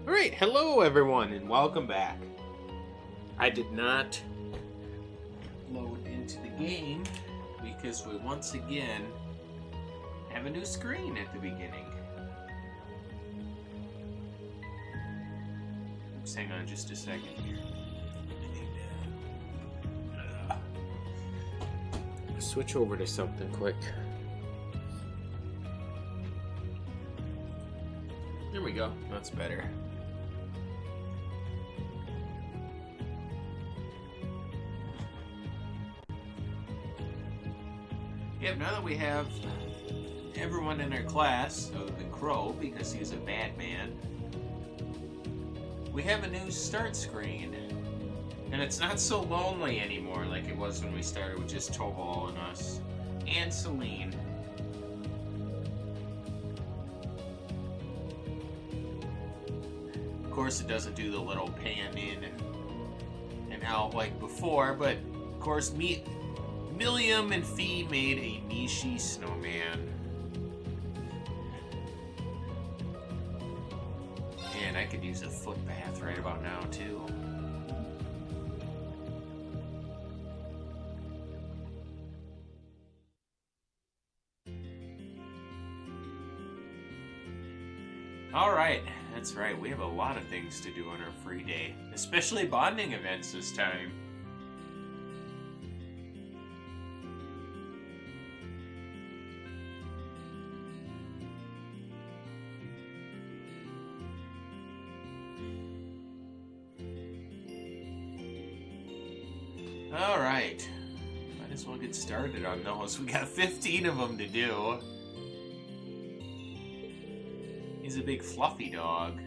Alright, hello everyone, and welcome back. I did not load into the game because we once again have a new screen at the beginning. Oops, hang on just a second here. Switch over to something quick. There we go, that's better. Yep, now that we have everyone in our class, other than Crow, because he's a bad man, we have a new start screen. And it's not so lonely anymore like it was when we started with just Tobal and us. And Celine. Of course it doesn't do the little pan in and out like before, but of course Milliam and Fee made a Nishi snowman. And I could use a footpath right about now too. Alright, that's right, we have a lot of things to do on our free day, especially bonding events this time. Alright, might as well get started on those. We got 15 of them to do. He's a big fluffy dog.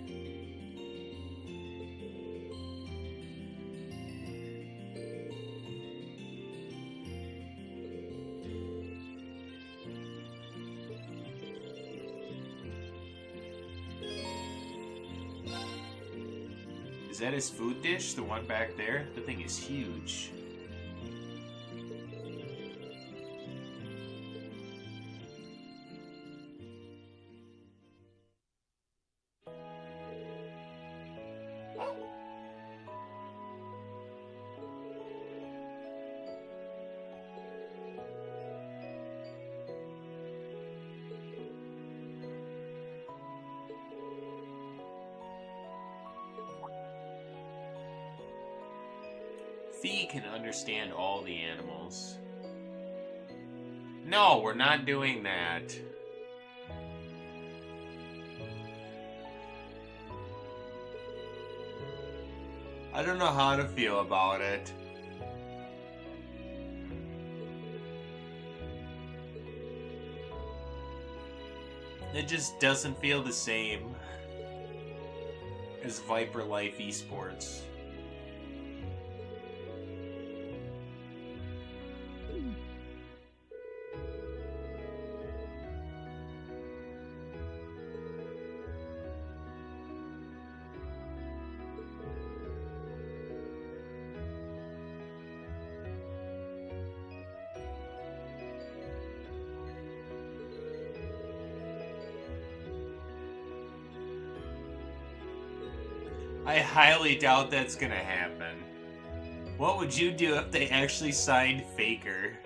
Is that his food dish? The one back there? The thing is huge. Fee can understand all the animals. No, we're not doing that. I don't know how to feel about it. It just doesn't feel the same as Viper Life Esports. I highly doubt that's gonna happen. What would you do if they actually signed Faker?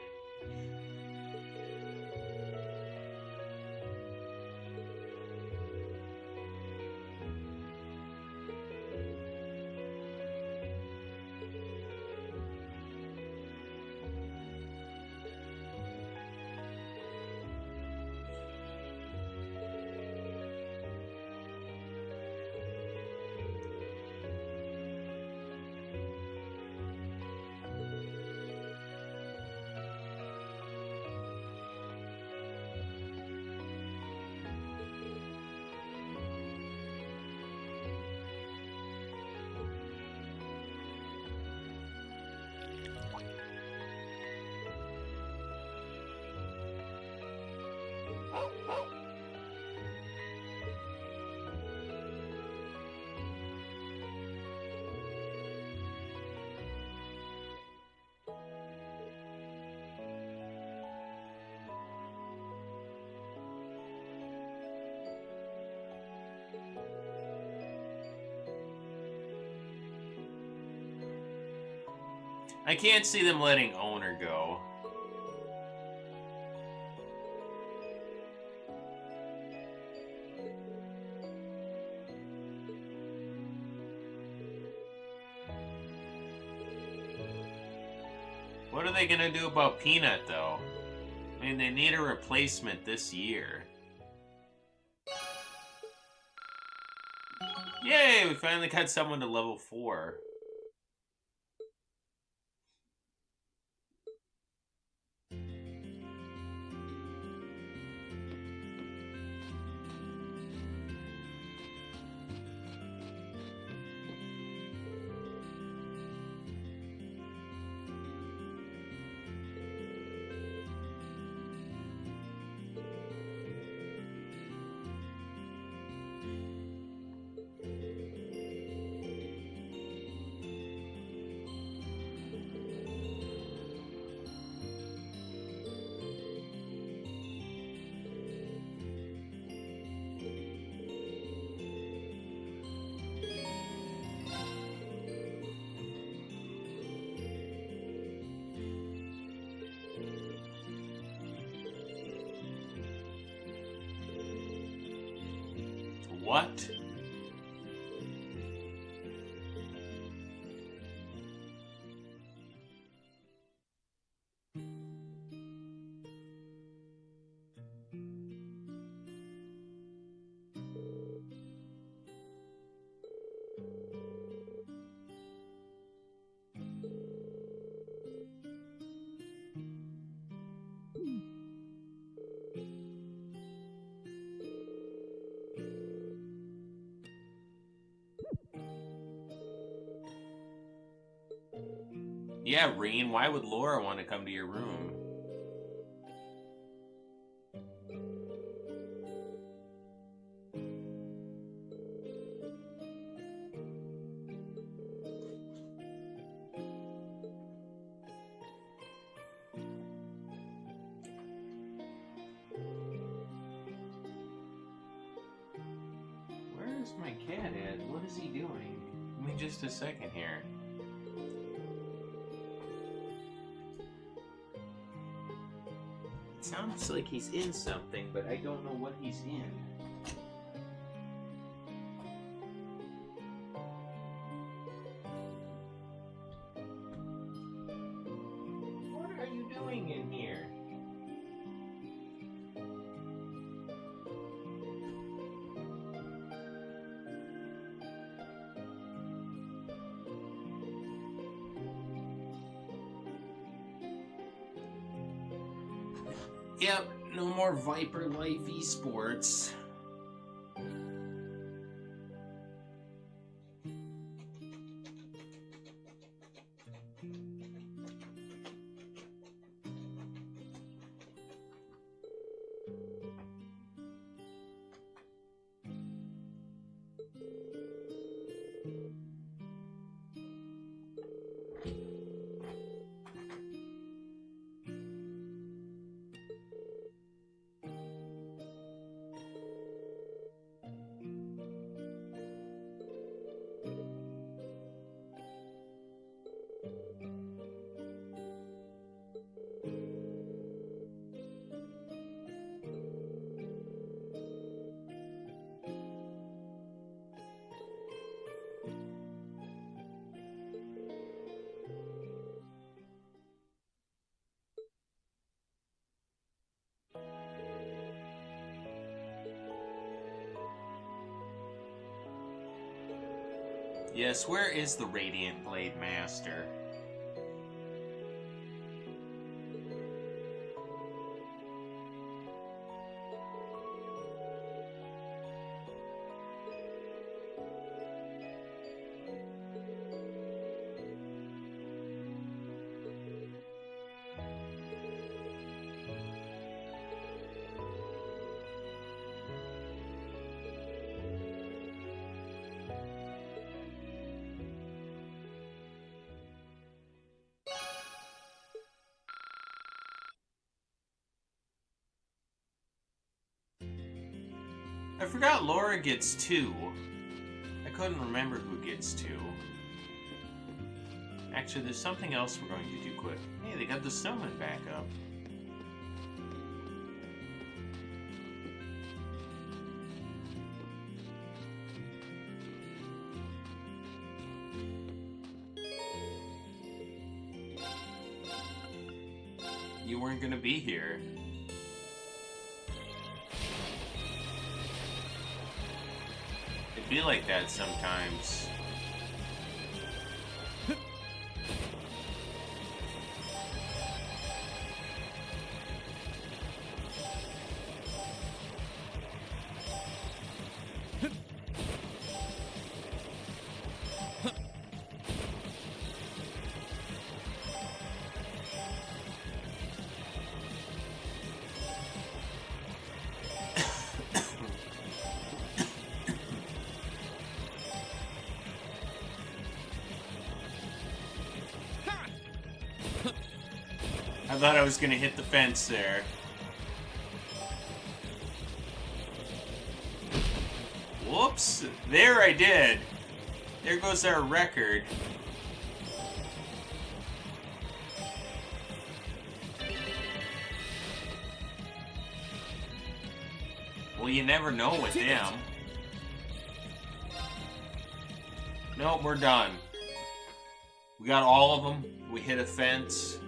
I can't see them letting Owner go. What are they gonna do about Peanut, though? I mean, they need a replacement this year. Yay! We finally got someone to level 4. What? Yeah, Reen, why would Laura want to come to your room? Where's my cat at? What is he doing? Give me just a second here. Sounds like he's in something, but I don't know what he's in. What are you doing in here? Yep, no more Viper Life Esports. Yes, where is the Radiant Blade Master? I forgot Laura gets 2. I couldn't remember who gets 2. Actually, there's something else we're going to do quick. Hey, they got the snowman back up. You weren't gonna be here. It'd be like that sometimes. I thought I was gonna hit the fence there. Whoops! There I did! There goes our record. Well, you never know with them. Nope, we're done. We got all of them. We hit a fence.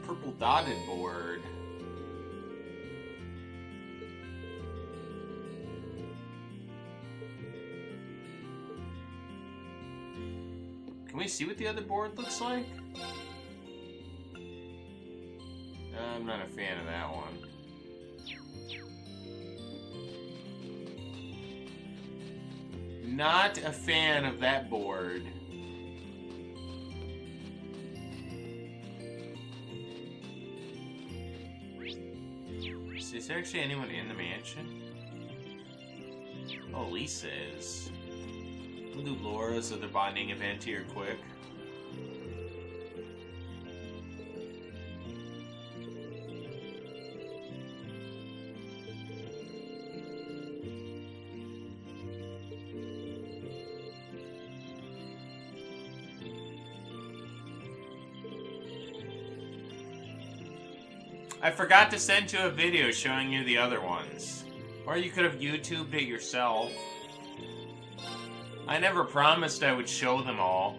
Purple dotted board. Can we see what the other board looks like? I'm not a fan of that one. Not a fan of that board. Is there actually anyone in the mansion? Oh, Lisa is. We'll do Laura's other bonding event here quick. I forgot to send you a video showing you the other ones. Or you could have YouTubed it yourself. I never promised I would show them all.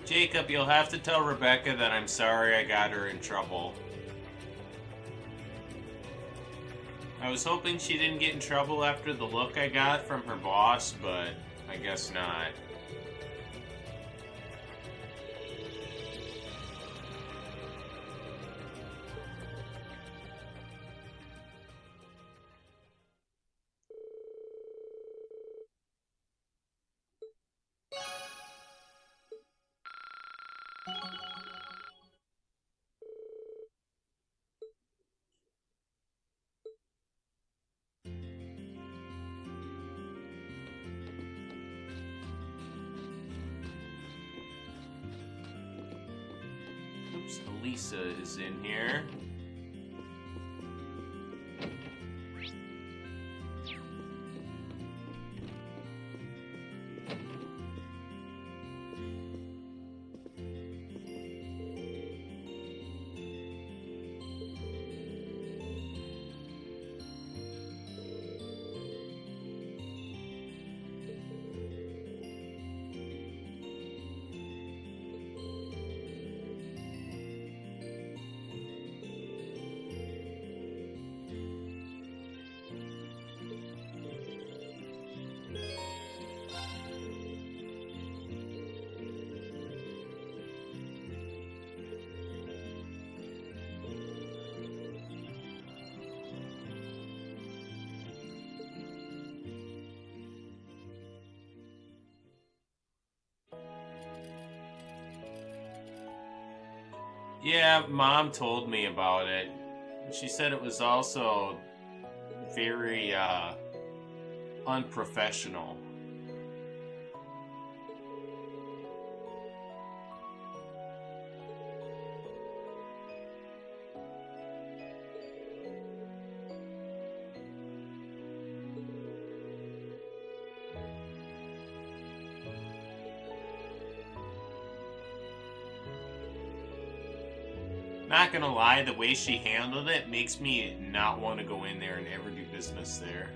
Jacob, you'll have to tell Rebecca that I'm sorry I got her in trouble. I was hoping she didn't get in trouble after the look I got from her boss, but I guess not. Oops, Elisa is in here. Yeah, Mom told me about it. She said it was also very, unprofessional. Not gonna lie, the way she handled it makes me not want to go in there and ever do business there.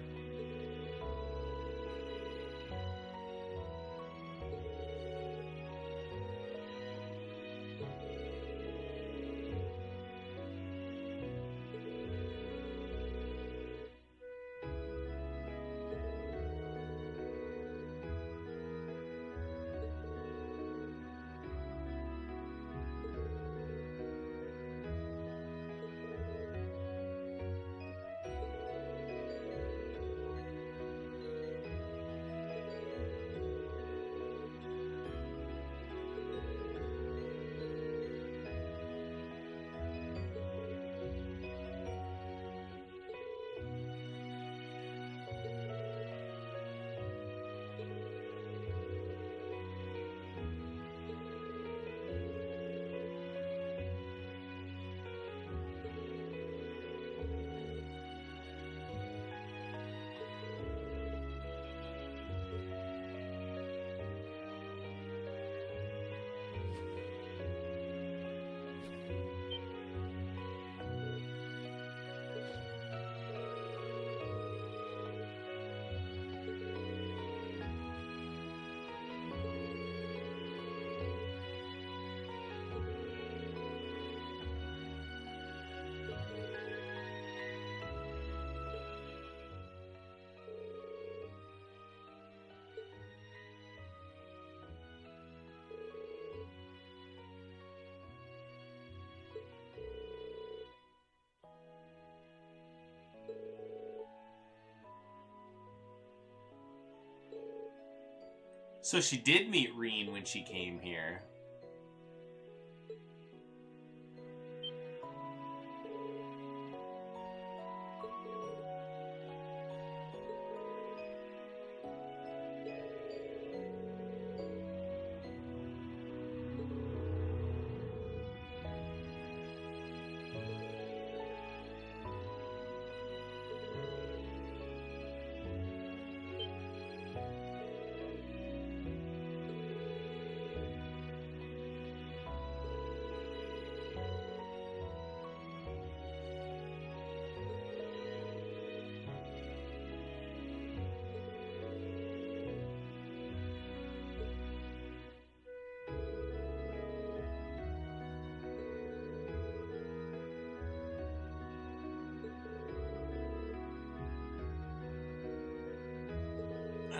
So she did meet Reen when she came here.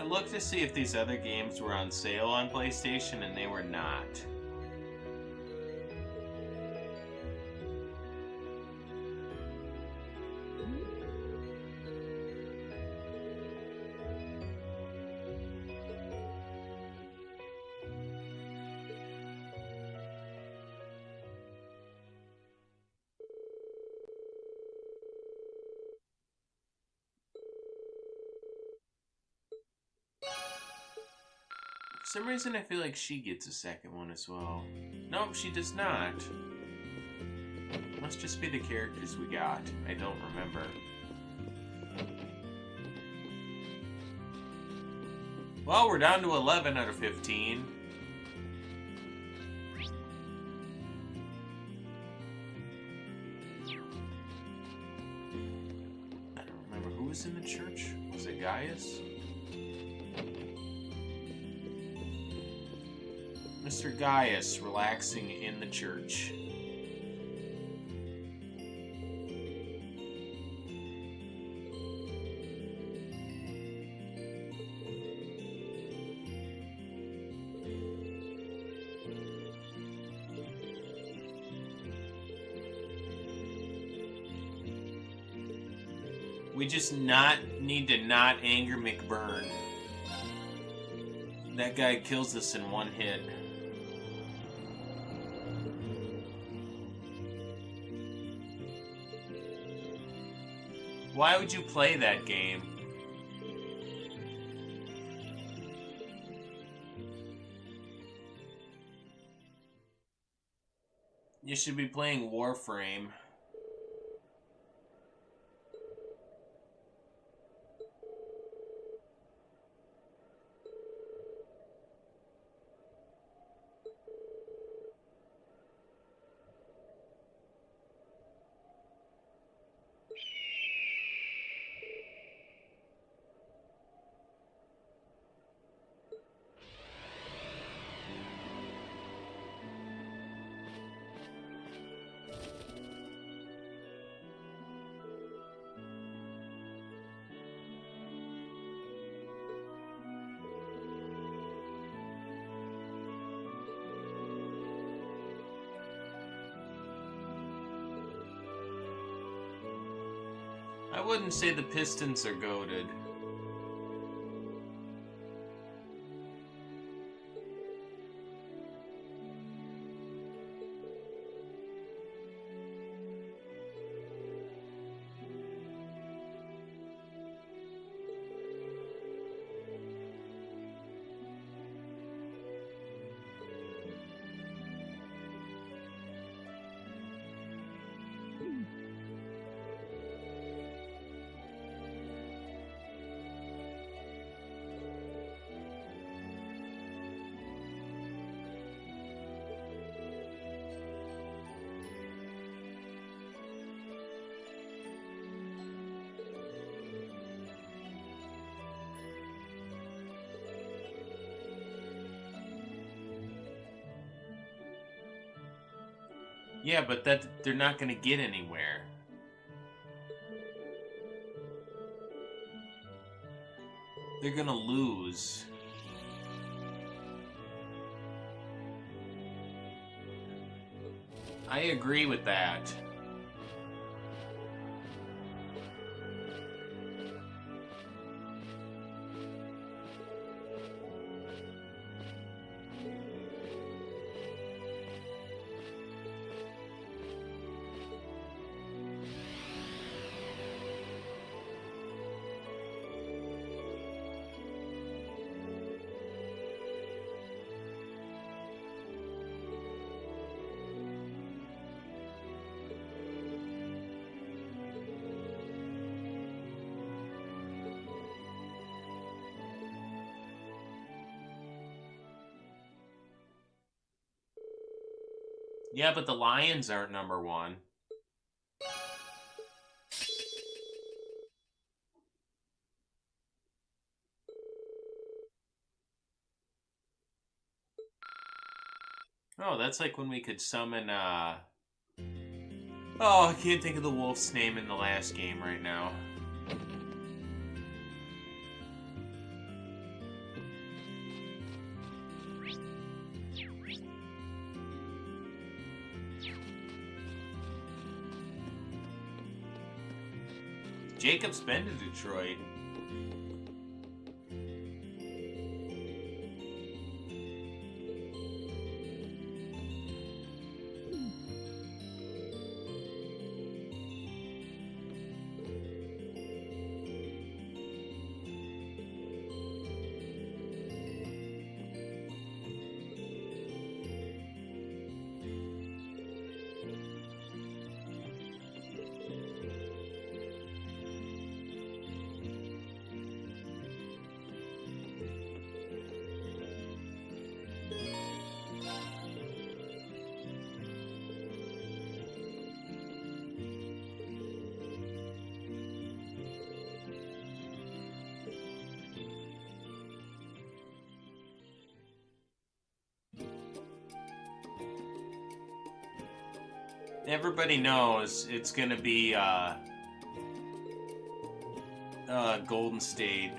I looked to see if these other games were on sale on PlayStation, and they were not. For some reason, I feel like she gets a second one as well. Nope, she does not. Must just be the characters we got. I don't remember. Well, we're down to 11 out of 15. I don't remember who was in the church. Was it Gaius? Mr. Gaius relaxing in the church. We just need to not anger McBurn. That guy kills us in one hit. Why would you play that game? You should be playing Warframe. I wouldn't say the Pistons are goated. Yeah, but they're not going to get anywhere. They're going to lose. I agree with that. Yeah, but the Lions aren't number one. Oh, that's like when we could summon, Oh, I can't think of the wolf's name in the last game right now. Jacob's been to Detroit. Everybody knows it's gonna be Golden State.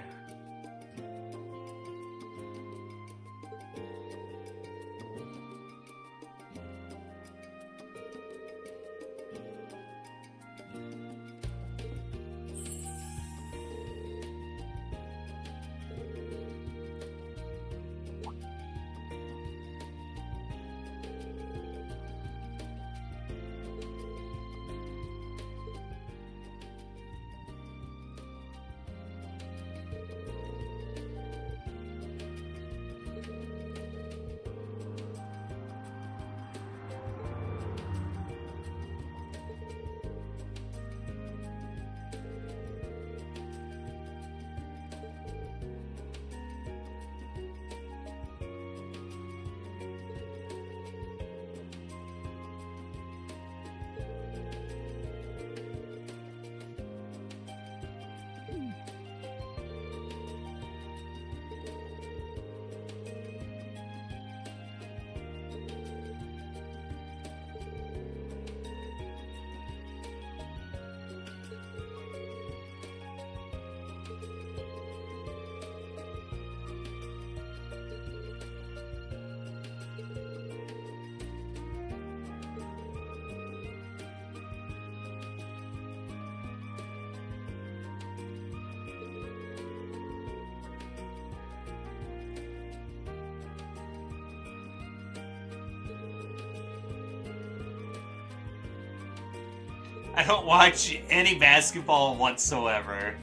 I don't watch any basketball whatsoever.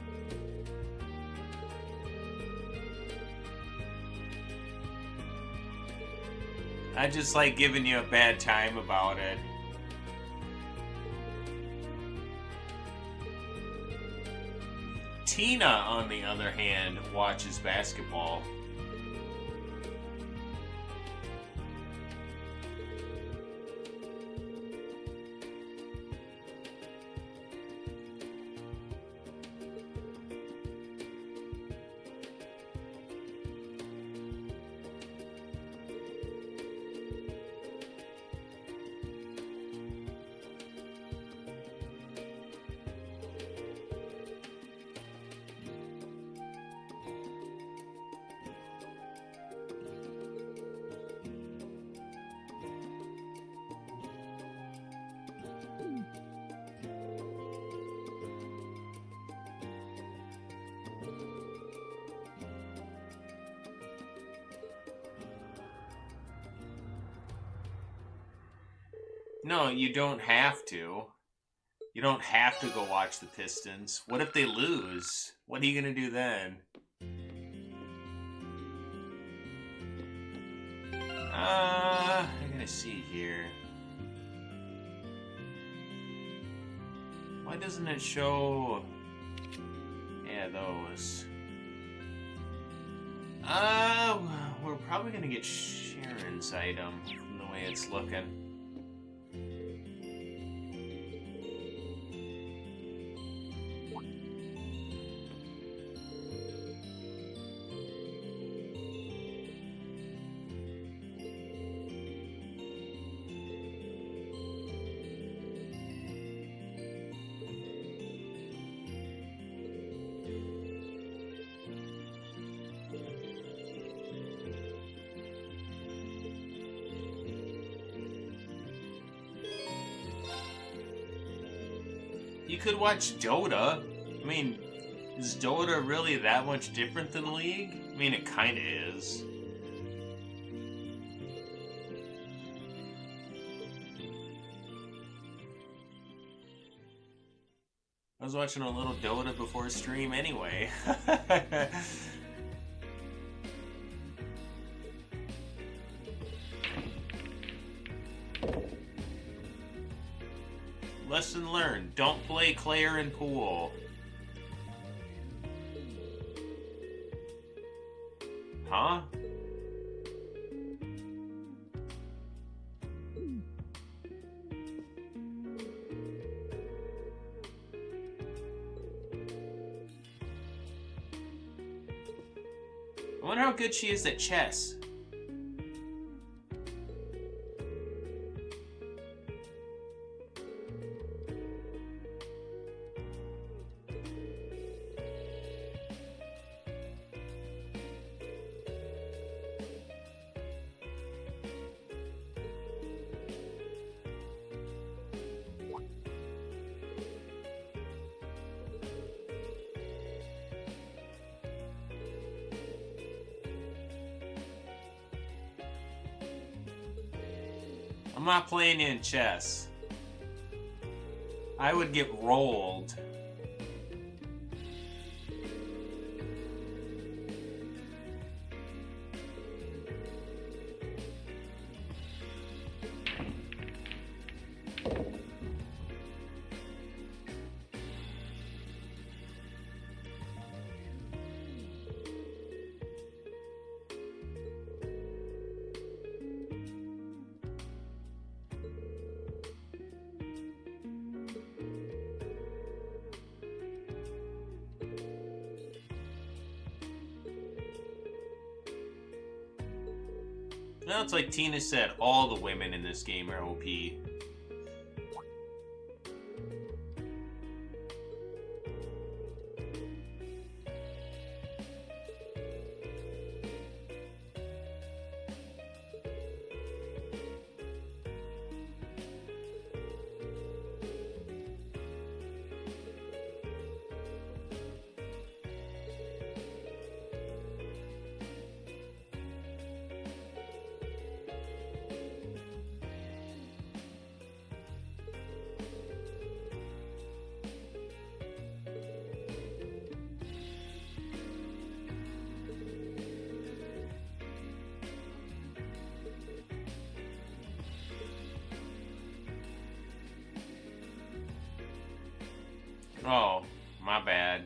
I just like giving you a bad time about it. Tina, on the other hand, watches basketball. No, you don't have to. You don't have to go watch the Pistons. What if they lose? What are you gonna do then? I gotta see here. Why doesn't it show? Yeah, those. We're probably gonna get Sharon's item from the way it's looking. You could watch Dota. I mean, is Dota really that much different than League? I mean, it kinda is. I was watching a little Dota before stream anyway. Lesson learned. Don't play Claire and Pool. Huh? I wonder how good she is at chess. I'm not playing in chess. I would get rolled. Well, it's like Tina said, all the women in this game are OP. Oh, my bad.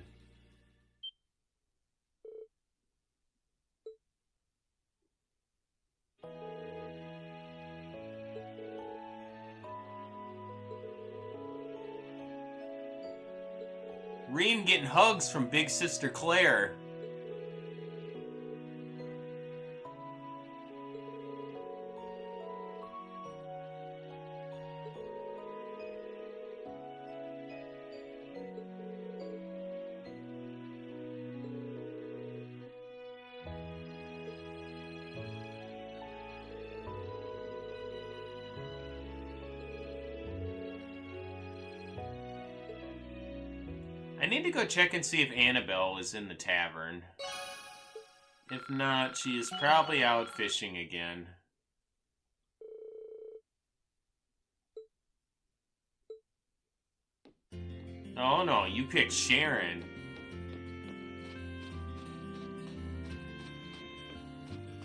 Reem getting hugs from Big Sister Claire. I need to go check and see if Annabelle is in the tavern. If not, she is probably out fishing again. Oh no, you picked Sharon.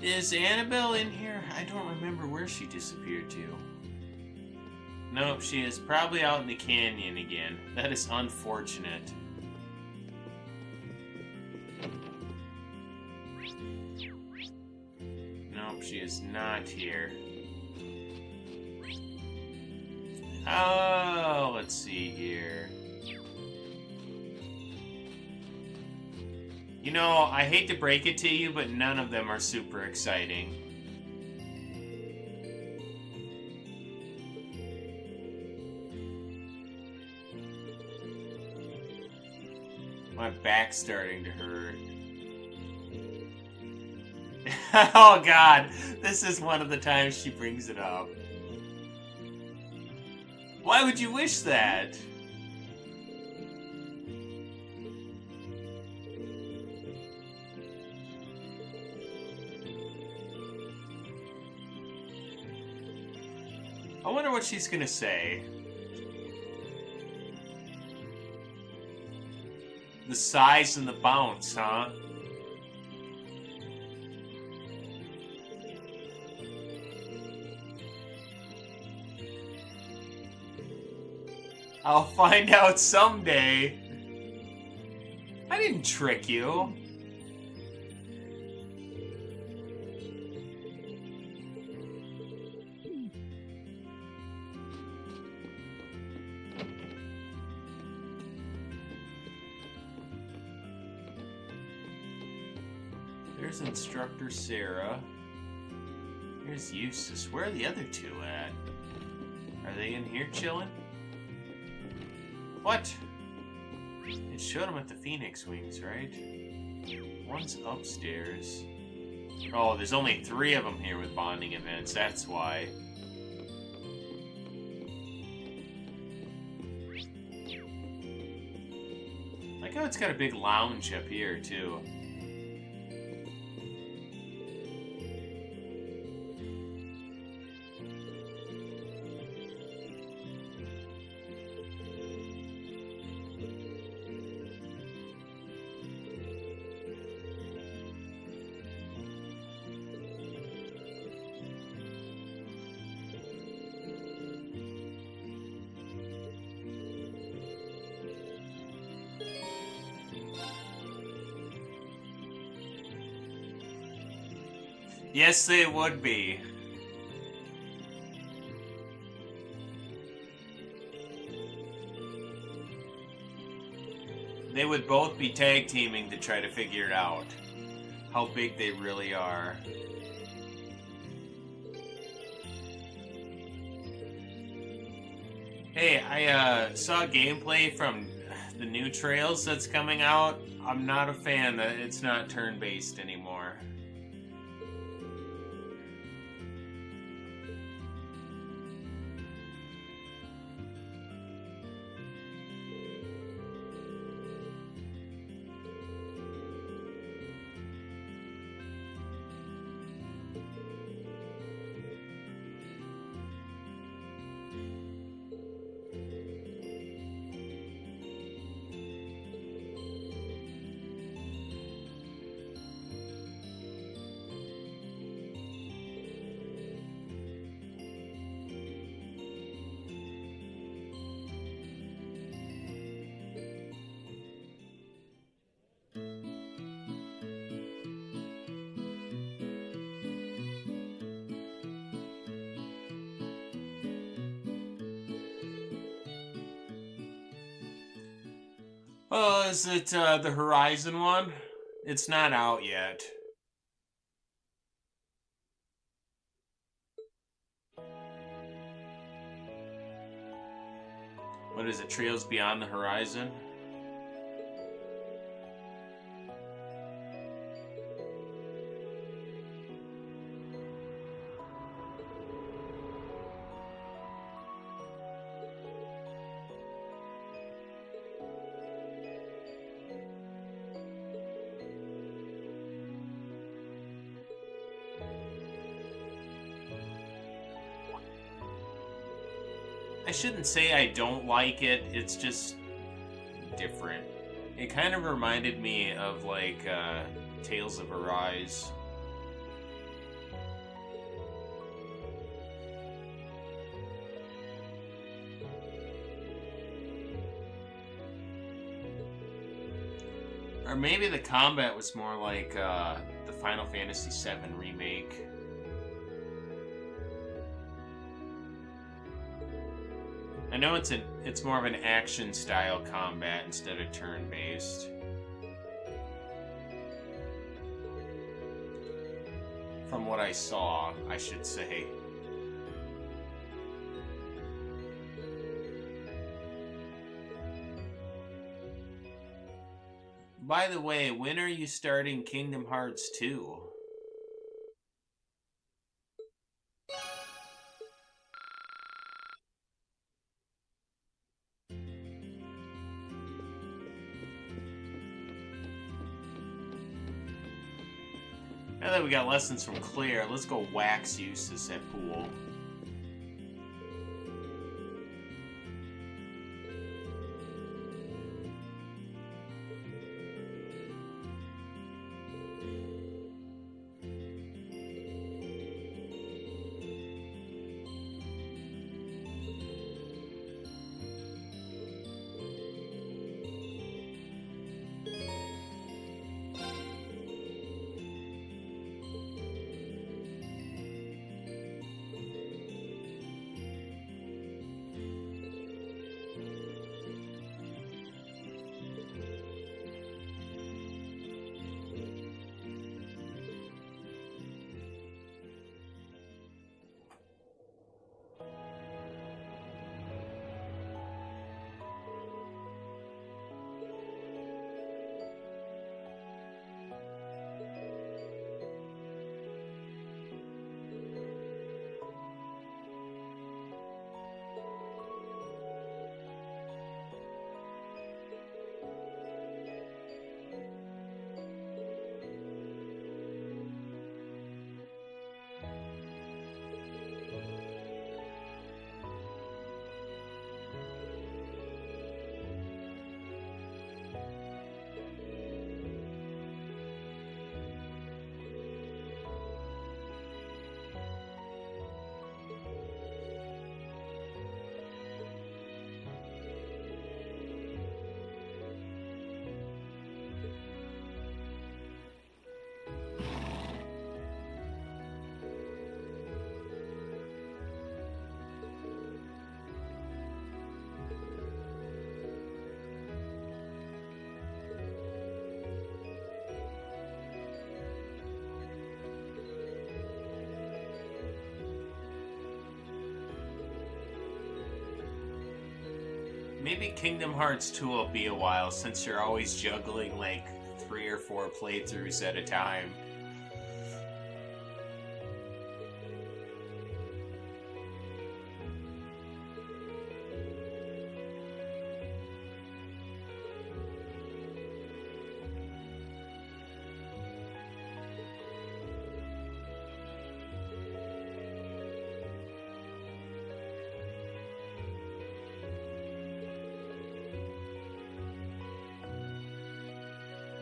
Is Annabelle in here? I don't remember where she disappeared to. Nope, she is probably out in the canyon again. That is unfortunate. Nope, she is not here. Oh, let's see here. You know, I hate to break it to you, but none of them are super exciting. My back's starting to hurt. Oh god, this is one of the times she brings it up. Why would you wish that? I wonder what she's gonna say. The size and the bounce, huh? I'll find out someday. I didn't trick you. There's Instructor Sarah. Here's Eustace. Where are the other two at? Are they in here chilling? What? It showed them at the Phoenix Wings, right? One's upstairs. Oh, there's only 3 of them here with bonding events. That's why. I like how it's got a big lounge up here, too. Yes, they would be. They would both be tag teaming to try to figure it out. How big they really are. Hey, I saw gameplay from the new Trails that's coming out. I'm not a fan that it's not turn-based anymore. Oh, is it the Horizon one? It's not out yet. What is it, Trails Beyond the Horizon? I shouldn't say I don't like it, it's just different. It kind of reminded me of, like, Tales of Arise. Or maybe the combat was more like the Final Fantasy VII Remake. I know it's more of an action style combat instead of turn-based. From what I saw, I should say. By the way, when are you starting Kingdom Hearts 2? Now that we got lessons from Claire, let's go wax Eustace at pool. Maybe Kingdom Hearts 2 will be a while since you're always juggling like 3 or 4 playthroughs at a time.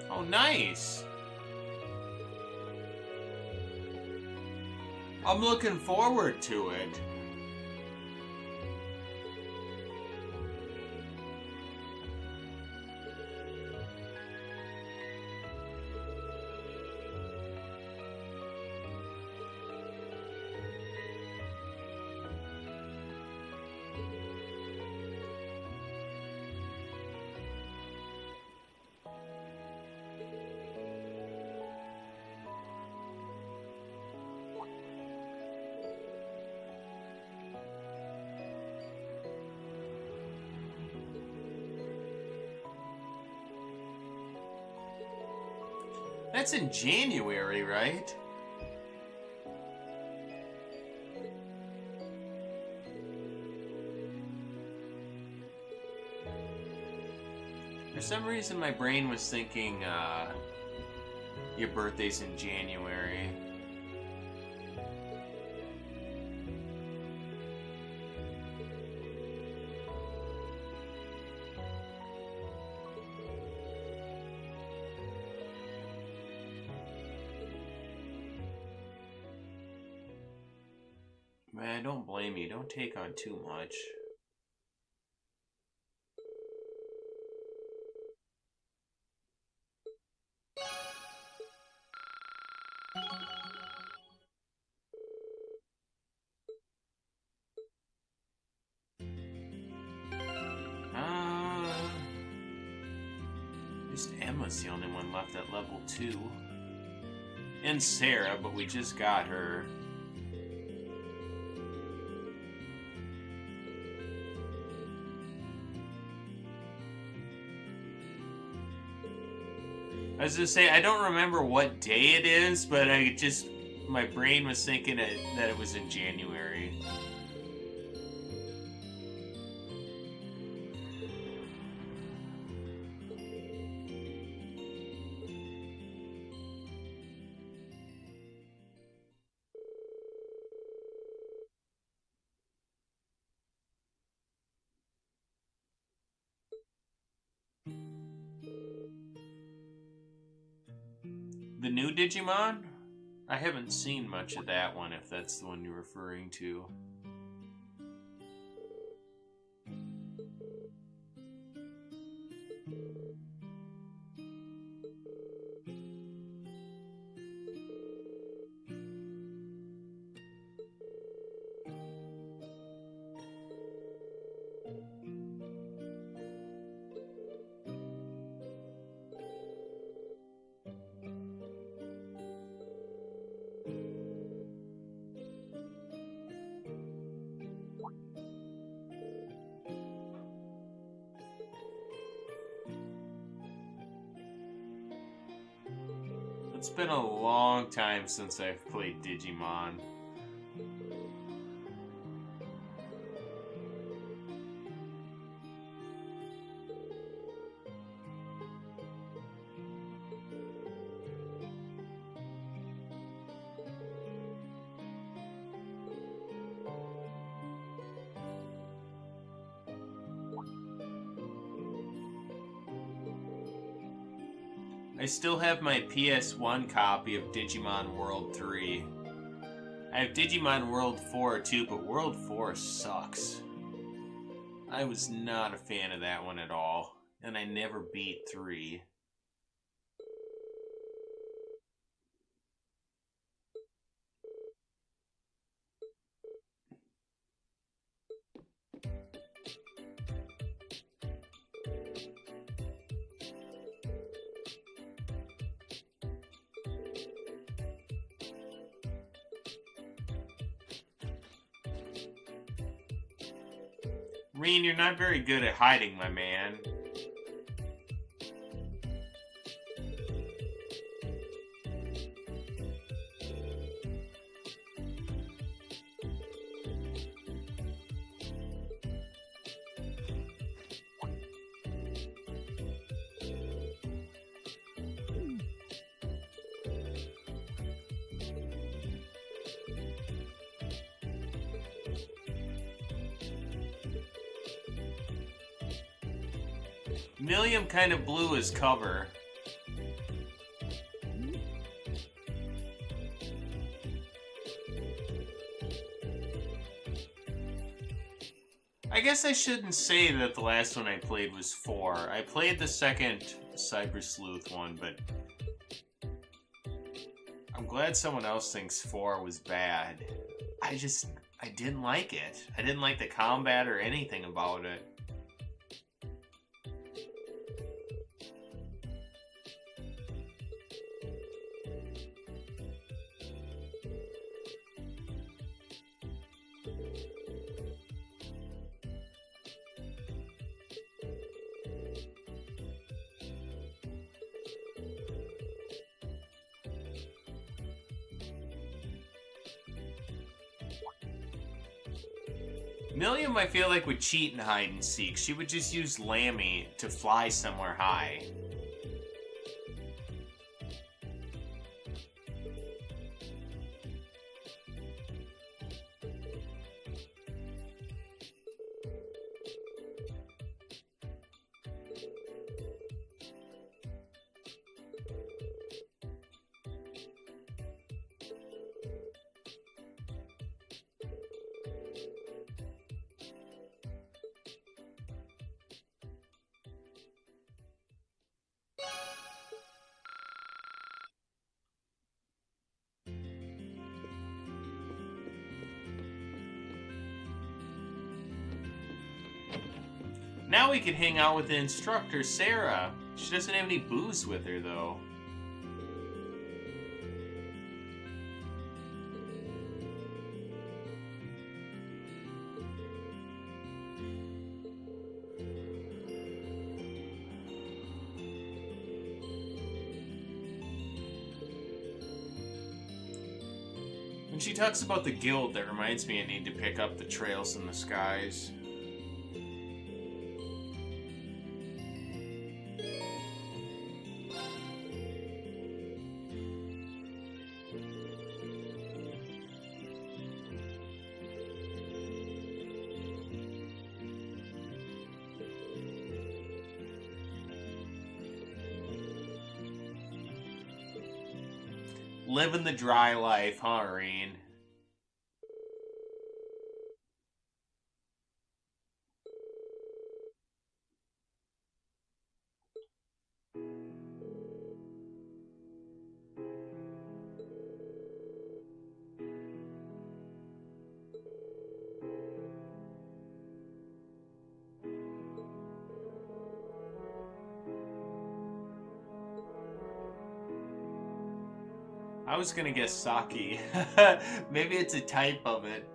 Oh, nice! I'm looking forward to it. That's in January, right? For some reason, my brain was thinking your birthday's in January. Man, don't blame you. Don't take on too much. Just Emma's the only one left at level 2. And Sarah, but we just got her. I was gonna say, I don't remember what day it is, but my brain was thinking that it was in January. The new Digimon? I haven't seen much of that one, if that's the one you're referring to. It's been a long time since I've played Digimon. I still have my PS1 copy of Digimon World 3. I have Digimon World 4 too, but World 4 sucks. I was not a fan of that one at all, and I never beat 3. Reen, you're not very good at hiding, my man. Milliam kind of blew his cover. I guess I shouldn't say that the last one I played was 4. I played the second Cyber Sleuth one, but I'm glad someone else thinks 4 was bad. I didn't like it. I didn't like the combat or anything about it. Milliam, I feel like, would cheat in hide and seek. She would just use Lammy to fly somewhere high. Now we can hang out with the instructor, Sarah. She doesn't have any booze with her, though. When she talks about the guild, that reminds me I need to pick up the Trails in the Skies. Living the dry life, huh, Reen? I was gonna guess Saki. Maybe it's a type of it.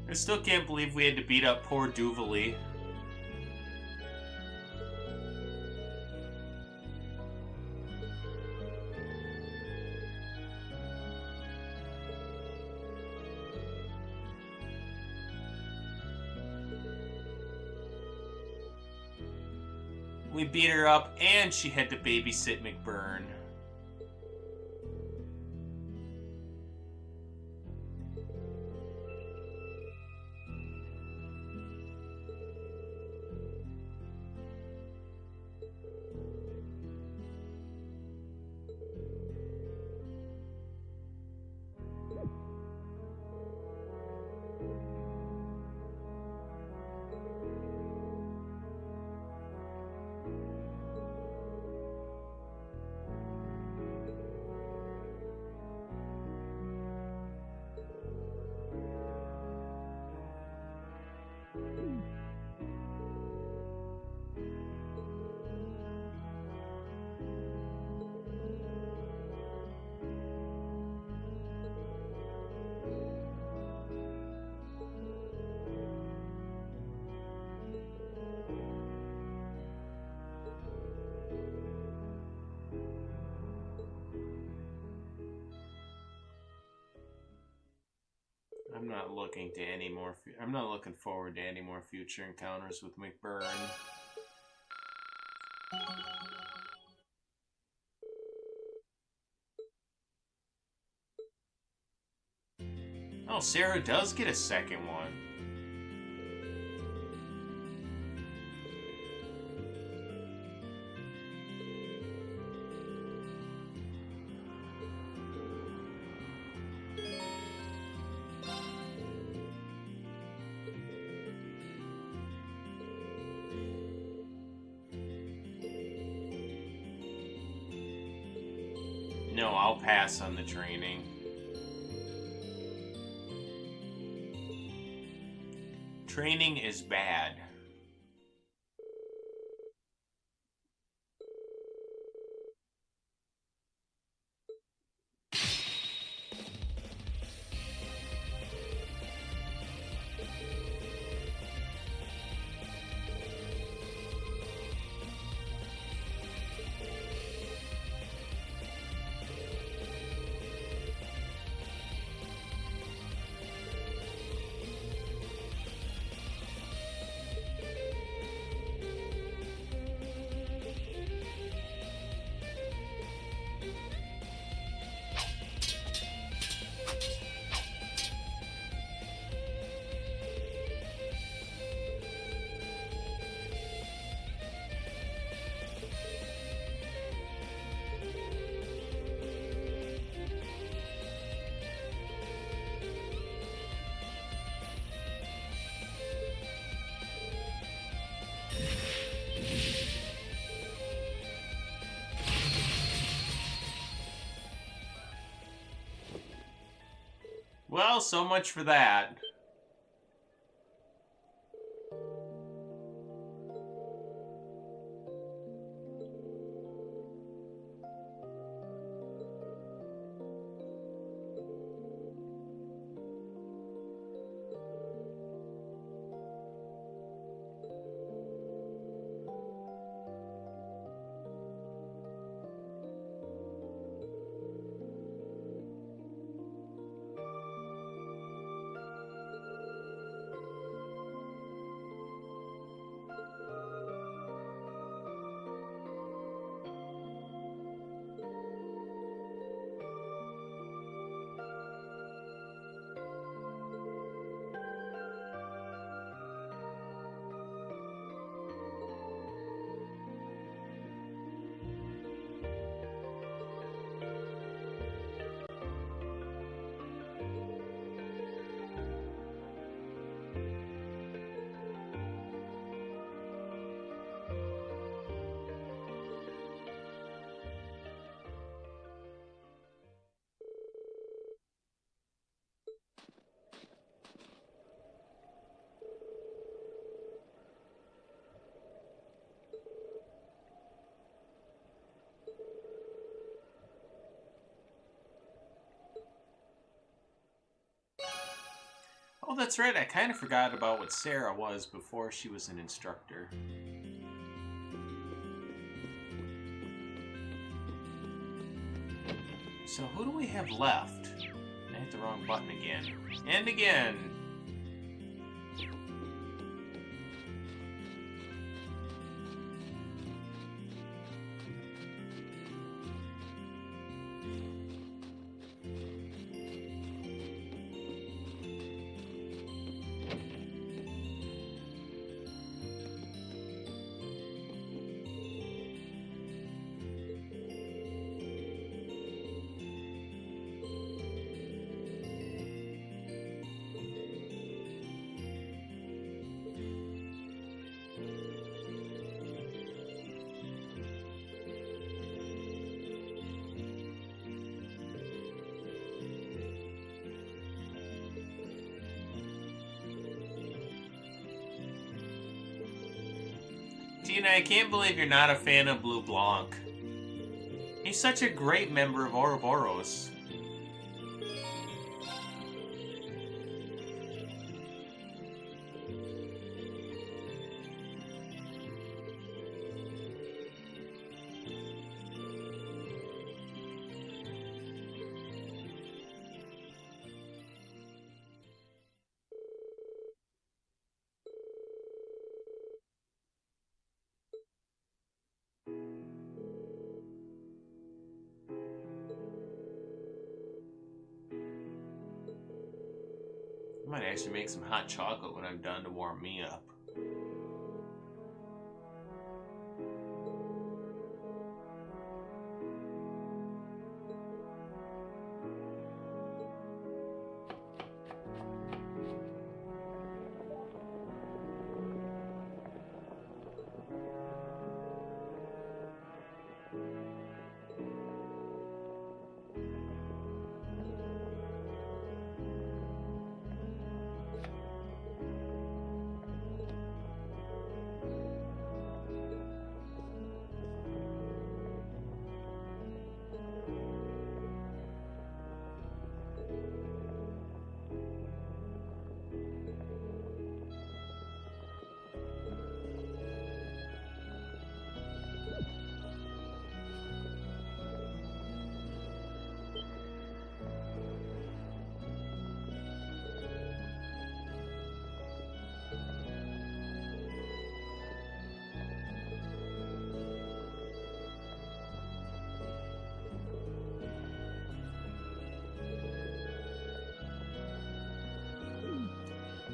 I still can't believe we had to beat up poor Duvalie. We beat her up, and she had to babysit McBurn. I'm not looking forward to any more future encounters with McBurn. Oh, Sarah does get a second one. No, I'll pass on the training. Training is bad. Well, so much for that. Oh, that's right. I kind of forgot about what Sarah was before she was an instructor. So who do we have left? I hit the wrong button again. And again. Tina, I can't believe you're not a fan of Blue Blanc. He's such a great member of Ouroboros. I might actually make some hot chocolate when I'm done to warm me up.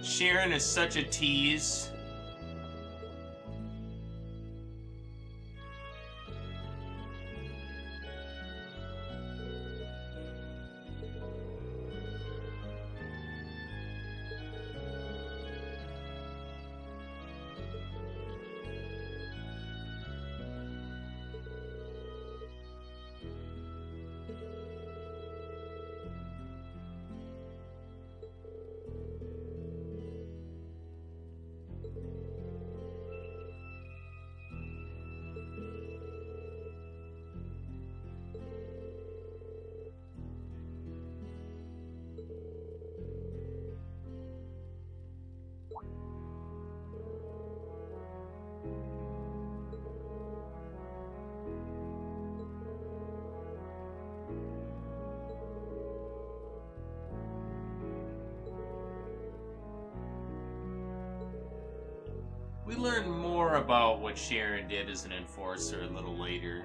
Sharon is such a tease. We learn more about what Sharon did as an enforcer a little later.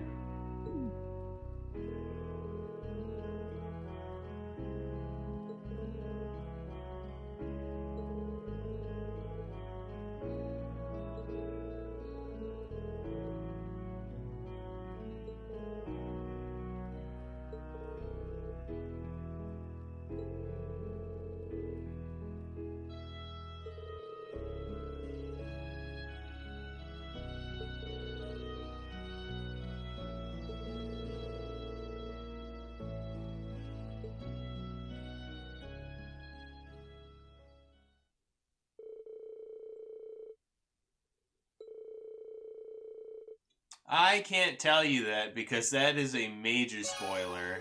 I can't tell you that because that is a major spoiler.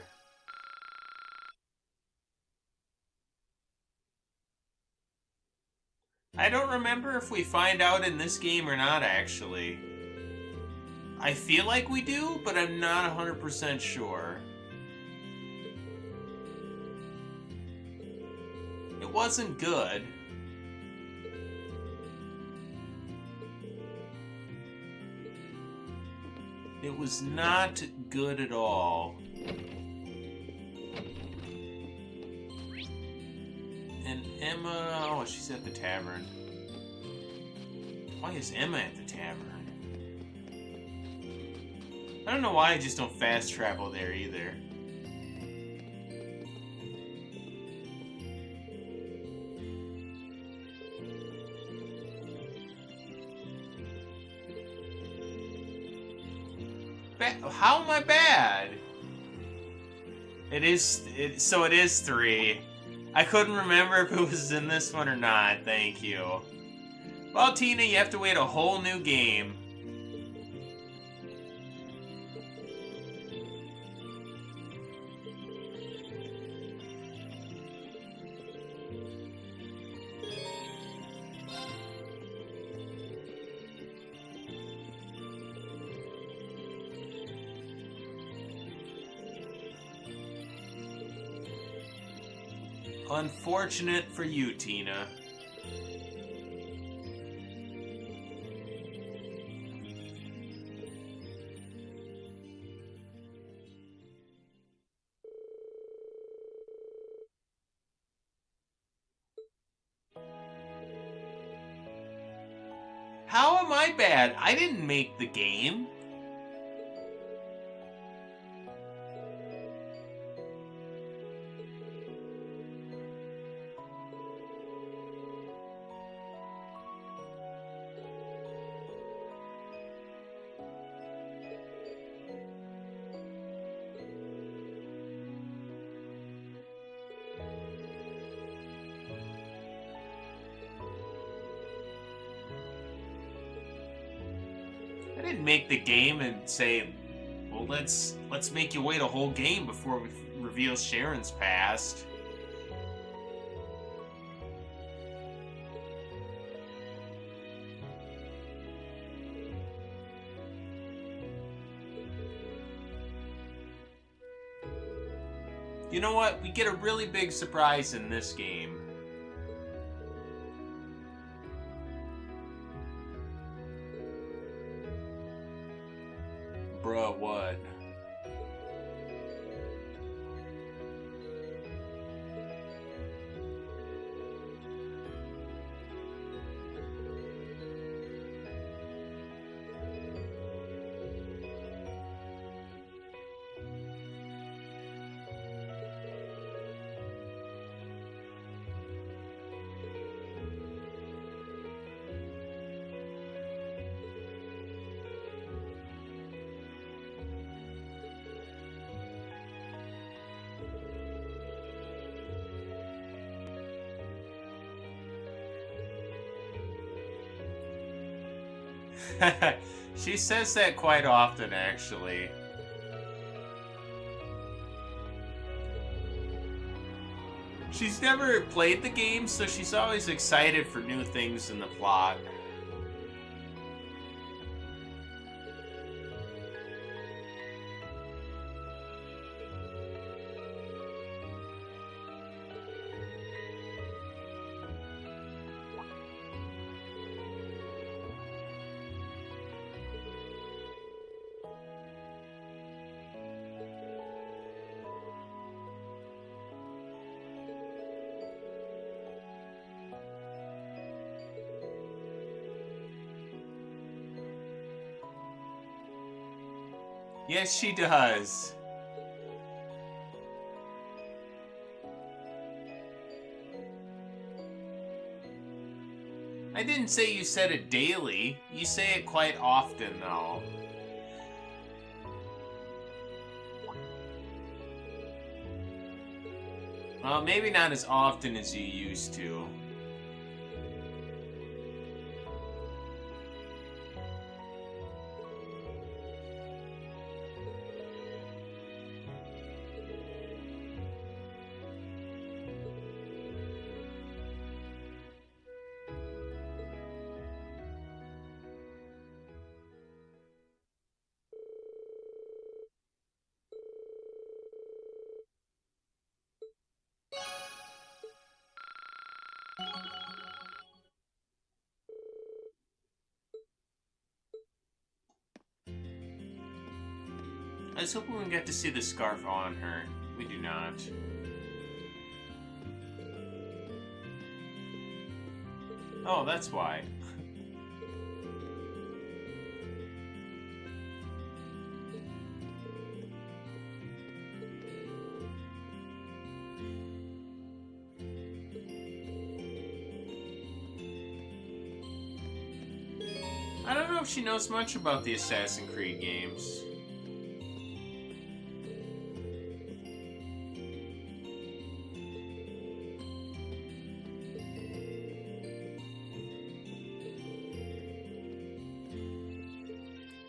I don't remember if we find out in this game or not, actually. I feel like we do, but I'm not 100% sure. It wasn't good. It was not good at all. And Emma... Oh, she's at the tavern. Why is Emma at the tavern? I don't know why I just don't fast travel there either. How am I bad? So it is 3. I couldn't remember if it was in this one or not. Thank you. Well, Tina, you have to wait a whole new game. Unfortunate for you, Tina. How am I bad? I didn't make the game. I didn't make the game and say, well, let's make you wait a whole game before we reveal Sharon's past. You know what? We get a really big surprise in this game. Bruh, what? She says that quite often, actually. She's never played the game, so she's always excited for new things in the plot. Yes, she does. I didn't say you said it daily. You say it quite often, though. Well, maybe not as often as you used to. I was hoping we get to see the scarf on her. We do not. Oh, that's why. I don't know if she knows much about the Assassin's Creed games.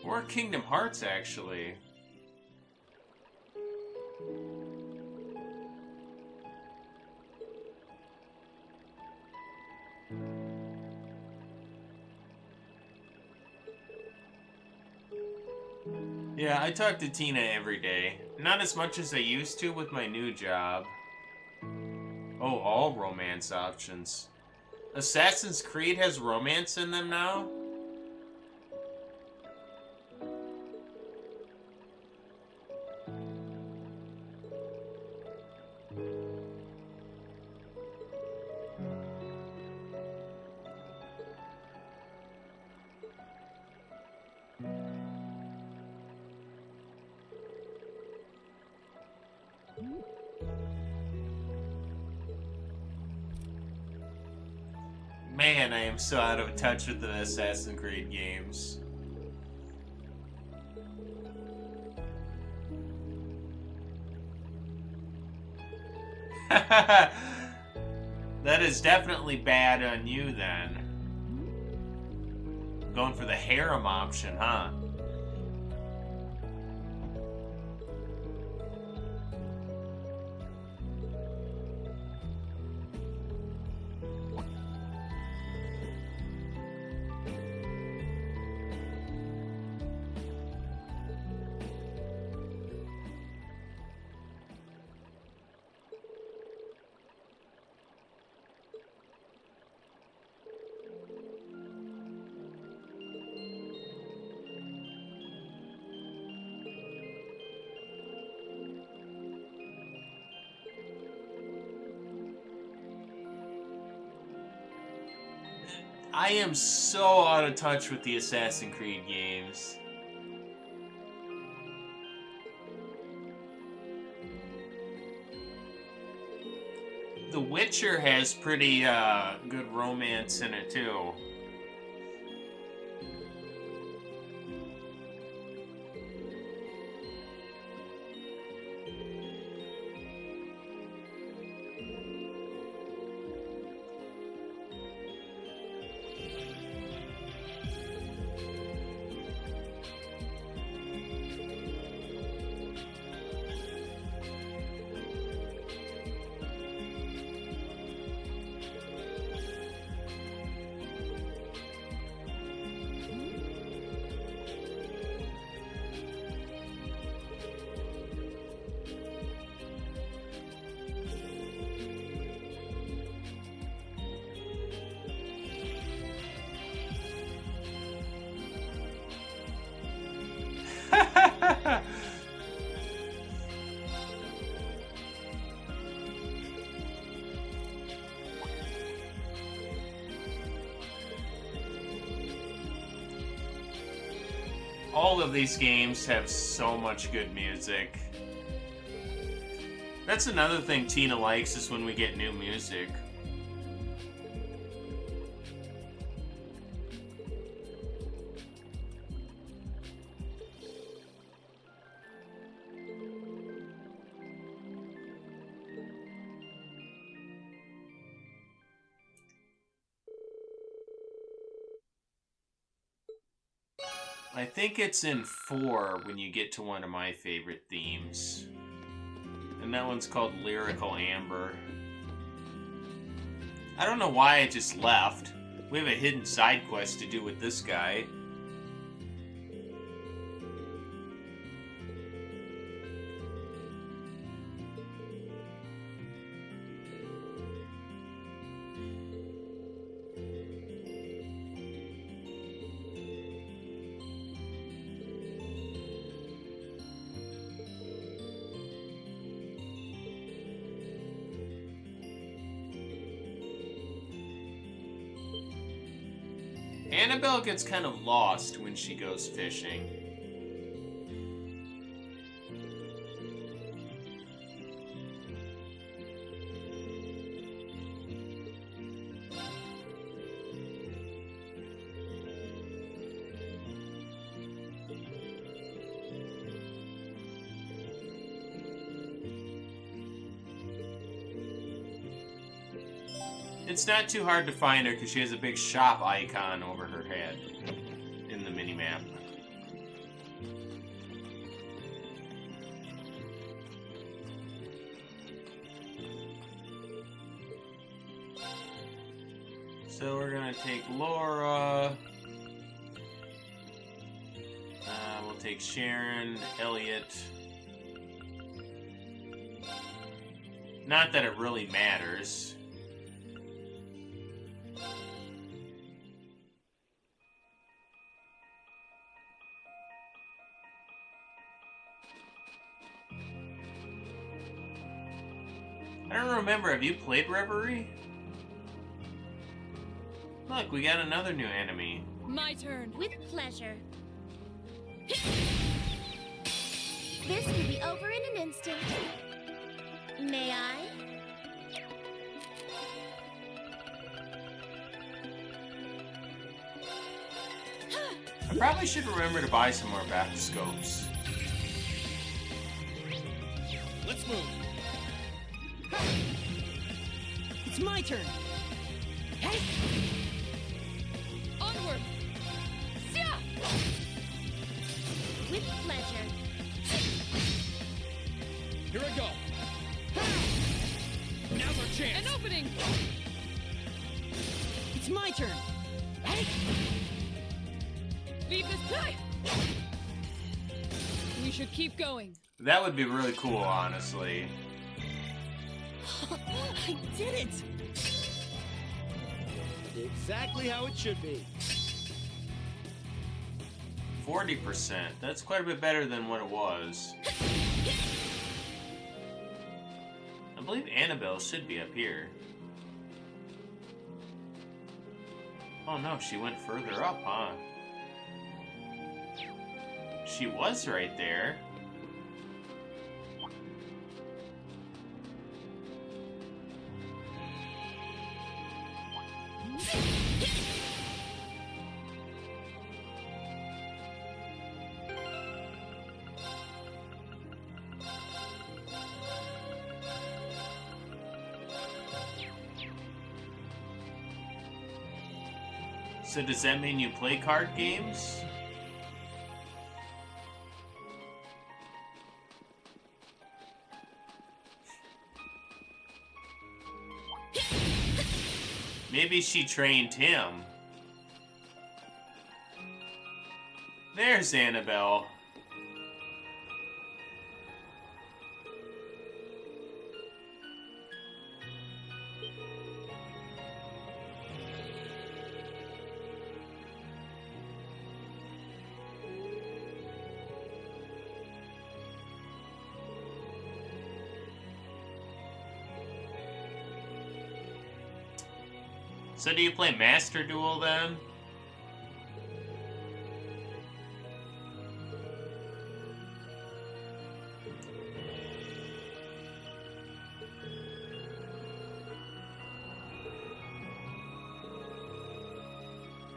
Or Kingdom Hearts, actually. Yeah, I talk to Tina every day. Not as much as I used to with my new job. Oh, all romance options. Assassin's Creed has romance in them now? Man, I am so out of touch with the Assassin's Creed games. That is definitely bad on you, then. Going for the harem option, huh? I am so out of touch with the Assassin's Creed games. The Witcher has pretty good romance in it too. All of these games have so much good music. That's another thing Tina likes, is when we get new music. I think it's in 4 when you get to one of my favorite themes. And that one's called Lyrical Amber. I don't know why I just left. We have a hidden side quest to do with this guy. Annabelle gets kind of lost when she goes fishing. It's not too hard to find her because she has a big shop icon over her head in the minimap. So we're gonna take Laura. We'll take Sharon, Elliot. Not that it really matters. I don't remember, have you played Reverie? Look, we got another new enemy. My turn. With pleasure. This will be over in an instant. May I? I probably should remember to buy some more bathoscopes. Let's move. It's my turn. Hey! Onward! Sia! With pleasure. Here I go. Now's our chance. An opening! It's my turn. Hey! Leave this place! We should keep going. That would be really cool, honestly. I did it! Exactly how it should be. 40%. That's quite a bit better than what it was. I believe Annabelle should be up here. Oh no, she went further up, huh? She was right there. So does that mean you play card games? Maybe she trained him. There's Annabelle. So do you play Master Duel then?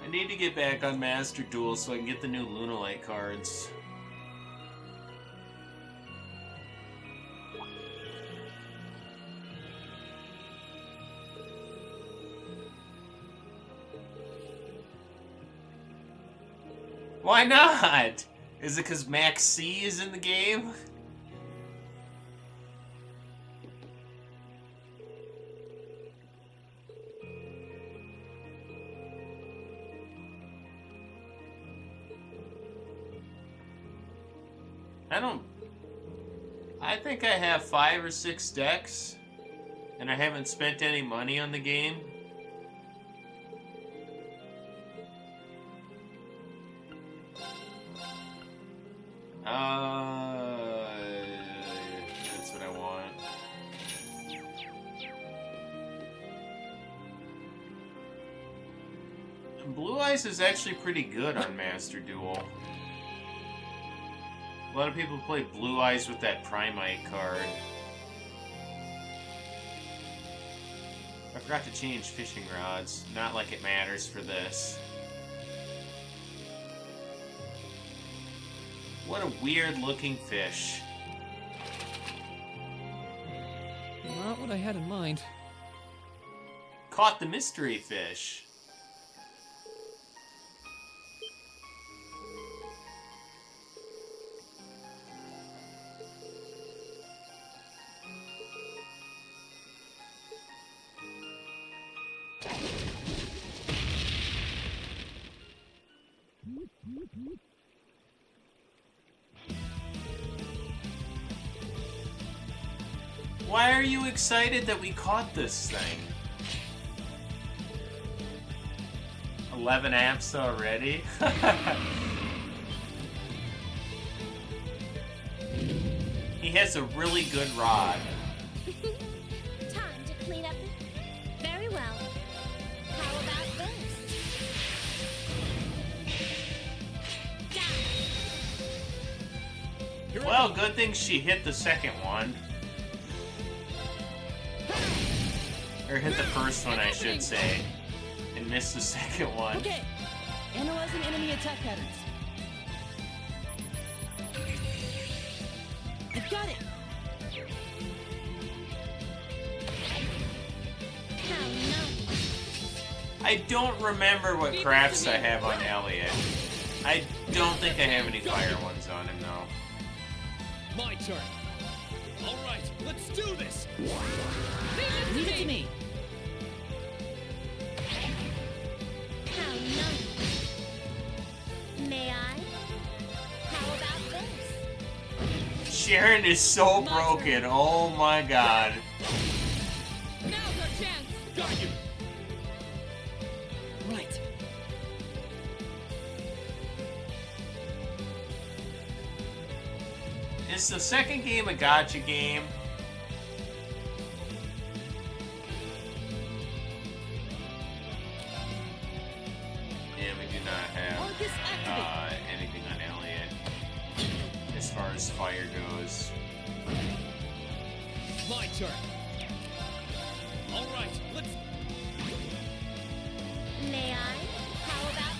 I need to get back on Master Duel so I can get the new Lunalight cards. Why not? Is it because Max C is in the game? I think I have 5 or 6 decks, and I haven't spent any money on the game. That's what I want. Blue Eyes is actually pretty good on Master Duel. A lot of people play Blue Eyes with that Primite card. I forgot to change fishing rods. Not like it matters for this. What a weird looking fish. Not what I had in mind. Caught the mystery fish. Why are you excited that we caught this thing? 11 amps already? He has a really good rod. Time to clean up. Very well. How about this? Here I Well, go. good thing she hit the second one. Or hit the first one, I should say. And missed the second one. Okay. Analyzing enemy attack patterns. I've got it. How nice. I don't remember what Beat crafts this I to me. have on Elliot. I don't think I have any fire ones on him, though. My turn. All right, let's do this. Leave it to me. How nice. May I? How about this? Sharon is so broken. Oh my god. Now's our chance. Got you. Right. Is the second game a gotcha game? Yeah, we do not have Arcus activate. anything on Elliot as far as fire goes. My turn. All right, let's. May I? How about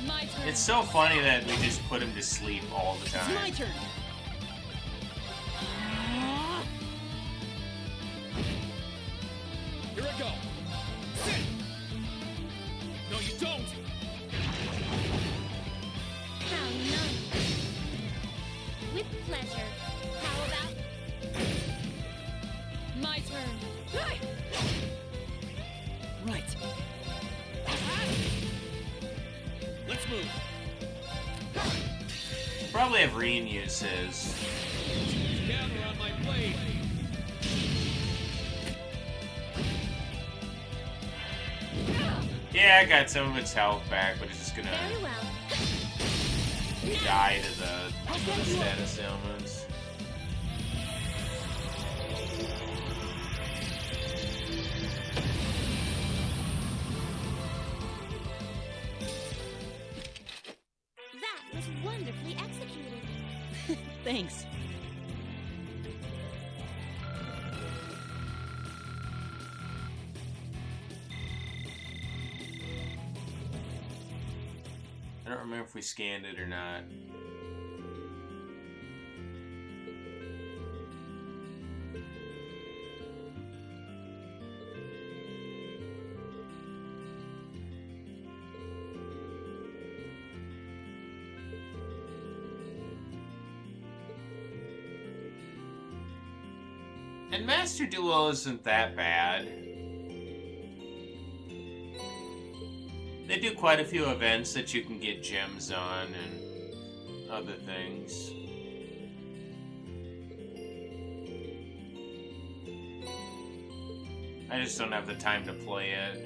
My turn. It's so funny that we just put him to sleep all the It's my time. turn. Here I go. Sit. No, you don't. how nice? With pleasure. How about My turn. Right. Let's move. Probably have reuses. Counter on my blade. Yeah, I got some of its health back, but it's just gonna very well? die to the status ailments. That was wonderfully executed. Thanks. I don't remember if we scanned it or not. And Master Duo isn't that bad. They do quite a few events that you can get gems on and other things. I just don't have the time to play it.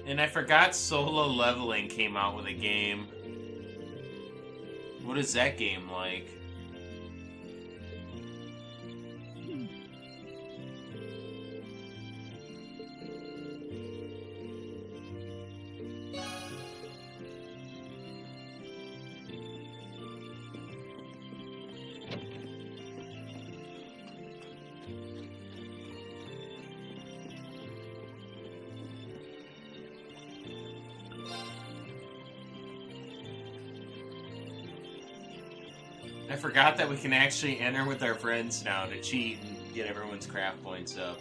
And I forgot Solo Leveling came out with a game. What is that game like? I forgot that we can actually enter with our friends now to cheat and get everyone's craft points up.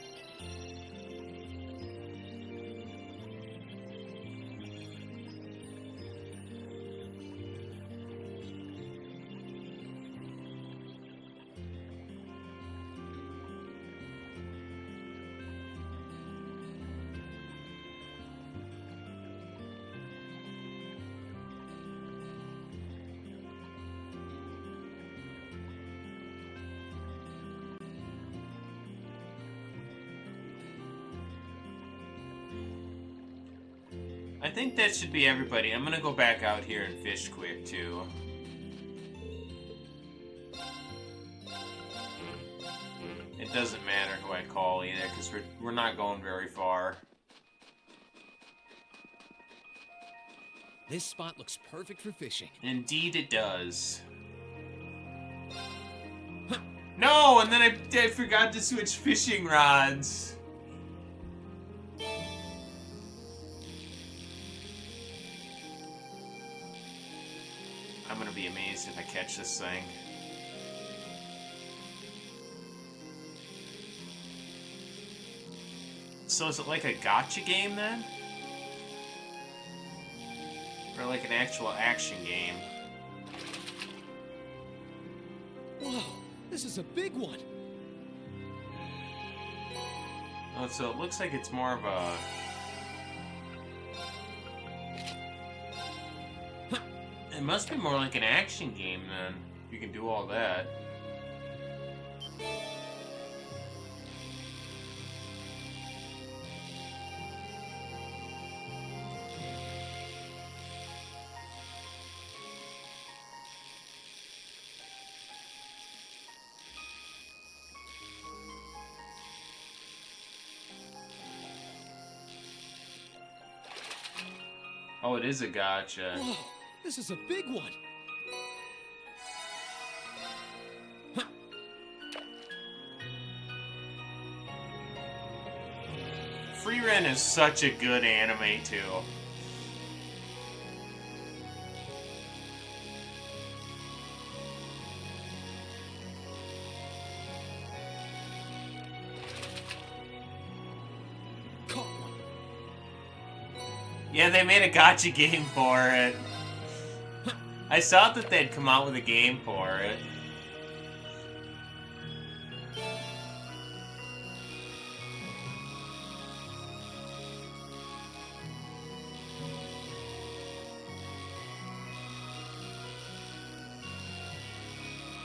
I think that should be everybody. I'm gonna go back out here and fish quick, too. It doesn't matter who I call either, because we're not going very far. This spot looks perfect for fishing. Indeed it does. No, and then I forgot to switch fishing rods. I'm gonna be amazed if I catch this thing. So is it like a gotcha game then? Or like an actual action game? Whoa, this is a big one. Oh, so it looks like it's more of a... It must be more like an action game then. You can do all that. Oh, it is a gotcha. Whoa, this is a big one. Frieren is such a good anime too. Caught one. Yeah, they made a gotcha game for it. I saw that they'd come out with a game for it.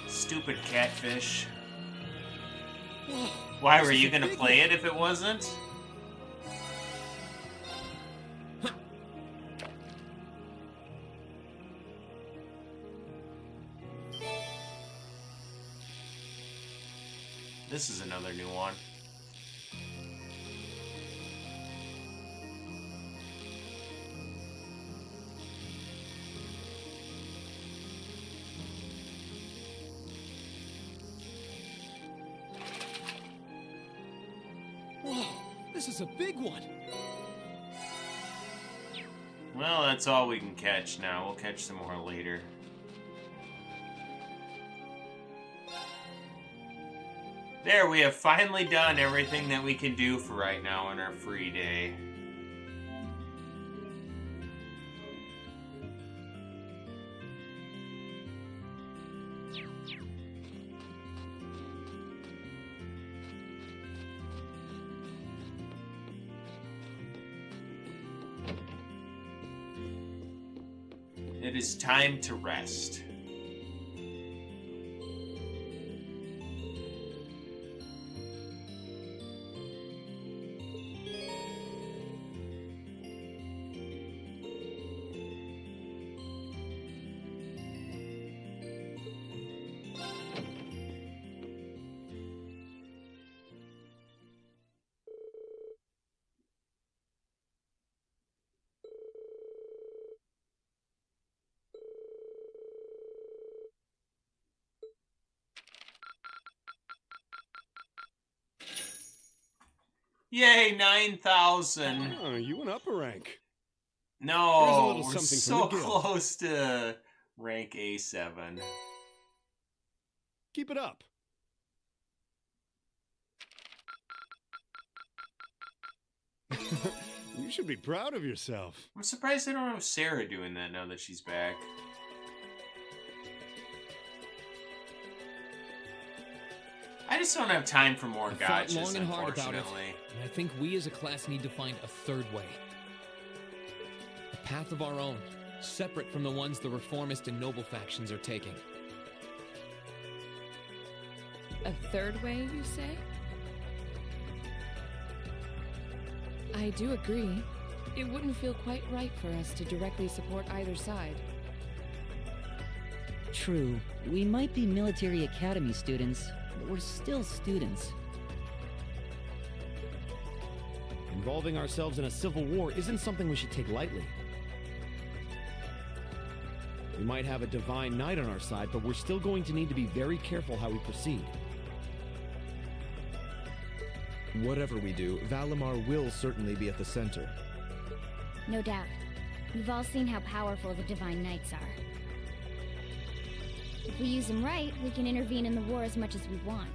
Stupid catfish. Whoa, Why this were is you a gonna big play one. it if it wasn't? This is another new one. Whoa, this is a big one. Well, that's all we can catch now. We'll catch some more later. There, we have finally done everything that we can do for right now on our free day. It is time to rest. Yay, 9,000. Oh, you went up a rank. Here's a No, little we're something so from the guild. close to rank A7. Keep it up. You should be proud of yourself. I'm surprised I don't have Sarah doing that now that she's back. I just don't have time for more I've thought gotchas, long and hard about it, unfortunately. and I think we as a class need to find a third way. A path of our own, separate from the ones the reformist and noble factions are taking. A third way, you say? I do agree. It wouldn't feel quite right for us to directly support either side. True, we might be military academy students, but we're still students. Involving ourselves in a civil war isn't something we should take lightly. We might have a divine knight on our side, but we're still going to need to be very careful how we proceed. Whatever we do, Valimar will certainly be at the center. No doubt. We've all seen how powerful the Divine Knights are. If we use them right, we can intervene in the war as much as we want.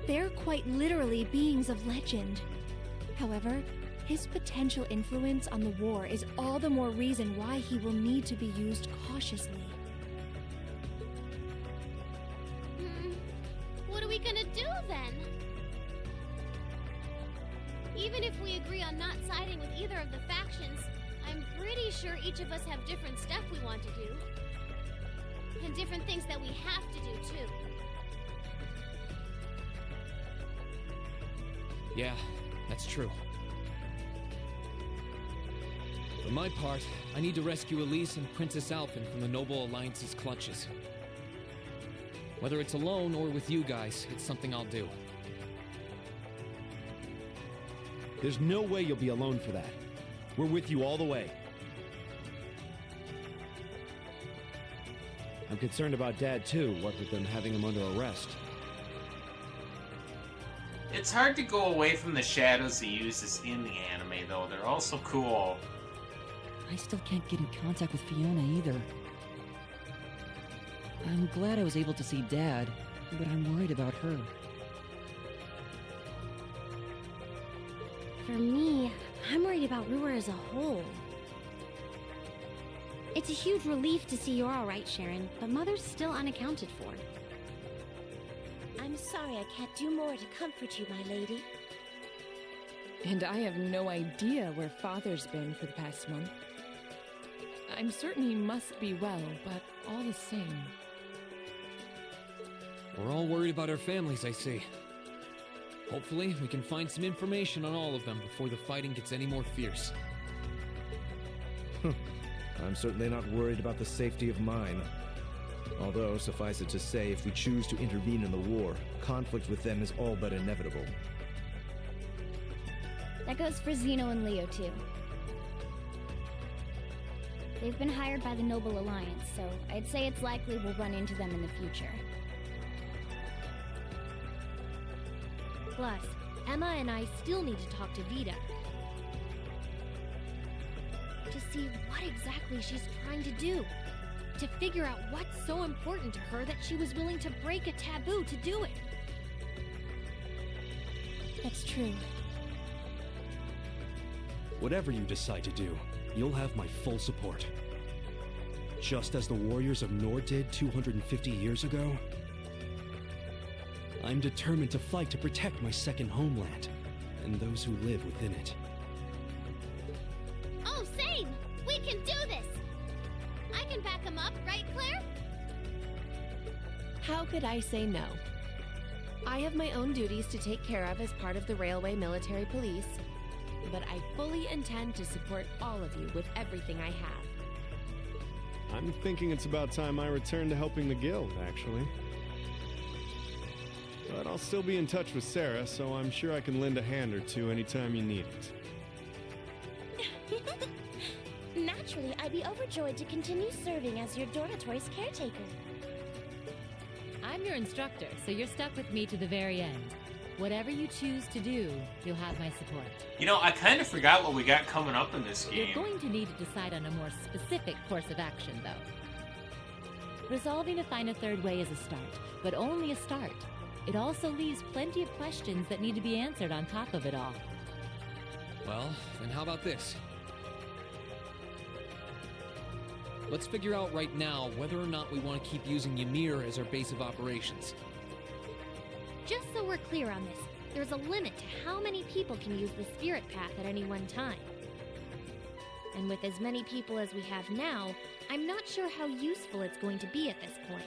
They're quite literally beings of legend. However, his potential influence on the war is all the more reason why he will need to be used cautiously. What are we gonna do then? Even if we agree on not siding with either of the factions, I'm pretty sure each of us have different stuff we want to do. And different things that we have to do, too. Yeah, that's true. For my part, I need to rescue Elise and Princess Alphen from the Noble Alliance's clutches. Whether it's alone or with you guys, it's something I'll do. There's no way you'll be alone for that. We're with you all the way. I'm concerned about Dad too, what with them having him under arrest. It's hard to go away from the shadows he uses in the anime, though. They're all so cool. I still can't get in contact with Fiona either. I'm glad I was able to see Dad, but I'm worried about her. For me, I'm worried about Ruhr as a whole. It's a huge relief to see you're alright, Sharon, but Mother's still unaccounted for. I'm sorry I can't do more to comfort you, my lady. And I have no idea where Father's been for the past month. I'm certain he must be well, but all the same. We're all worried about our families, I see. Hopefully, we can find some information on all of them before the fighting gets any more fierce. I'm certainly not worried about the safety of mine. Although, suffice it to say, if we choose to intervene in the war, conflict with them is all but inevitable. That goes for Zeno and Leo, too. They've been hired by the Noble Alliance, so I'd say it's likely we'll run into them in the future. Plus, Emma and I still need to talk to Vita. To see what exactly she's trying to do. To figure out what's so important to her that she was willing to break a taboo to do it. That's true. Whatever you decide to do, you'll have my full support. Just as the warriors of Nord did 250 years ago, I'm determined to fight to protect my second homeland, and those who live within it. Oh, same! We can do this! I can back him up, right, Claire? How could I say no? I have my own duties to take care of as part of the Railway Military Police, but I fully intend to support all of you with everything I have. I'm thinking it's about time I return to helping the guild, actually. But I'll still be in touch with Sarah, so I'm sure I can lend a hand or two anytime you need it. Naturally, I'd be overjoyed to continue serving as your dormitory's caretaker. I'm your instructor, so you're stuck with me to the very end. Whatever you choose to do, you'll have my support. You know, I kind of forgot what we got coming up in this game. You're going to need to decide on a more specific course of action, though. Resolving to find a third way is a start, but only a start. It also leaves plenty of questions that need to be answered on top of it all. Well, then how about this? Let's figure out right now whether or not we want to keep using Ymir as our base of operations. Just so we're clear on this, there's a limit to how many people can use the Spirit Path at any one time. And with as many people as we have now, I'm not sure how useful it's going to be at this point.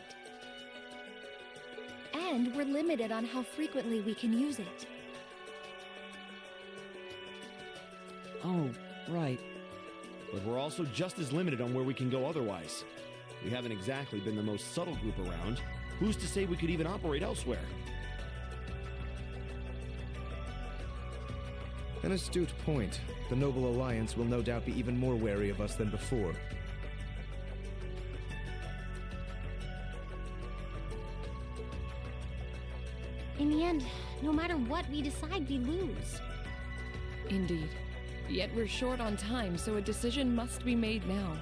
And we're limited on how frequently we can use it. Oh, right. But we're also just as limited on where we can go otherwise. We haven't exactly been the most subtle group around. Who's to say we could even operate elsewhere? An astute point. The Noble Alliance will no doubt be even more wary of us than before. In the end, no matter what we decide, we lose. Indeed. Yet we're short on time, so a decision must be made now.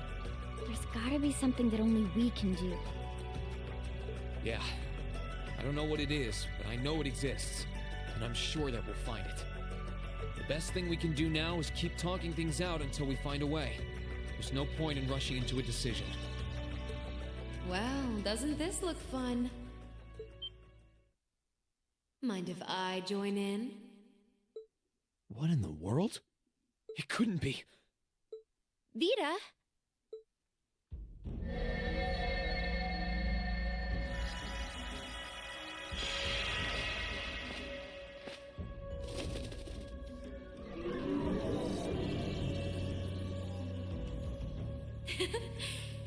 There's gotta be something that only we can do. Yeah. I don't know what it is, but I know it exists. And I'm sure that we'll find it. The best thing we can do now is keep talking things out until we find a way. There's no point in rushing into a decision. Well, doesn't this look fun? Mind if I join in? What in the world? It couldn't be. Vita?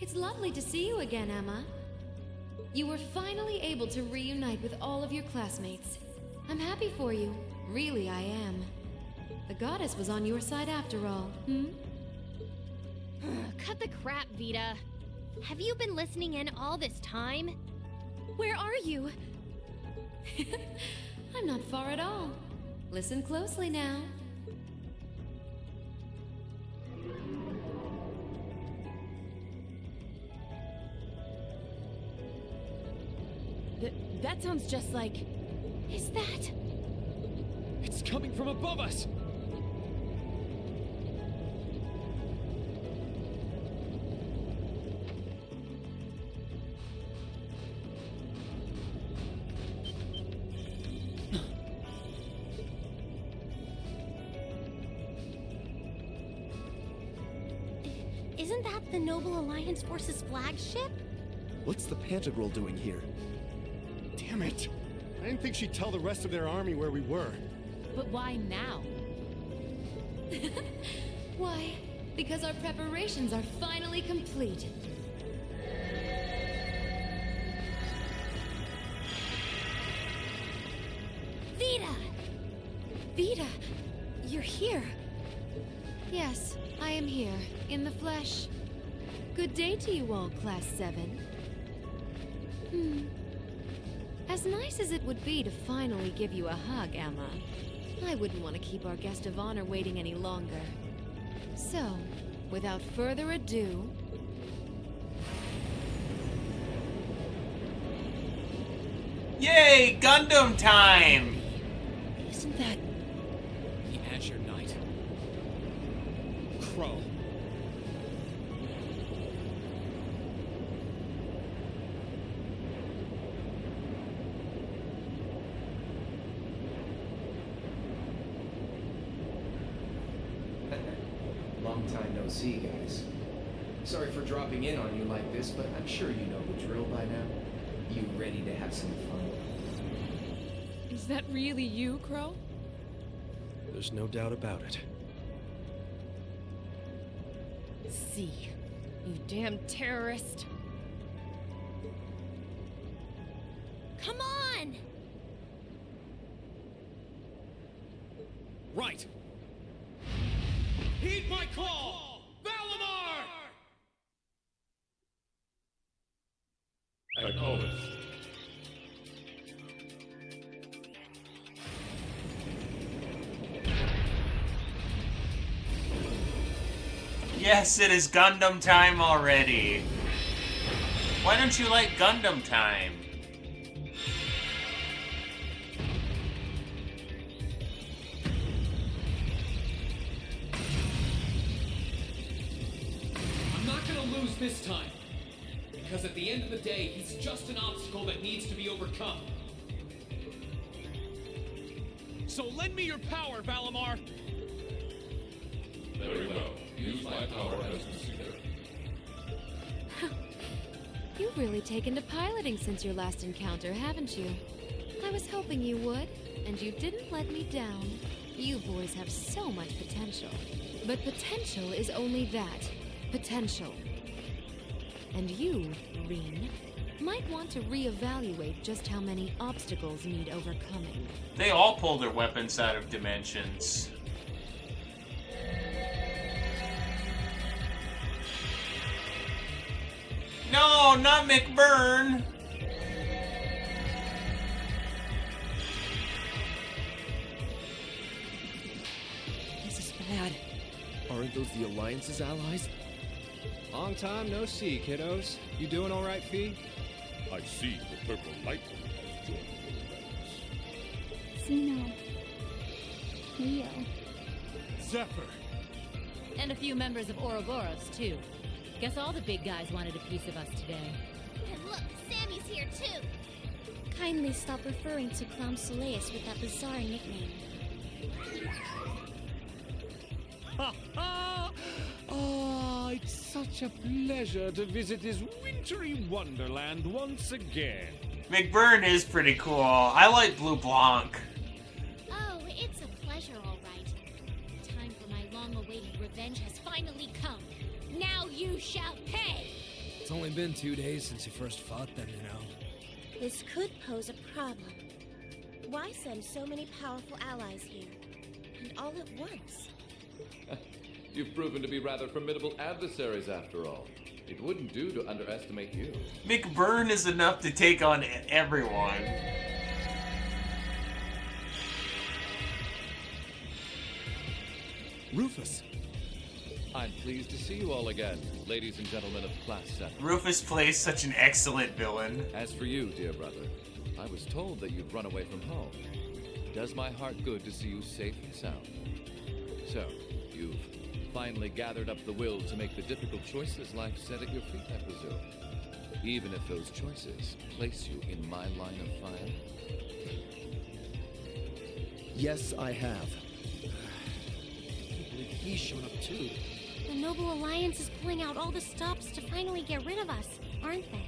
It's lovely to see you again, Emma. You were finally able to reunite with all of your classmates. I'm happy for you. Really, I am. The goddess was on your side after all, Cut the crap, Vita. Have you been listening in all this time? Where are you? I'm not far at all. Listen closely now. That sounds just like... Is that... It's coming from above us! Isn't that the Noble Alliance Force's flagship? What's the Pantagruel doing here? Damn it! I didn't think she'd tell the rest of their army where we were. But why now? Why? Because our preparations are finally complete. Vita! Vita, you're here. Yes, I am here, in the flesh. Good day to you all, Class 7. As nice as it would be to finally give you a hug, Emma, I wouldn't want to keep our guest of honor waiting any longer. So, without further ado... Yay! Gundam time! Isn't that... The Azure Knight. Crow. Long time no see, guys. Sorry for dropping in on you like this, but I'm sure you know the drill by now. You ready to have some fun? Is that really you, Crow? There's no doubt about it. See, you damn terrorist. Come on! Right! Heed my call! Valimar! Acknowledged. Yes, it is Gundam time already. Why don't you like Gundam time? I'm not gonna lose this time. Because at the end of the day, he's just an obstacle that needs to be overcome. So lend me your power, Valimar! Very well. Use my power as you see fit. You've really taken to piloting since your last encounter, haven't you? I was hoping you would, and you didn't let me down. You boys have so much potential. But potential is only that. Potential. And you, Rean, might want to reevaluate just how many obstacles need overcoming. They all pull their weapons out of dimensions. No, not McBurn! This is bad. Aren't those the Alliance's allies? Long time no see, kiddos. You doing all right, Fee? I see the purple lightning has joined the ranks. Xeno. Leo. Zephyr. And a few members of Ouroboros, too. Guess all the big guys wanted a piece of us today. And look, Sammy's here too. Kindly stop referring to Clown Soleus with that bizarre nickname. Ha ha! Oh, it's such a pleasure to visit this wintry wonderland once again. McBurn is pretty cool. I like Blue Blanc. Oh, it's a pleasure, all right. The time for my long-awaited revenge has finally come. Now you shall pay! It's only been 2 days since you first fought them, you know. This could pose a problem. Why send so many powerful allies here? And all at once? You've proven to be rather formidable adversaries after all. It wouldn't do to underestimate you. McBurn is enough to take on everyone. Rufus! I'm pleased to see you all again, ladies and gentlemen of Class 7. Rufus plays such an excellent villain. As for you, dear brother, I was told that you'd run away from home. It does my heart good to see you safe and sound. So, you've finally gathered up the will to make the difficult choices life set at your feet, I presume. Even if those choices place you in my line of fire. Yes, I have. He's shown up too. The Noble Alliance is pulling out all the stops to finally get rid of us, aren't they?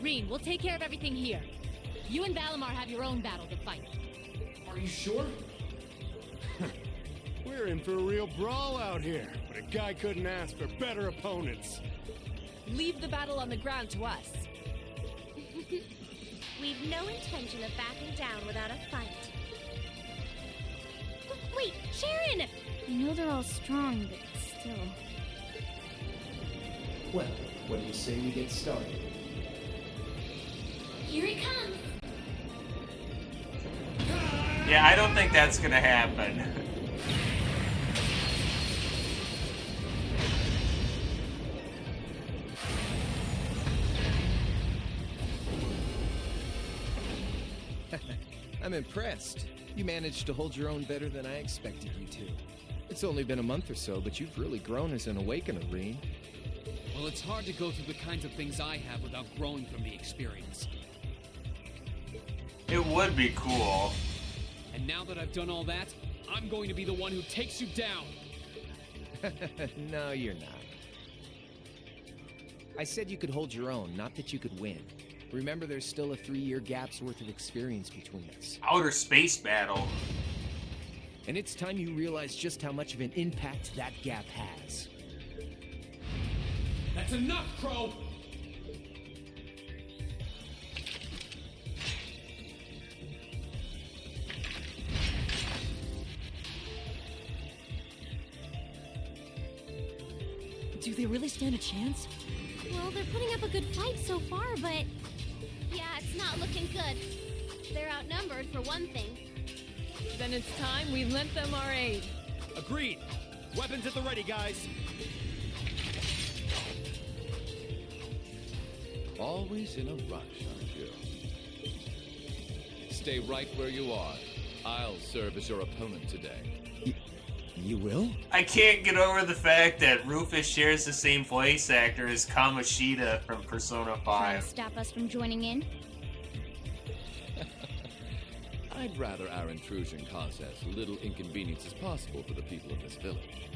Rean, we'll take care of everything here. You and Valimar have your own battle to fight. Are you sure? We're in for a real brawl out here, but a guy couldn't ask for better opponents. Leave the battle on the ground to us. We've no intention of backing down without a fight. Wait, Sharon! I know they're all strong, but still. Well, what do you say we get started? Here it comes! Yeah, I don't think that's gonna happen. I'm impressed. You managed to hold your own better than I expected you to. It's only been a month or so, but you've really grown as an Awakener, Rean. Well, it's hard to go through the kinds of things I have without growing from the experience. It would be cool. And now that I've done all that, I'm going to be the one who takes you down. No, you're not. I said you could hold your own, not that you could win. Remember, there's still a 3-year gap's worth of experience between us. Outer space battle. And it's time you realize just how much of an impact that gap has. That's enough, Crow! Do they really stand a chance? Well, they're putting up a good fight so far, but... yeah, it's not looking good. They're outnumbered, for one thing. Then it's time we lent them our aid. Agreed. Weapons at the ready, guys. Always in a rush, aren't you? Stay right where you are. I'll serve as your opponent today. You will? I can't get over the fact that Rufus shares the same voice actor as Kamoshida from Persona 5. Trying to stop us from joining in? I'd rather our intrusion cause as little inconvenience as possible for the people of this village.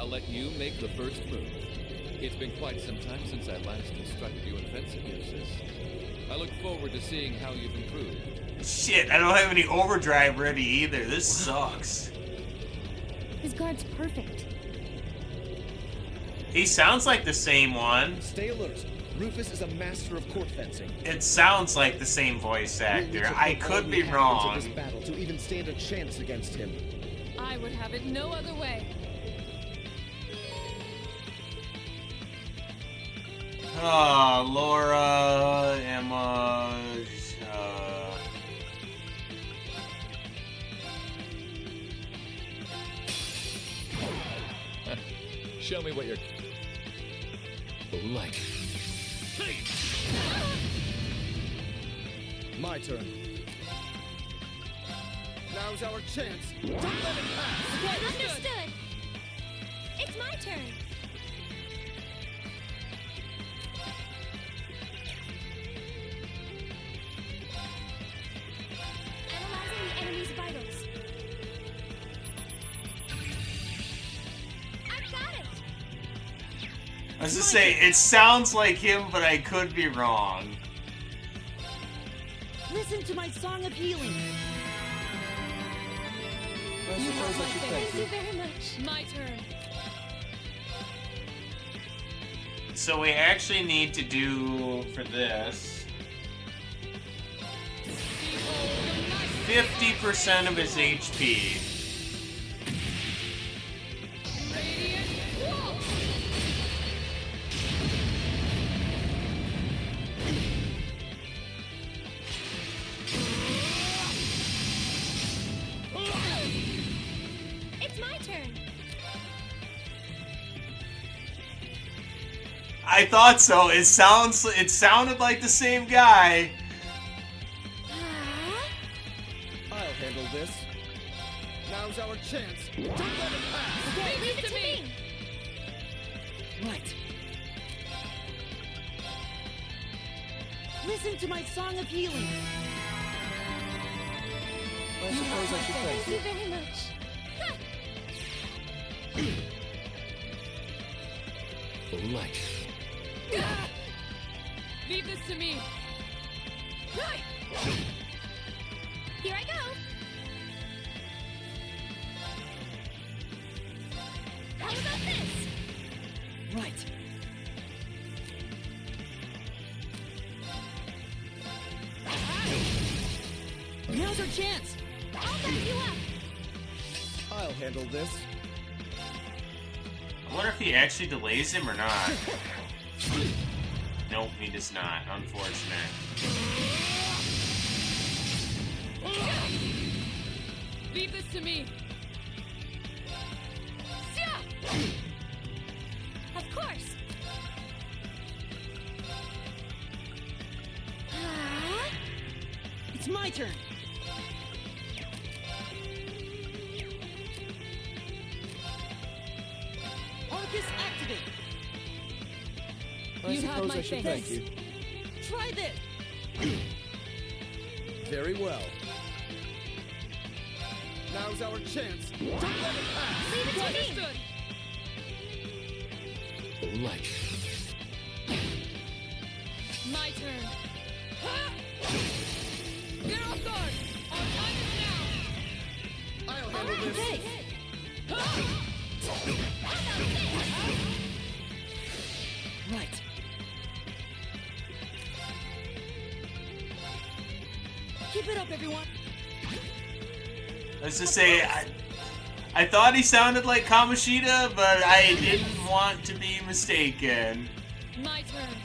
I'll let you make the first move. It's been quite some time since I last instructed you in fencing here, sis. I look forward to seeing how you've improved. Shit, I don't have any overdrive ready either. This sucks. His guard's perfect. He sounds like the same one. Stay alert. Rufus is a master of court fencing. It sounds like the same voice actor. I could be wrong. This battle to even stand a chance against him. I would have it no other way. Oh, Laura, Emma, Show me what you're like. My turn. Now's our chance. Don't let it pass. Okay, understood. It's my turn. Analyzing the enemy's vitals. I've got it. I was just saying, it sounds like him, but I could be wrong. Listen to my song of healing. Thank you very much. My turn. So we actually need to do, for this, 50% of his HP. It's my turn. I thought so. It sounded like the same guy. I'll handle this. Now's our chance. Don't let it pass. Okay, leave it to me. Right. Listen to my song of healing. I suppose I should Thank you very much. Like. Leave this to me. Here I go. How about this? Right. Now's our chance. I'll back you up. I'll handle this. I wonder if he actually delays him or not. Nope, he does not. Unfortunate. Leave this to me. Of course. It's my turn. Arcus activate. I suppose I should thank you. Try this. Very well. Now's our chance. Don't let it pass. Leave it to me. Like. My turn. Get off guard. Our time is now. I'll handle this. Okay. Right. Keep it up, everyone. Let's just say, I thought he sounded like Kamoshida, but I didn't want to be mistaken. My turn.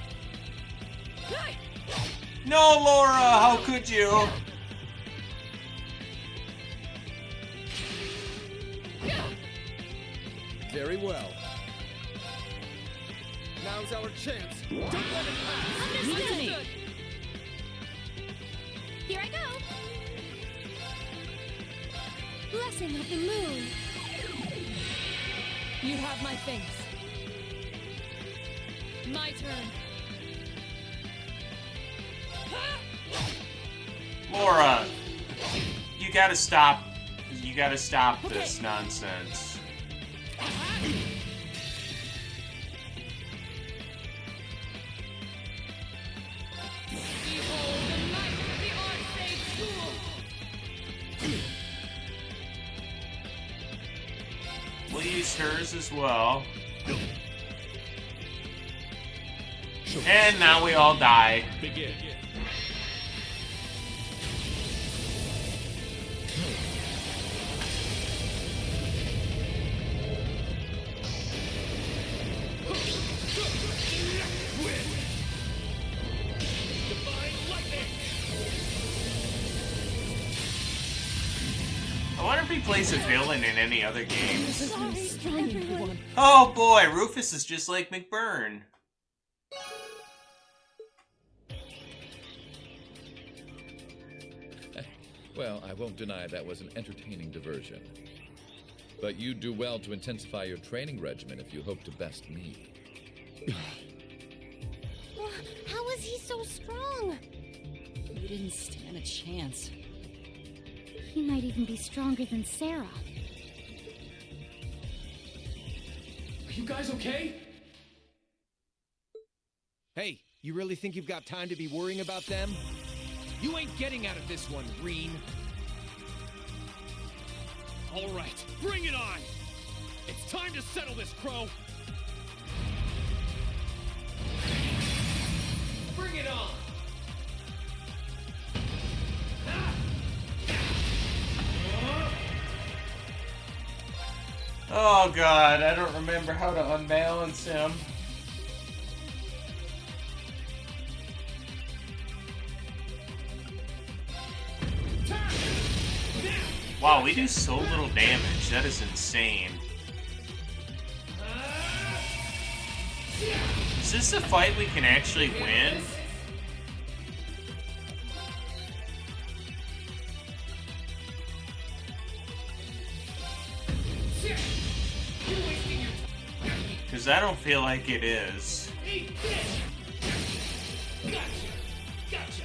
No, Laura, how could you? Very well. Now's our chance. Don't let it pass. Understood. Here I go. Blessing of the moon. You have my thanks. My turn. Laura, you gotta stop. You gotta stop this nonsense. lost hers as well. And now we all die. Begin. I wonder if he plays a villain in any other games. Sorry, everyone. Oh boy, Rufus is just like McBurn. Well, I won't deny that was an entertaining diversion. But you do well to intensify your training regimen if you hope to best me. How is he so strong? You didn't stand a chance. He might even be stronger than Sarah. Are you guys okay? Hey, you really think you've got time to be worrying about them? You ain't getting out of this one, Reen. All right, bring it on! It's time to settle this, Crow! Bring it on! Oh god, I don't remember how to unbalance him. Wow, we do so little damage. That is insane. Is this a fight we can actually win? Because I don't feel like it is. Gotcha!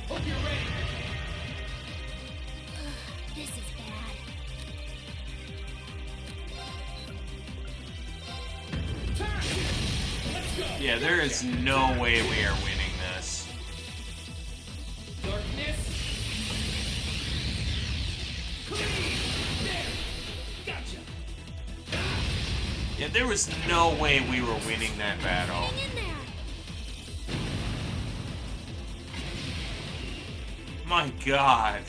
Hope you're ready. This is bad. Yeah, there is no way we are winning this. Darkness. There. Gotcha. Yeah, there was no way we were winning that battle. Hang in there. My god.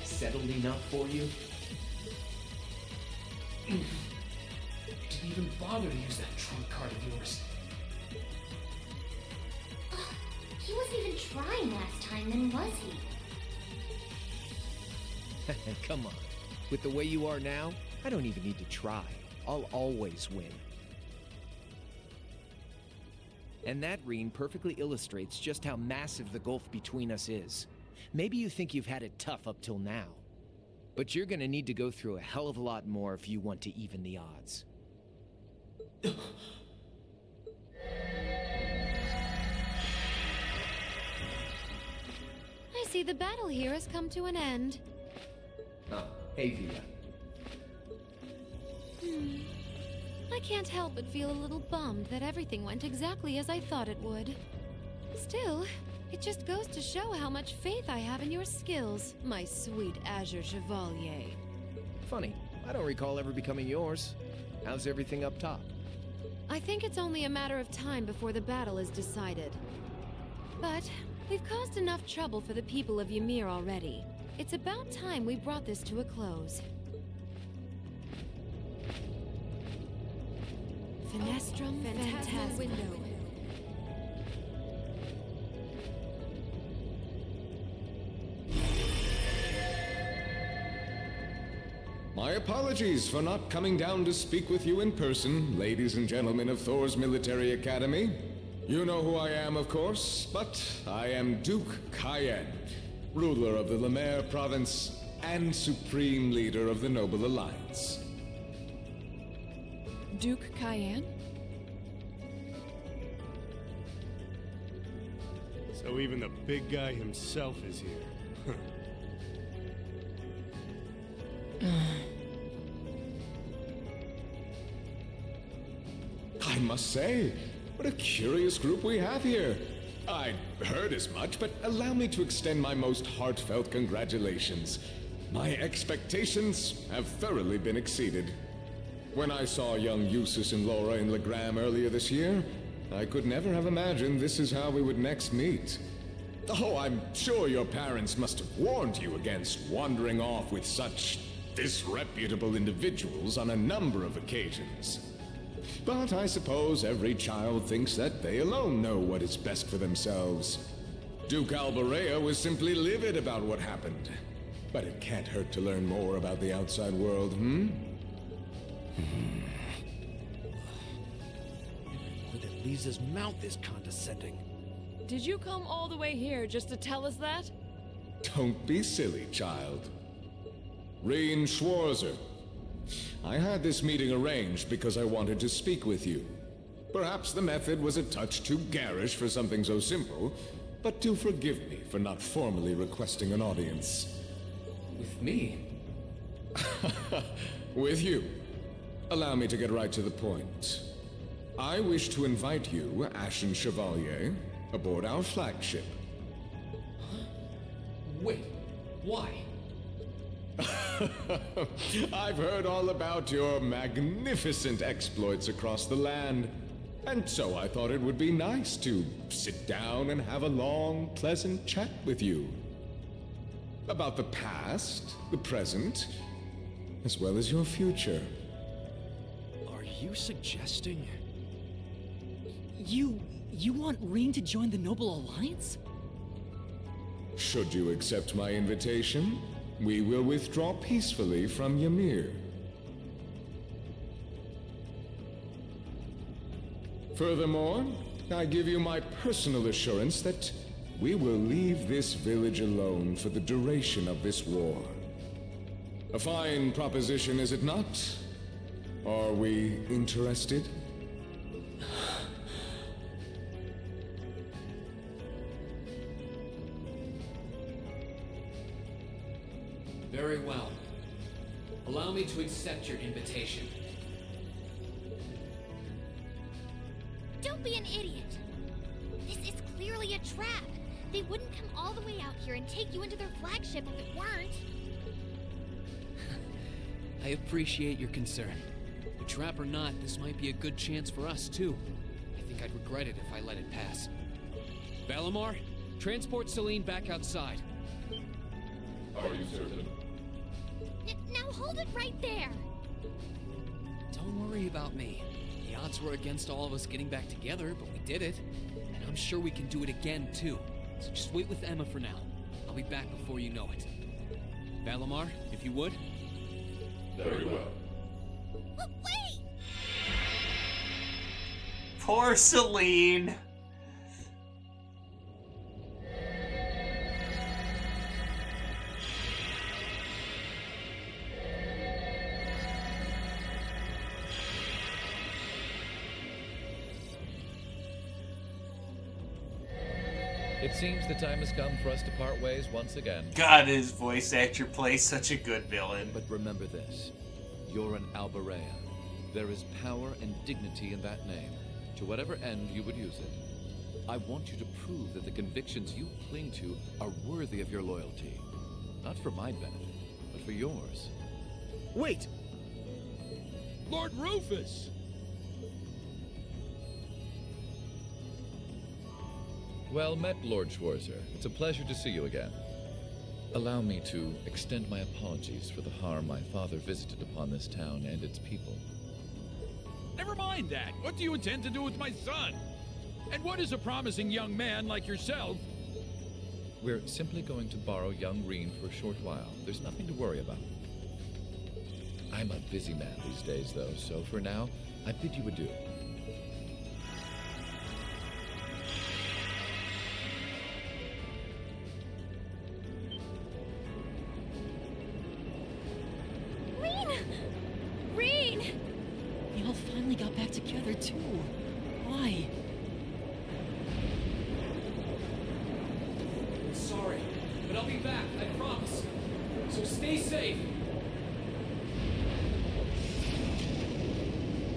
Settled enough for you? Didn't even bother to use that trump card of yours. He wasn't even trying last time, then was he? Come on. With the way you are now, I don't even need to try. I'll always win. And that, Reen, perfectly illustrates just how massive the gulf between us is. Maybe you think you've had it tough up till now, but you're gonna need to go through a hell of a lot more if you want to even the odds. I see the battle here has come to an end. Oh, hey, Via. I can't help but feel a little bummed that everything went exactly as I thought it would. Still, it just goes to show how much faith I have in your skills, my sweet Azure Chevalier. Funny, I don't recall ever becoming yours. How's everything up top? I think it's only a matter of time before the battle is decided. But we've caused enough trouble for the people of Ymir already. It's about time we brought this to a close. Fenestrum Phantasma Window. My apologies for not coming down to speak with you in person, ladies and gentlemen of Thor's Military Academy. You know who I am, of course, but I am Duke Cayenne, ruler of the Lemaire Province and supreme leader of the Noble Alliance. Duke Cayenne? So even the big guy himself is here. I must say, what a curious group we have here. I heard as much, but allow me to extend my most heartfelt congratulations. My expectations have thoroughly been exceeded. When I saw young Eustace and Laura in Legram earlier this year, I could never have imagined this is how we would next meet. Oh, I'm sure your parents must have warned you against wandering off with such disreputable individuals on a number of occasions. But I suppose every child thinks that they alone know what is best for themselves. Duke Albarea was simply livid about what happened. But it can't hurt to learn more about the outside world, That Lisa's mouth is condescending. Did you come all the way here just to tell us that? Don't be silly, child. Rean Schwarzer. I had this meeting arranged because I wanted to speak with you. Perhaps the method was a touch too garish for something so simple, but do forgive me for not formally requesting an audience. With me? With you. Allow me to get right to the point. I wish to invite you, Ashen Chevalier, aboard our flagship. Wait, why? I've heard all about your magnificent exploits across the land, and so I thought it would be nice to sit down and have a long, pleasant chat with you. About the past, the present, as well as your future. Are you suggesting... You want Rean to join the Noble Alliance? Should you accept my invitation, we will withdraw peacefully from Ymir. Furthermore, I give you my personal assurance that we will leave this village alone for the duration of this war. A fine proposition, is it not? Are we interested? Very well. Allow me to accept your invitation. Don't be an idiot. This is clearly a trap. They wouldn't come all the way out here and take you into their flagship if it weren't. I appreciate your concern. A trap or not, this might be a good chance for us, too. I think I'd regret it if I let it pass. Valimar, transport Celine back outside. Are you certain? Now hold it right there! Don't worry about me. The odds were against all of us getting back together, but we did it. And I'm sure we can do it again, too. So just wait with Emma for now. I'll be back before you know it. Valimar, if you would. Very well. Wait! Poor Celine. It seems the time has come for us to part ways once again. God, his voice actor plays such a good villain. But remember this. You're an Albarea. There is power and dignity in that name, to whatever end you would use it. I want you to prove that the convictions you cling to are worthy of your loyalty. Not for my benefit, but for yours. Wait! Lord Rufus! Well met, Lord Schwarzer. It's a pleasure to see you again. Allow me to extend my apologies for the harm my father visited upon this town and its people. Never mind that. What do you intend to do with my son? And what is a promising young man like yourself? We're simply going to borrow young Rean for a short while. There's nothing to worry about. I'm a busy man these days, though, so for now, I bid you adieu. Got back together too. Why? I'm sorry, but I'll be back, I promise. So stay safe.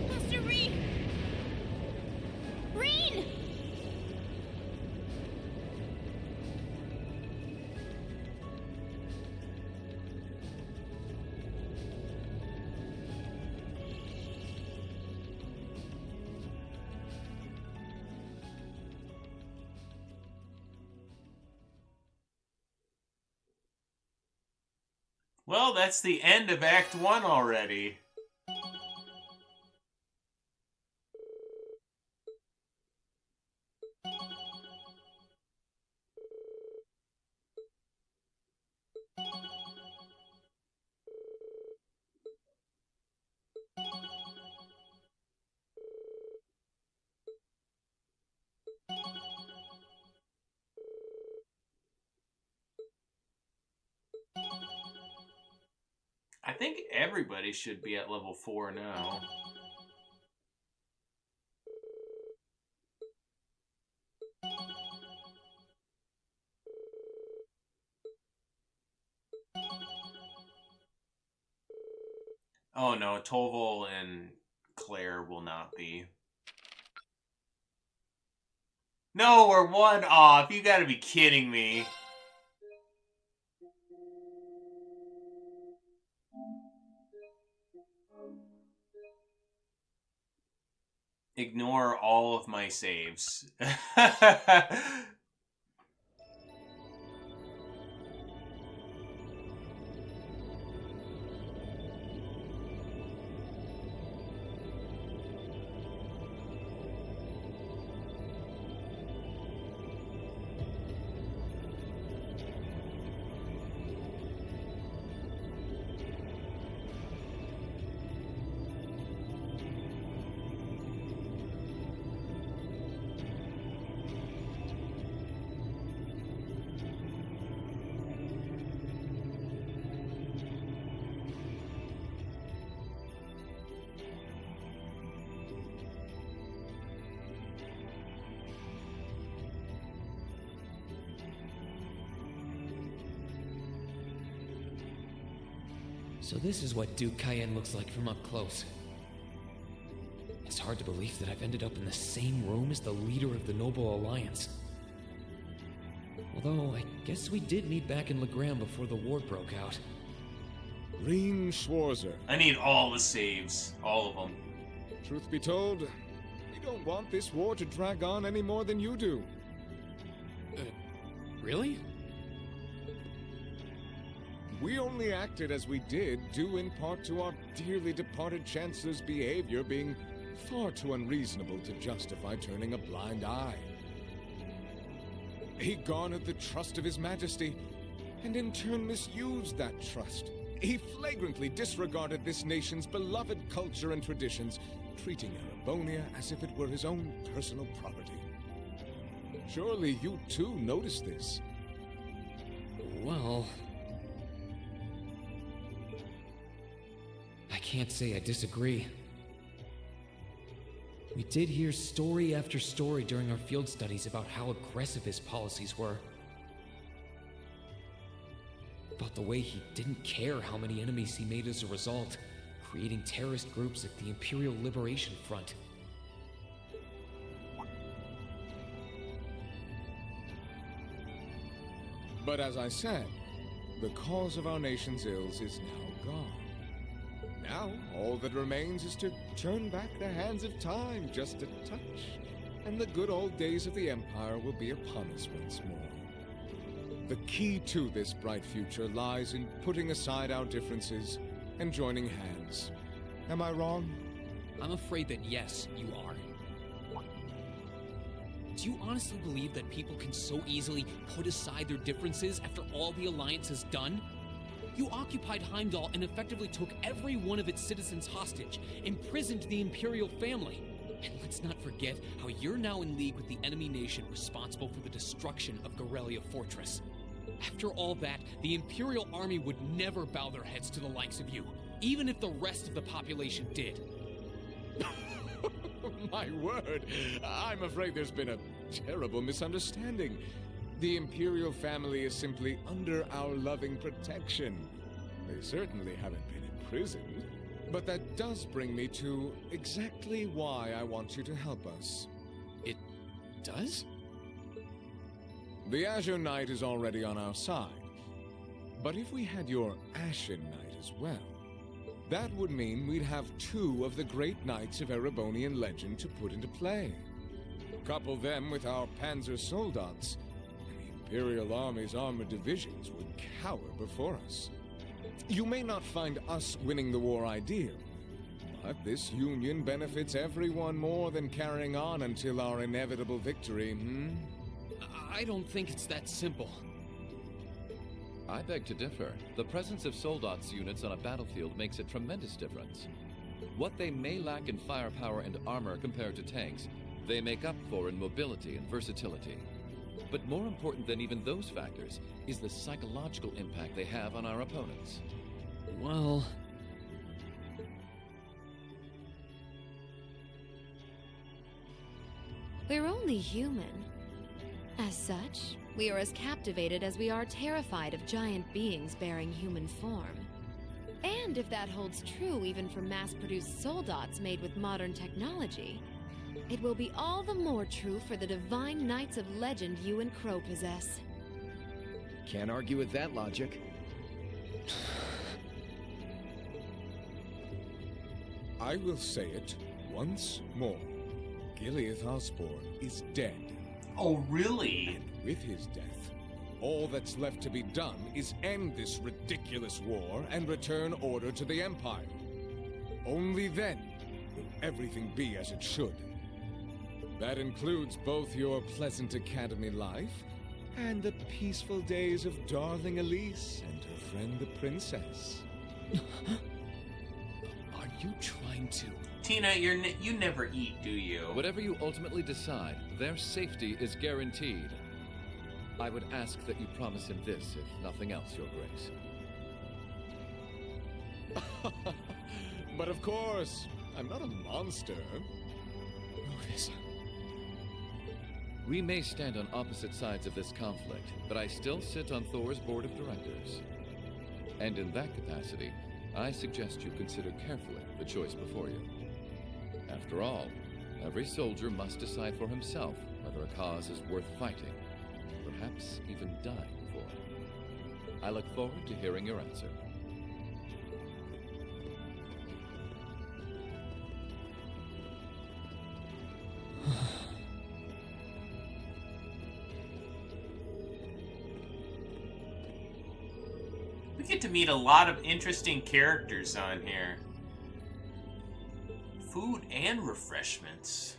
Master Rean! Rean! Well, that's the end of Act 1 already. I think everybody should be at level 4 now. Oh no, Toval and Claire will not be. No, we're 1 off. You gotta be kidding me. Ignore all of my saves. So this is what Duke Cayenne looks like from up close. It's hard to believe that I've ended up in the same room as the leader of the Noble Alliance. Although, I guess we did meet back in Legram before the war broke out. Rean Schwarzer. I need all the saves. All of them. Truth be told, we don't want this war to drag on any more than you do. Really? We only acted as we did, due in part to our dearly departed Chancellor's behavior being far too unreasonable to justify turning a blind eye. He garnered the trust of His Majesty, and in turn misused that trust. He flagrantly disregarded this nation's beloved culture and traditions, treating Erebonia as if it were his own personal property. Surely you too noticed this. Well, I can't say I disagree. We did hear story after story during our field studies about how aggressive his policies were. About the way he didn't care how many enemies he made as a result, creating terrorist groups like the Imperial Liberation Front. But as I said, the cause of our nation's ills is now gone. Now, all that remains is to turn back the hands of time just a touch, and the good old days of the Empire will be upon us once more. The key to this bright future lies in putting aside our differences and joining hands. Am I wrong? I'm afraid that yes, you are. Do you honestly believe that people can so easily put aside their differences after all the Alliance has done? You occupied Heimdall and effectively took every one of its citizens hostage, imprisoned the Imperial family. And let's not forget how you're now in league with the enemy nation responsible for the destruction of Garrelia Fortress. After all that, the Imperial army would never bow their heads to the likes of you, even if the rest of the population did. My word, I'm afraid there's been a terrible misunderstanding. The Imperial family is simply under our loving protection. They certainly haven't been imprisoned. But that does bring me to exactly why I want you to help us. It does? The Azure Knight is already on our side. But if we had your Ashen Knight as well, that would mean we'd have two of the great knights of Erebonian legend to put into play. Couple them with our Panzer Soldats, and the Imperial Army's armored divisions would cower before us. You may not find us winning the war ideal, but this union benefits everyone more than carrying on until our inevitable victory, I don't think it's that simple. I beg to differ. The presence of Soldot's units on a battlefield makes a tremendous difference. What they may lack in firepower and armor compared to tanks, they make up for in mobility and versatility. But more important than even those factors is the psychological impact they have on our opponents. Well... We're only human. As such, we are as captivated as we are terrified of giant beings bearing human form. And if that holds true even for mass-produced Soldats made with modern technology, it will be all the more true for the divine knights of legend you and Crow possess. Can't argue with that logic. I will say it once more. Gileath Osborne is dead. Oh, really? And with his death, all that's left to be done is end this ridiculous war and return order to the Empire. Only then will everything be as it should. That includes both your pleasant academy life and the peaceful days of darling Elise and her friend the princess. Are you trying to... Tina, you never eat, do you? Whatever you ultimately decide, their safety is guaranteed. I would ask that you promise him this, if nothing else, Your Grace. But of course, I'm not a monster. Rhodes. We may stand on opposite sides of this conflict, but I still sit on Thor's board of directors. And in that capacity, I suggest you consider carefully the choice before you. After all, every soldier must decide for himself whether a cause is worth fighting, perhaps even dying for. I look forward to hearing your answer. We get to meet a lot of interesting characters on here. Food and refreshments.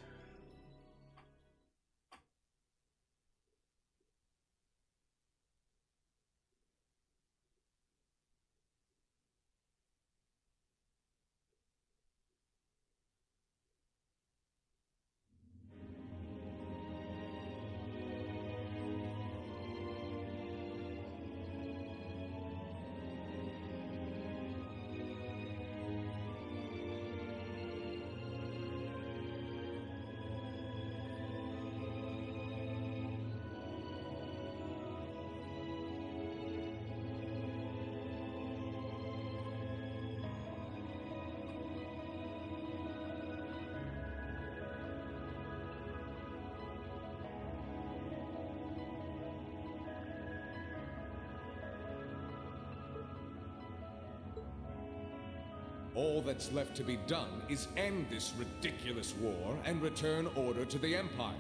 All that's left to be done is end this ridiculous war and return order to the Empire.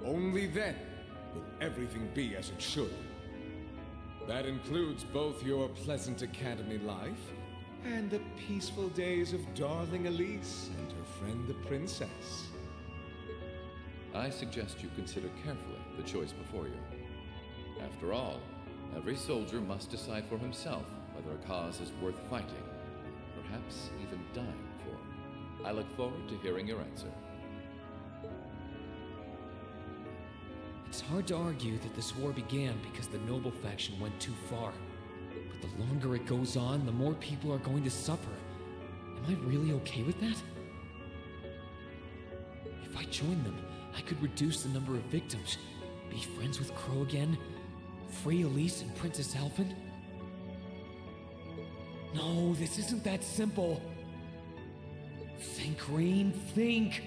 Only then will everything be as it should. That includes both your pleasant academy life and the peaceful days of darling Elise and her friend the princess. I suggest you consider carefully the choice before you. After all, every soldier must decide for himself whether a cause is worth fighting, perhaps even dying for. I look forward to hearing your answer. It's hard to argue that this war began because the noble faction went too far. But the longer it goes on, the more people are going to suffer. Am I really okay with that? If I joined them, I could reduce the number of victims, be friends with Crow again, free Elise and Princess Alphen. No, this isn't that simple. Think, Rain, think!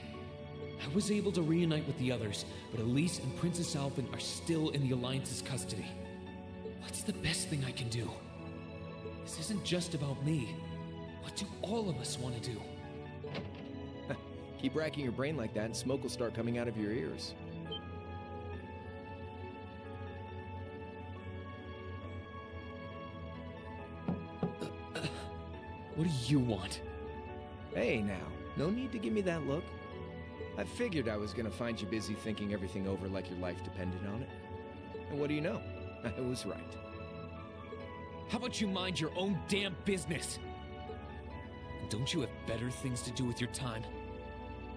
I was able to reunite with the others, but Elise and Princess Alphen are still in the Alliance's custody. What's the best thing I can do? This isn't just about me. What do all of us want to do? Keep racking your brain like that and smoke will start coming out of your ears. What do you want? Hey now, no need to give me that look. I figured I was gonna find you busy thinking everything over like your life depended on it. And what do you know? I was right. How about you mind your own damn business? Don't you have better things to do with your time?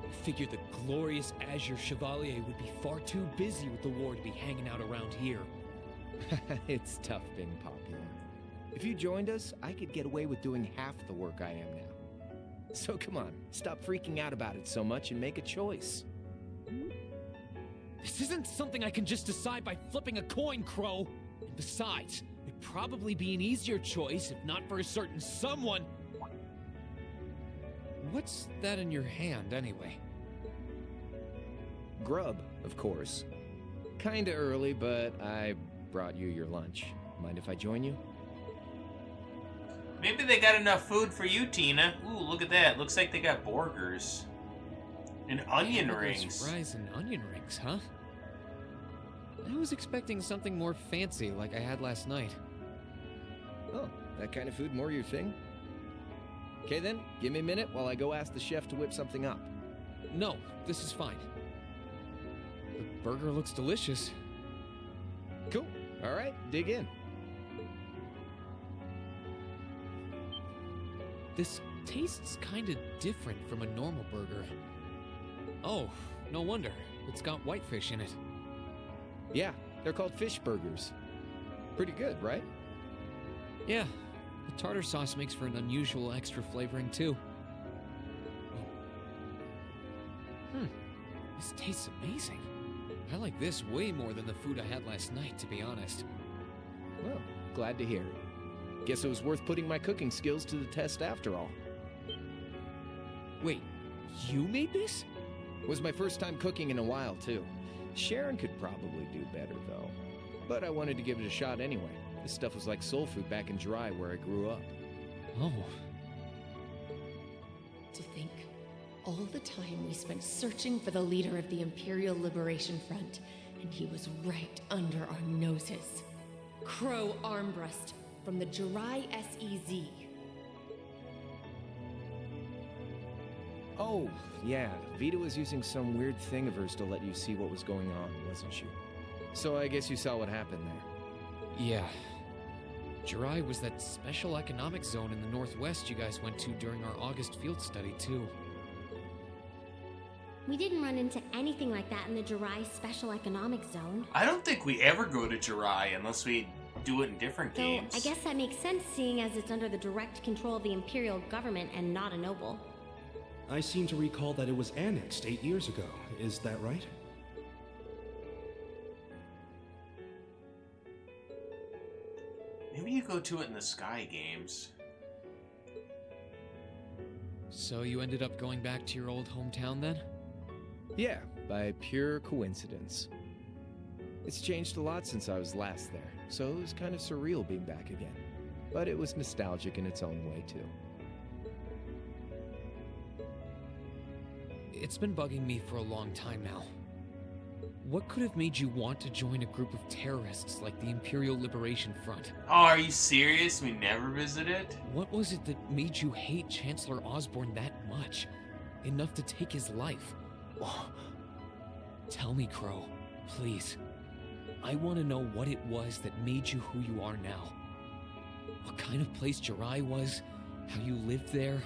I figured the glorious Azure Chevalier would be far too busy with the war to be hanging out around here. It's tough being popular. If you joined us, I could get away with doing half the work I am now. So come on, stop freaking out about it so much and make a choice. This isn't something I can just decide by flipping a coin, Crow. And besides, it'd probably be an easier choice if not for a certain someone. What's that in your hand, anyway? Grub, of course. Kinda early, but I brought you your lunch. Mind if I join you? Maybe they got enough food for you, Tina. Ooh, look at that. Looks like they got burgers. And onion rings. Fries and onion rings, huh? I was expecting something more fancy like I had last night. Oh, that kind of food more your thing? Okay then, give me a minute while I go ask the chef to whip something up. No, this is fine. The burger looks delicious. Cool. All right, dig in. This tastes kind of different from a normal burger. Oh, no wonder. It's got whitefish in it. Yeah, they're called fish burgers. Pretty good, right? Yeah, the tartar sauce makes for an unusual extra flavoring too. This tastes amazing. I like this way more than the food I had last night, to be honest. Well, glad to hear it. Guess it was worth putting my cooking skills to the test after all. Wait, you made this? Was my first time cooking in a while, too. Sharon could probably do better, though. But I wanted to give it a shot anyway. This stuff was like soul food back in Jirai, where I grew up. Oh. To think, all the time we spent searching for the leader of the Imperial Liberation Front, and he was right under our noses. Crow Armbrust, from the Jirai SEZ. Oh, yeah. Vita was using some weird thing of hers to let you see what was going on, wasn't she? So I guess you saw what happened there. Yeah. Jirai was that special economic zone in the Northwest you guys went to during our August field study, too. We didn't run into anything like that in the Jirai Special Economic Zone. I don't think we ever go to Jirai unless we do it in different games. I guess that makes sense, seeing as it's under the direct control of the Imperial government and not a noble. I seem to recall that it was annexed 8 years ago. Is that right? Maybe you go to it in the Sky games. So you ended up going back to your old hometown then? Yeah, by pure coincidence. It's changed a lot since I was last there, so it was kind of surreal being back again. But it was nostalgic in its own way, too. It's been bugging me for a long time now. What could have made you want to join a group of terrorists like the Imperial Liberation Front? Oh, are you serious? We never visited? What was it that made you hate Chancellor Osborn that much? Enough to take his life? Oh. Tell me, Crow, please. I want to know what it was that made you who you are now. What kind of place Jirai was, how you lived there,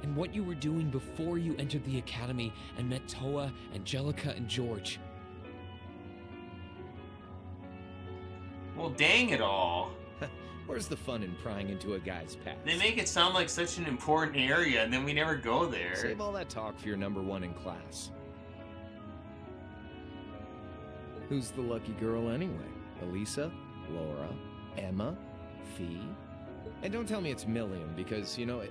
and what you were doing before you entered the academy and met Toa, Angelica, and George. Well, dang it all. Where's the fun in prying into a guy's past? They make it sound like such an important area, and then we never go there. Save all that talk for your number one in class. Who's the lucky girl anyway? Elisa? Laura? Emma? Fee? And don't tell me it's Million, because, you know, it...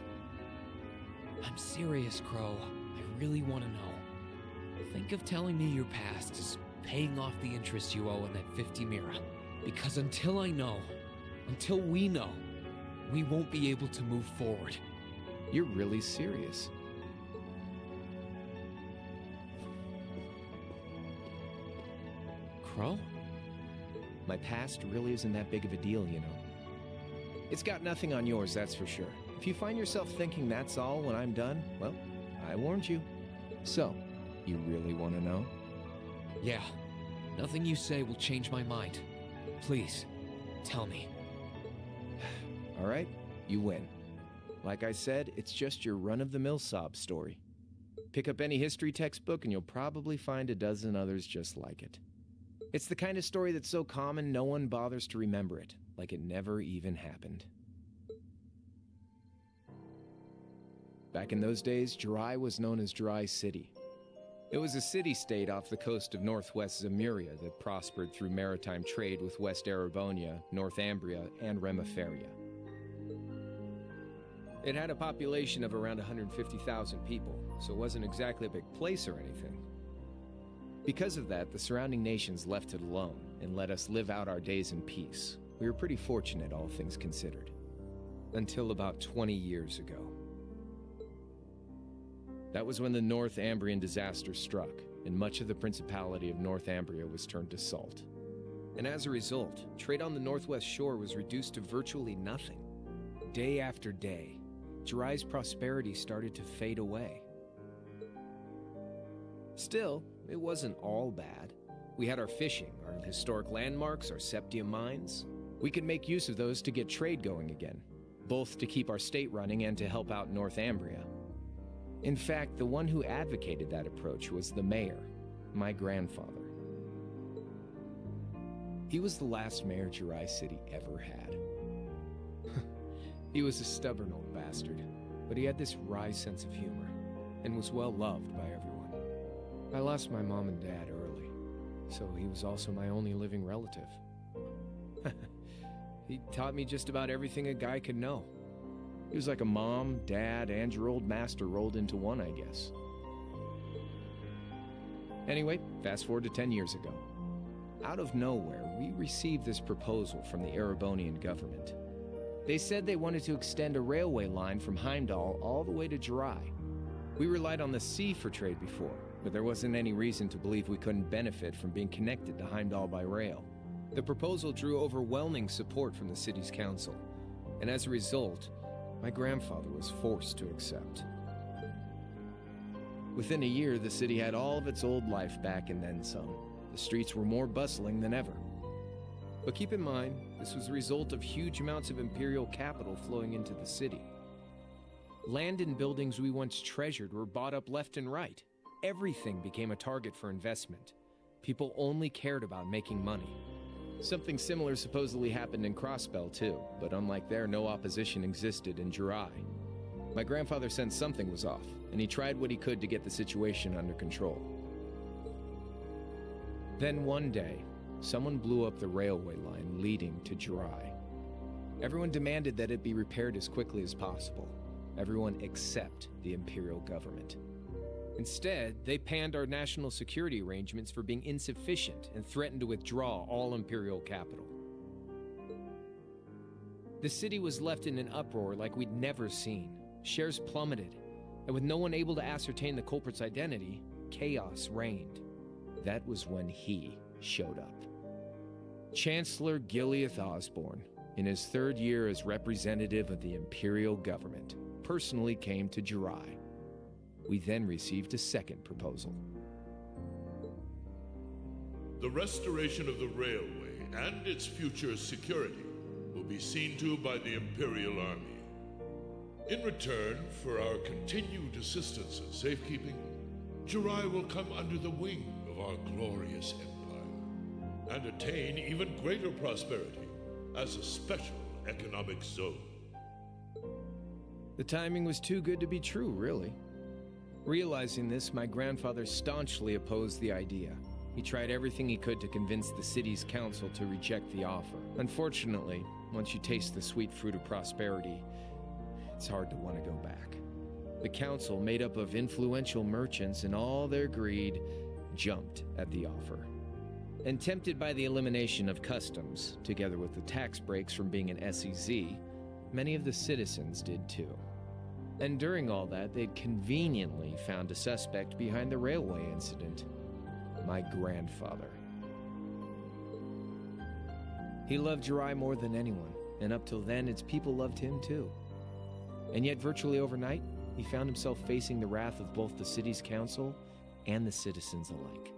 I'm serious, Crow. I really want to know. Think of telling me your past as paying off the interest you owe on that 50 Mira. Because until I know, until we know, we won't be able to move forward. You're really serious. Crow? My past really isn't that big of a deal, you know. It's got nothing on yours, that's for sure. If you find yourself thinking that's all when I'm done, well, I warned you. So, you really want to know? Yeah. Nothing you say will change my mind. Please, tell me. All right, you win. Like I said, it's just your run-of-the-mill sob story. Pick up any history textbook and you'll probably find a dozen others just like it. It's the kind of story that's so common no one bothers to remember it, like it never even happened. Back in those days, Jirai was known as Jirai City. It was a city-state off the coast of northwest Zemuria that prospered through maritime trade with West Erebonia, Northumbria, and Remiferia. It had a population of around 150,000 people, so it wasn't exactly a big place or anything. Because of that, the surrounding nations left it alone and let us live out our days in peace. We were pretty fortunate, all things considered. Until about 20 years ago. That was when the Northumbrian disaster struck, and much of the Principality of Northumbria was turned to salt. And as a result, trade on the northwest shore was reduced to virtually nothing. Day after day, Jirai's prosperity started to fade away. Still, it wasn't all bad. We had our fishing, our historic landmarks, our septium mines. We could make use of those to get trade going again, both to keep our state running and to help out Northumbria. In fact, the one who advocated that approach was the mayor, my grandfather. He was the last mayor Jirai City ever had. He was a stubborn old bastard, but he had this wry sense of humor, and was well loved by everyone. I lost my mom and dad early, so he was also my only living relative. He taught me just about everything a guy could know. He was like a mom, dad, and your old master rolled into one, I guess. Anyway, fast forward to 10 years ago. Out of nowhere, we received this proposal from the Erebonian government. They said they wanted to extend a railway line from Heimdall all the way to Jirai. We relied on the sea for trade before, but there wasn't any reason to believe we couldn't benefit from being connected to Heimdall by rail. The proposal drew overwhelming support from the city's council, and as a result, my grandfather was forced to accept. Within a year, the city had all of its old life back and then some. The streets were more bustling than ever. But keep in mind, this was a result of huge amounts of imperial capital flowing into the city. Land and buildings we once treasured were bought up left and right. Everything became a target for investment. People only cared about making money. Something similar supposedly happened in Crossbell too, but unlike there, no opposition existed in Jirai. My grandfather sensed something was off, and he tried what he could to get the situation under control. Then one day, someone blew up the railway line leading to Jirai. Everyone demanded that it be repaired as quickly as possible. Everyone except the Imperial government. Instead, they panned our national security arrangements for being insufficient and threatened to withdraw all Imperial capital. The city was left in an uproar like we'd never seen. Shares plummeted, and with no one able to ascertain the culprit's identity, chaos reigned. That was when he showed up. Chancellor Gileath Osborne, in his third year as representative of the Imperial government, personally came to Jirai. We then received a second proposal. The restoration of the railway and its future security will be seen to by the Imperial Army. In return for our continued assistance in safekeeping, Jirai will come under the wing of our glorious empire and attain even greater prosperity as a special economic zone. The timing was too good to be true, really. Realizing this, my grandfather staunchly opposed the idea. He tried everything he could to convince the city's council to reject the offer. Unfortunately, once you taste the sweet fruit of prosperity, it's hard to want to go back. The council, made up of influential merchants and all their greed, jumped at the offer. And tempted by the elimination of customs, together with the tax breaks from being an SEZ, many of the citizens did too. And during all that, they'd conveniently found a suspect behind the railway incident. My grandfather. He loved Jirai more than anyone, and up till then, its people loved him too. And yet, virtually overnight, he found himself facing the wrath of both the city's council and the citizens alike.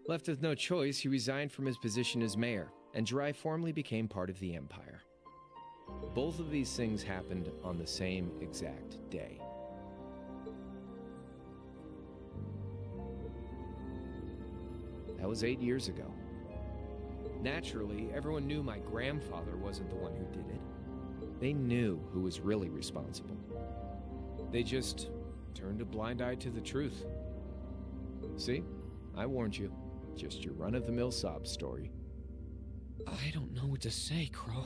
Left with no choice, he resigned from his position as mayor, and Jirai formally became part of the Empire. Both of these things happened on the same exact day. That was 8 years ago. Naturally, everyone knew my grandfather wasn't the one who did it. They knew who was really responsible. They just turned a blind eye to the truth. See? I warned you. Just your run-of-the-mill sob story. I don't know what to say, Crow.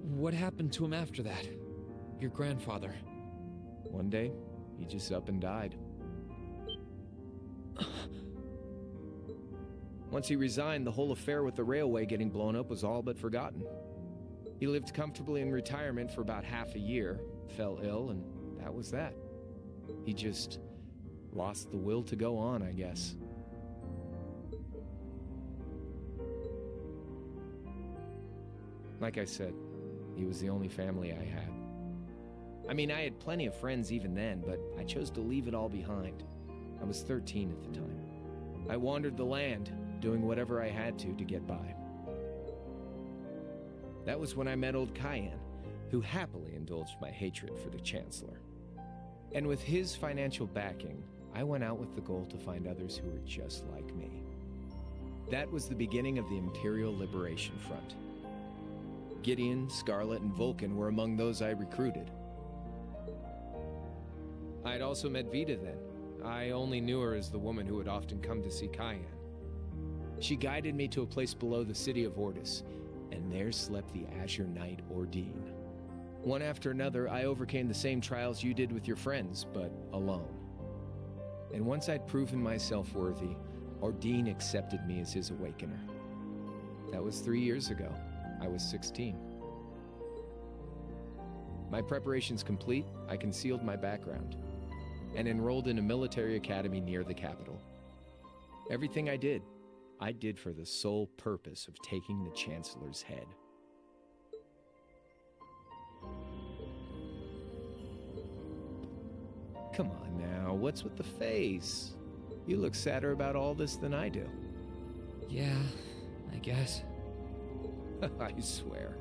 What happened to him after that? Your grandfather? One day, he just up and died. Once he resigned, the whole affair with the railway getting blown up was all but forgotten. He lived comfortably in retirement for about half a year, fell ill, and that was that. He just lost the will to go on, I guess. Like I said, he was the only family I had. I mean, I had plenty of friends even then, but I chose to leave it all behind. I was 13 at the time. I wandered the land, doing whatever I had to get by. That was when I met old Cayenne, who happily indulged my hatred for the Chancellor. And with his financial backing, I went out with the goal to find others who were just like me. That was the beginning of the Imperial Liberation Front. Gideon, Scarlet, and Vulcan were among those I recruited. I had also met Vita then. I only knew her as the woman who would often come to see Cayenne. She guided me to a place below the city of Ordis, and there slept the Azure Knight Ordine. One after another, I overcame the same trials you did with your friends, but alone. And once I'd proven myself worthy, Ordine accepted me as his awakener. That was 3 years ago. I was 16. My preparations complete, I concealed my background and enrolled in a military academy near the capital. Everything I did for the sole purpose of taking the Chancellor's head. Come on now, what's with the face? You look sadder about all this than I do. Yeah, I guess. I swear.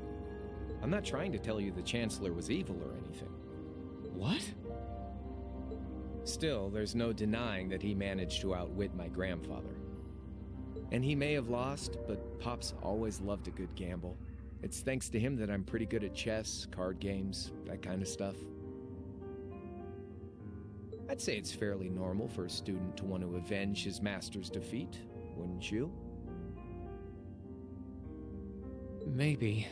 I'm not trying to tell you the Chancellor was evil or anything. What? Still, there's no denying that he managed to outwit my grandfather. And he may have lost, but Pop's always loved a good gamble. It's thanks to him that I'm pretty good at chess, card games, that kind of stuff. I'd say it's fairly normal for a student to want to avenge his master's defeat, wouldn't you? Maybe.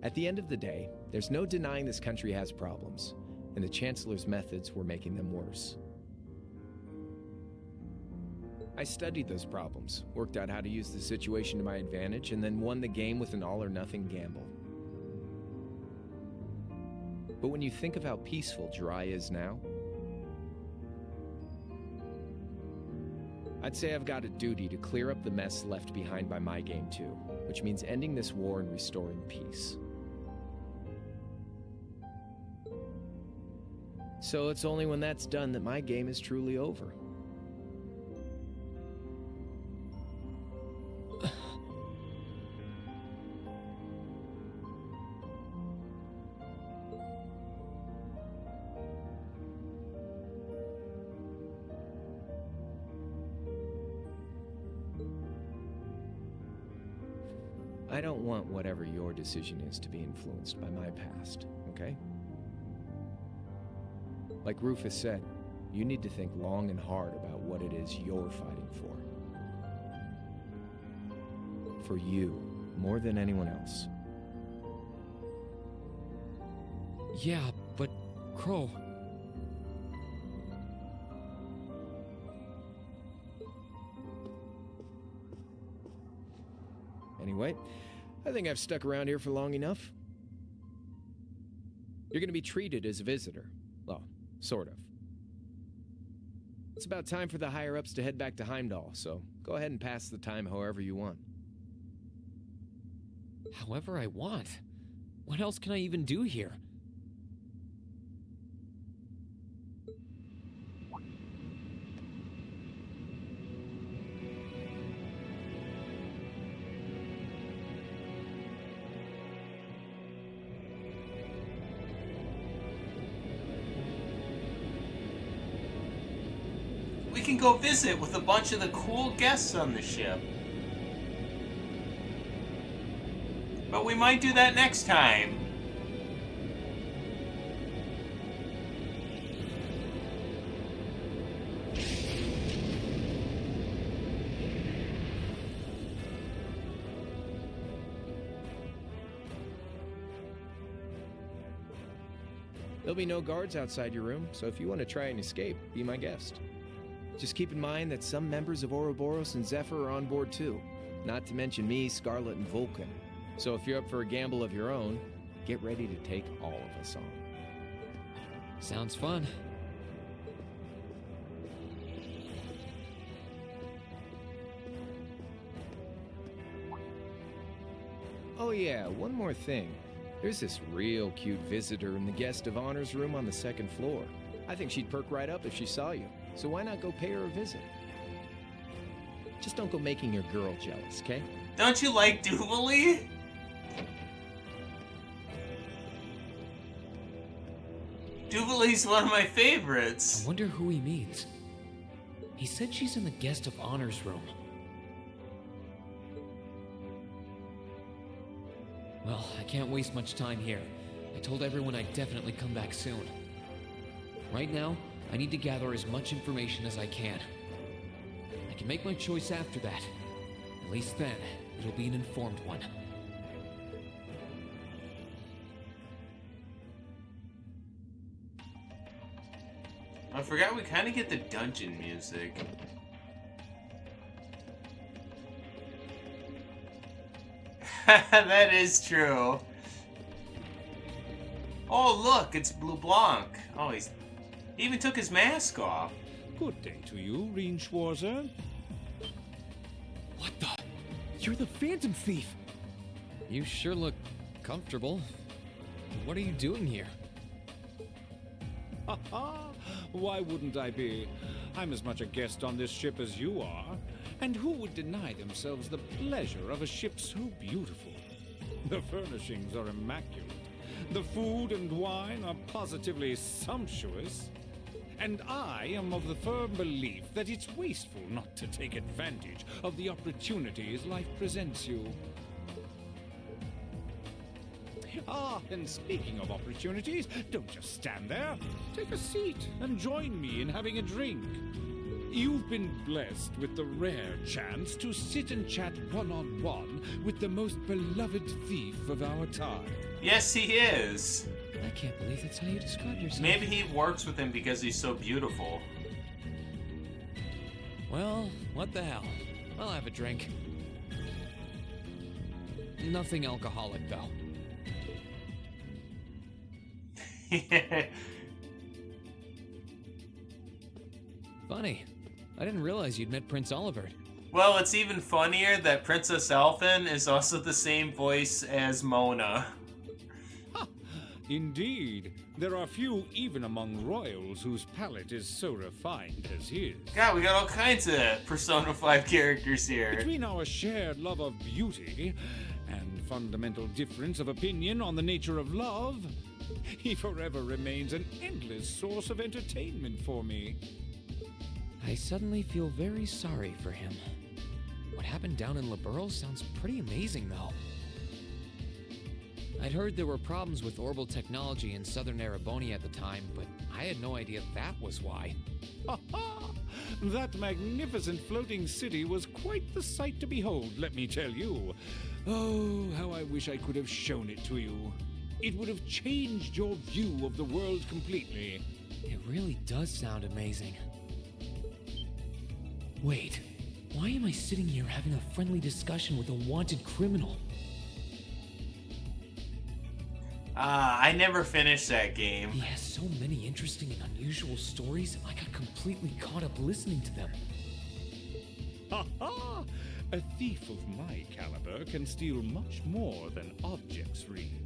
At the end of the day, there's no denying this country has problems, and the Chancellor's methods were making them worse. I studied those problems, worked out how to use the situation to my advantage, and then won the game with an all-or-nothing gamble. But when you think of how peaceful Jirai is now, I'd say I've got a duty to clear up the mess left behind by my game too, which means ending this war and restoring peace. So it's only when that's done that my game is truly over. I don't want whatever your decision is to be influenced by my past, okay? Like Rufus said, you need to think long and hard about what it is you're fighting for. For you, more than anyone else. Yeah, but Crow... Anyway, I think I've stuck around here for long enough. You're going to be treated as a visitor. Well, sort of. It's about time for the higher-ups to head back to Heimdall, so go ahead and pass the time however you want. However I want? What else can I even do here? We can go visit with a bunch of the cool guests on the ship. But we might do that next time. There'll be no guards outside your room, so if you want to try and escape, be my guest. Just keep in mind that some members of Ouroboros and Zephyr are on board too. Not to mention me, Scarlet, and Vulcan. So if you're up for a gamble of your own, get ready to take all of us on. Sounds fun. Oh yeah, one more thing. There's this real cute visitor in the guest of honor's room on the second floor. I think she'd perk right up if she saw you. So why not go pay her a visit? Just don't go making your girl jealous, okay? Don't you like Duvalie? Duvalie's one of my favorites. I wonder who he means. He said she's in the guest of honor's room. Well, I can't waste much time here. I told everyone I'd definitely come back soon. Right now, I need to gather as much information as I can. I can make my choice after that. At least then, it'll be an informed one. I forgot we kind of get the dungeon music. That is true. Oh, look, it's Blue Blanc. Oh, he even took his mask off. Good day to you, Rean Schwarzer. What the? You're the Phantom Thief! You sure look comfortable. What are you doing here? Ha ha! Why wouldn't I be? I'm as much a guest on this ship as you are. And who would deny themselves the pleasure of a ship so beautiful? The furnishings are immaculate. The food and wine are positively sumptuous. And I am of the firm belief that it's wasteful not to take advantage of the opportunities life presents you. Ah, and speaking of opportunities, don't just stand there. Take a seat and join me in having a drink. You've been blessed with the rare chance to sit and chat one-on-one with the most beloved thief of our time. Yes, he is. I can't believe that's how you describe yourself. Maybe he works with him because he's so beautiful. Well, what the hell? I'll have a drink. Nothing alcoholic, though. Funny. I didn't realize you'd met Prince Olivert. Well, it's even funnier that Princess Elfin is also the same voice as Mona. Indeed. There are few even among royals whose palate is so refined as his. God, we got all kinds of Persona 5 characters here. Between our shared love of beauty and fundamental difference of opinion on the nature of love, he forever remains an endless source of entertainment for me. I suddenly feel very sorry for him. What happened down in Liberl sounds pretty amazing, though. I'd heard there were problems with orbital technology in southern Erebonia at the time, but I had no idea that was why. Ha ha! That magnificent floating city was quite the sight to behold, let me tell you. Oh, how I wish I could have shown it to you. It would have changed your view of the world completely. It really does sound amazing. Wait, why am I sitting here having a friendly discussion with a wanted criminal? I never finished that game. He has so many interesting and unusual stories, I got completely caught up listening to them. Ha ha! A thief of my caliber can steal much more than objects, Rean.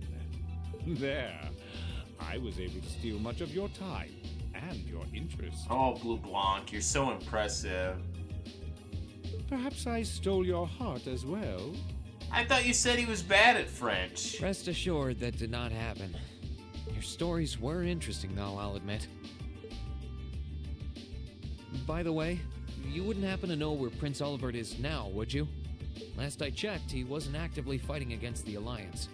There. I was able to steal much of your time and your interest. Oh, Blue Blanc, you're so impressive. Perhaps I stole your heart as well? I thought you said he was bad at French. Rest assured that did not happen. Your stories were interesting, though, I'll admit. By the way, you wouldn't happen to know where Prince Olivert is now, would you? Last I checked, he wasn't actively fighting against the Alliance.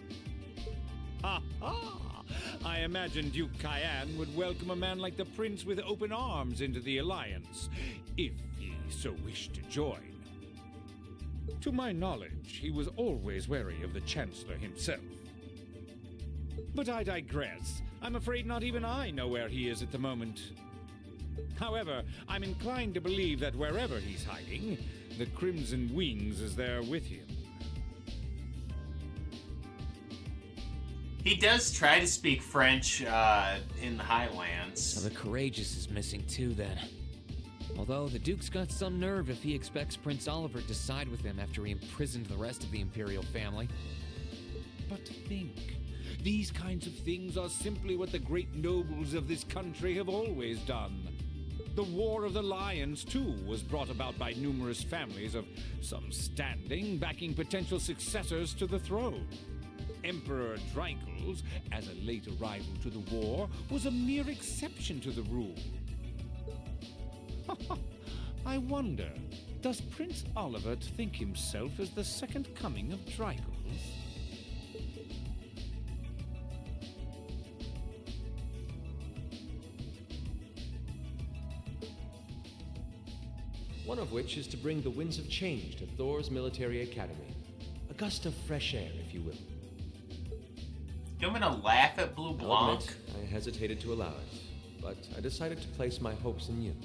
Ha ha! I imagined Duke Cayenne would welcome a man like the Prince with open arms into the Alliance, if he so wished to join. To my knowledge, he was always wary of the Chancellor himself. But I digress. I'm afraid not even I know where he is at the moment. However, I'm inclined to believe that wherever he's hiding, the Crimson Wings is there with him. He does try to speak French in the Highlands. So the Courageous is missing too, then. Although the Duke's got some nerve if he expects Prince Olivert to side with him after he imprisoned the rest of the Imperial family. But think, these kinds of things are simply what the great nobles of this country have always done. The War of the Lions, too, was brought about by numerous families of some standing backing potential successors to the throne. Emperor Dreinkels, as a late arrival to the war, was a mere exception to the rule. I wonder, does Prince Olivert think himself as the second coming of Dreinkels? One of which is to bring the winds of change to Thor's military academy. A gust of fresh air, if you will. You're gonna laugh at Blue Blanc? I hesitated to allow it, but I decided to place my hopes in you.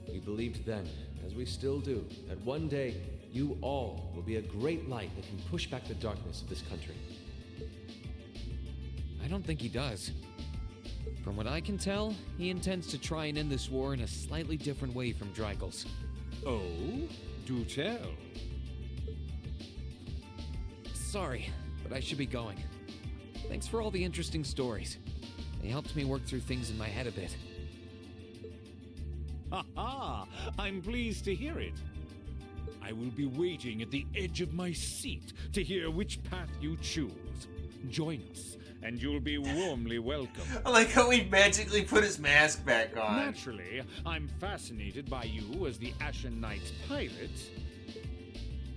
We believed then, as we still do, that one day you all will be a great light that can push back the darkness of this country. I don't think he does. From what I can tell, he intends to try and end this war in a slightly different way from Dreinkels. Oh? Do tell. Sorry, but I should be going. Thanks for all the interesting stories. They helped me work through things in my head a bit. Ha ha! I'm pleased to hear it. I will be waiting at the edge of my seat to hear which path you choose. Join us, and you'll be warmly welcome. I like how he magically put his mask back on. Naturally, I'm fascinated by you as the Ashen Knight's pilot.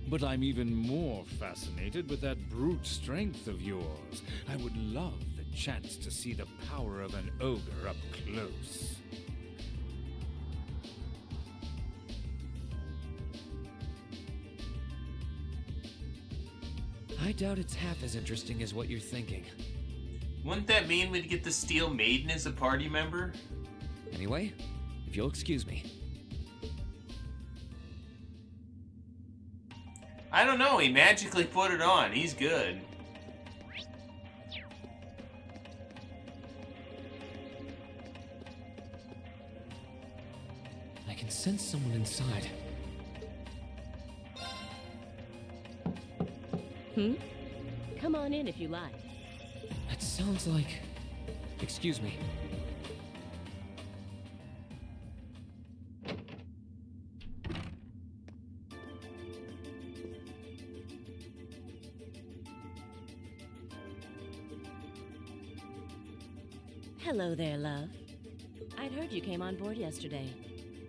But I'm even more fascinated with that brute strength of yours. I would love the chance to see the power of an ogre up close. I doubt it's half as interesting as what you're thinking. Wouldn't that mean we'd get the Steel Maiden as a party member? Anyway, if you'll excuse me. I don't know, he magically put it on. He's good. I can sense someone inside. Come on in if you like. That sounds like... Excuse me. Hello there, love. I'd heard you came on board yesterday,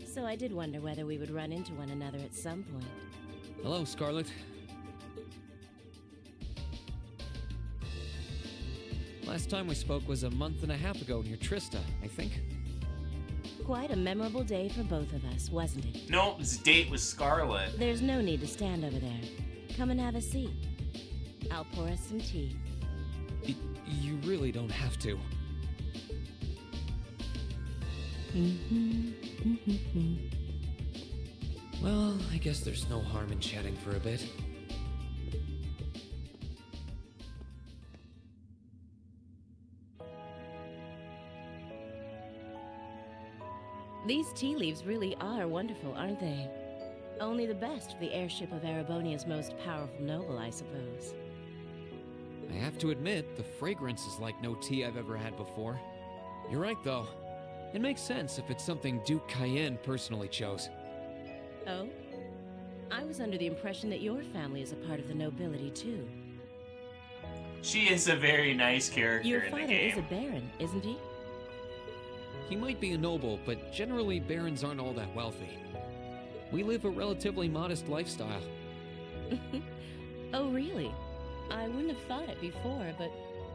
so I did wonder whether we would run into one another at some point. Hello, Scarlet. Last time we spoke was a month and a half ago near Trista, I think. Quite a memorable day for both of us, wasn't it? Nope, his date was Scarlet. There's no need to stand over there. Come and have a seat. I'll pour us some tea. You really don't have to. Well, I guess there's no harm in chatting for a bit. These tea leaves really are wonderful, aren't they? Only the best for the airship of Erebonia's most powerful noble, I suppose. I have to admit, the fragrance is like no tea I've ever had before. You're right, though. It makes sense if it's something Duke Cayenne personally chose. Oh? I was under the impression that your family is a part of the nobility, too. She is a very nice character Your in the father game. is a baron, isn't he? He might be a noble, but generally barons aren't all that wealthy. We live a relatively modest lifestyle. Oh, really? I wouldn't have thought it before, but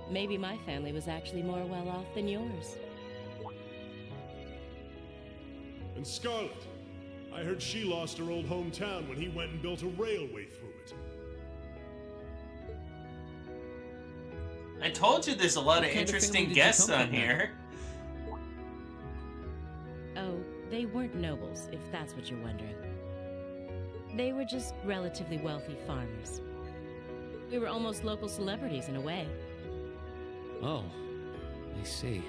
maybe my family was actually more well off than yours. And Scarlet, I heard she lost her old hometown when he went and built a railway through it. I told you there's a lot of What kind of interesting family did you guests come on from then? here. Oh, they weren't nobles, if that's what you're wondering. They were just relatively wealthy farmers. We were almost local celebrities in a way. Oh, I see.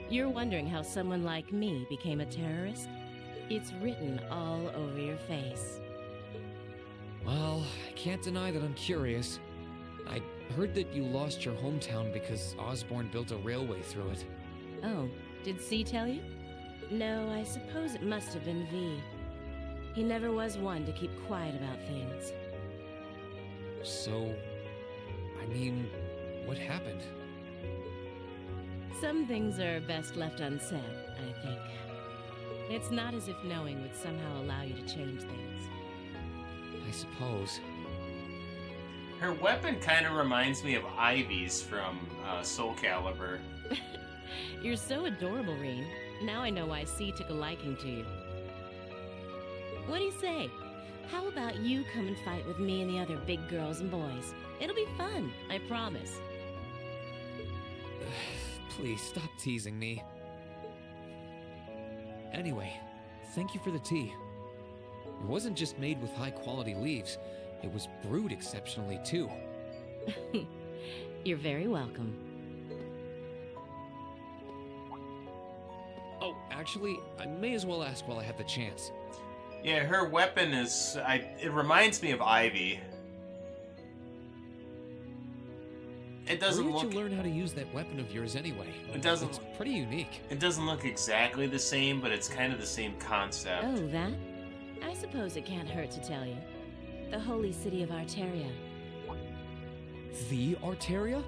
You're wondering how someone like me became a terrorist? It's written all over your face. Well, I can't deny that I'm curious. I heard that you lost your hometown because Osborn built a railway through it. Oh, did C tell you? No, I suppose it must have been V. He never was one to keep quiet about things. So, I mean, what happened? Some things are best left unsaid, I think. It's not as if knowing would somehow allow you to change things. I suppose. Her weapon kind of reminds me of Ivy's from Soul Calibur. You're so adorable, Reen. Now I know why C took a liking to you. What do you say? How about you come and fight with me and the other big girls and boys? It'll be fun, I promise. Please stop teasing me. Anyway, thank you for the tea. It wasn't just made with high-quality leaves. It was brewed exceptionally, too. You're very welcome. Oh, actually, I may as well ask while I have the chance. Yeah, her weapon is... it reminds me of Ivy. It doesn't Where look... did you learn how to use that weapon of yours anyway? It doesn't... It's pretty unique. It doesn't look exactly the same, but it's kind of the same concept. Oh, that? I suppose it can't hurt to tell you. The holy city of Arteria. The Arteria?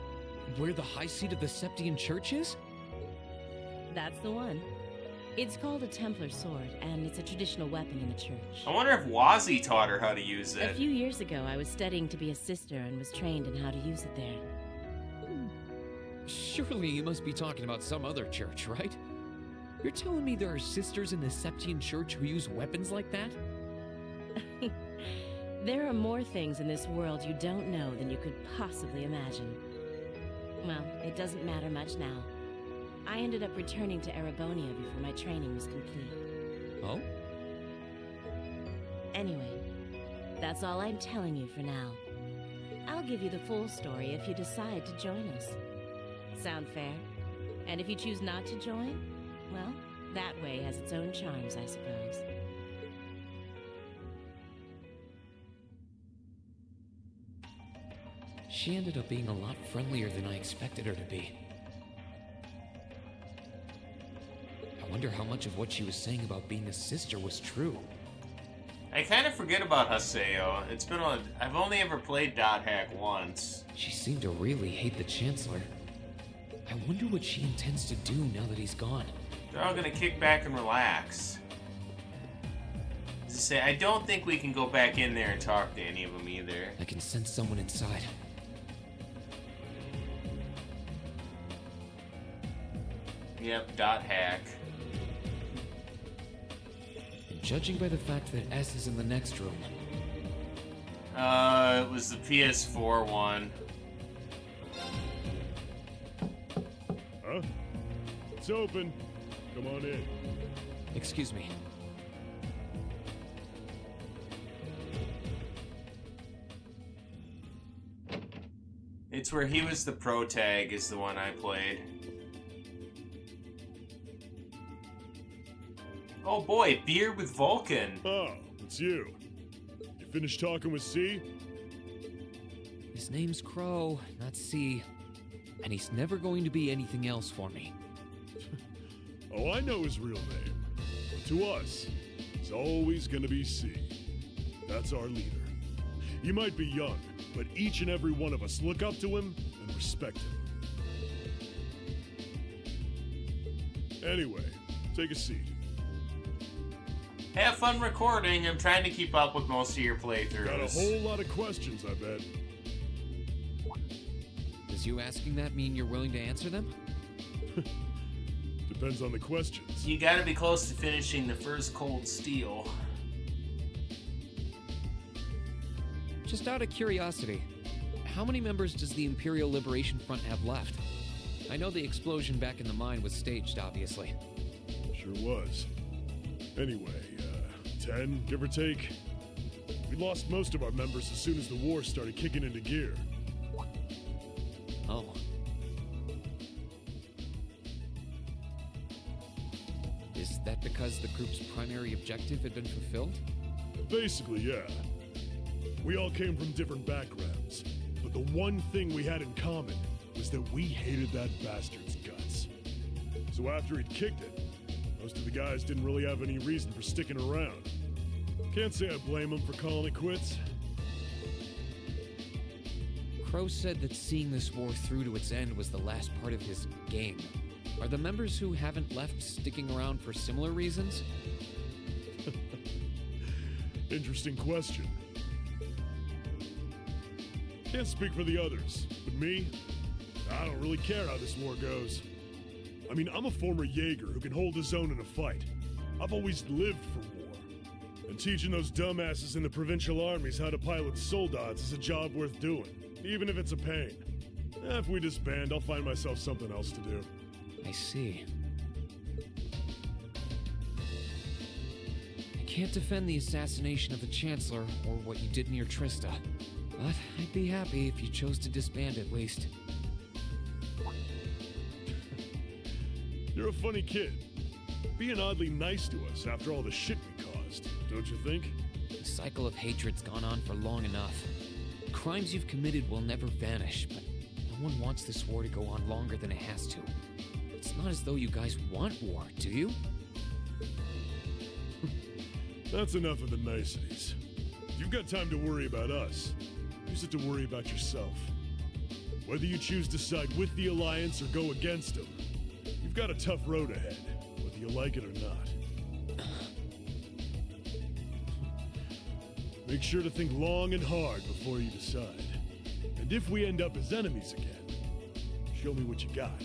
Where the high seat of the Septian Church is? That's the one. It's called a Templar sword, and it's a traditional weapon in the church. I wonder if Wazi taught her how to use it. A few years ago, I was studying to be a sister and was trained in how to use it there. Surely you must be talking about some other church, right? You're telling me there are sisters in the Septian Church who use weapons like that? There are more things in this world you don't know than you could possibly imagine. Well, it doesn't matter much now. I ended up returning to Erebonia before my training was complete. Oh? Anyway, that's all I'm telling you for now. I'll give you the full story if you decide to join us. Sound fair? And if you choose not to join, well, that way has its own charms, I suppose. She ended up being a lot friendlier than I expected her to be. I wonder how much of what she was saying about being a sister was true. I kind of forget about Haseo. It's been on... I've only ever played Dot Hack once. She seemed to really hate the Chancellor. I wonder what she intends to do now that he's gone. They're all gonna kick back and relax. As I say, I don't think we can go back in there and talk to any of them either. I can sense someone inside. Yep, Dot Hack. And judging by the fact that S is in the next room. It was the PS4 one. Huh? It's open. Come on in. Excuse me. It's where he was the protag is the one I played. Oh boy, beer with Vulcan. Oh, it's you. You finished talking with C? His name's Crow, not C. And he's never going to be anything else for me. Oh, I know his real name. But to us, he's always gonna be C. That's our leader. He might be young, but each and every one of us look up to him and respect him. Anyway, take a seat. Have fun recording. I'm trying to keep up with most of your playthroughs. Got a whole lot of questions, I bet. Does you asking that mean you're willing to answer them? Depends on the questions. You gotta be close to finishing the first Cold Steel. Just out of curiosity, how many members does the Imperial Liberation Front have left? I know the explosion back in the mine was staged, obviously. Sure was. Anyway, 10, give or take. We lost most of our members as soon as the war started kicking into gear. Oh. Is that because the group's primary objective had been fulfilled? Basically, yeah. We all came from different backgrounds, but the one thing we had in common was that we hated that bastard's guts. So after he'd kicked it, most of the guys didn't really have any reason for sticking around. Can't say I blame them for calling it quits. Crow said that seeing this war through to its end was the last part of his game. Are the members who haven't left sticking around for similar reasons? Interesting question. Can't speak for the others, but me, I don't really care how this war goes. I mean, I'm a former Jaeger who can hold his own in a fight. I've always lived for war. And teaching those dumbasses in the provincial armies how to pilot soldats is a job worth doing, even if it's a pain. If we disband, I'll find myself something else to do. I see. I can't defend the assassination of the Chancellor or what you did near Trista, but I'd be happy if you chose to disband at least. You're a funny kid. Being oddly nice to us after all the shit we caused, don't you think? The cycle of hatred's gone on for long enough. Crimes you've committed will never vanish, but no one wants this war to go on longer than it has to. It's not as though you guys want war, do you? That's enough of the niceties. You've got time to worry about us. Use it to worry about yourself. Whether you choose to side with the Alliance or go against them, you've got a tough road ahead, whether you like it or not. Make sure to think long and hard before you decide. And if we end up as enemies again, show me what you got.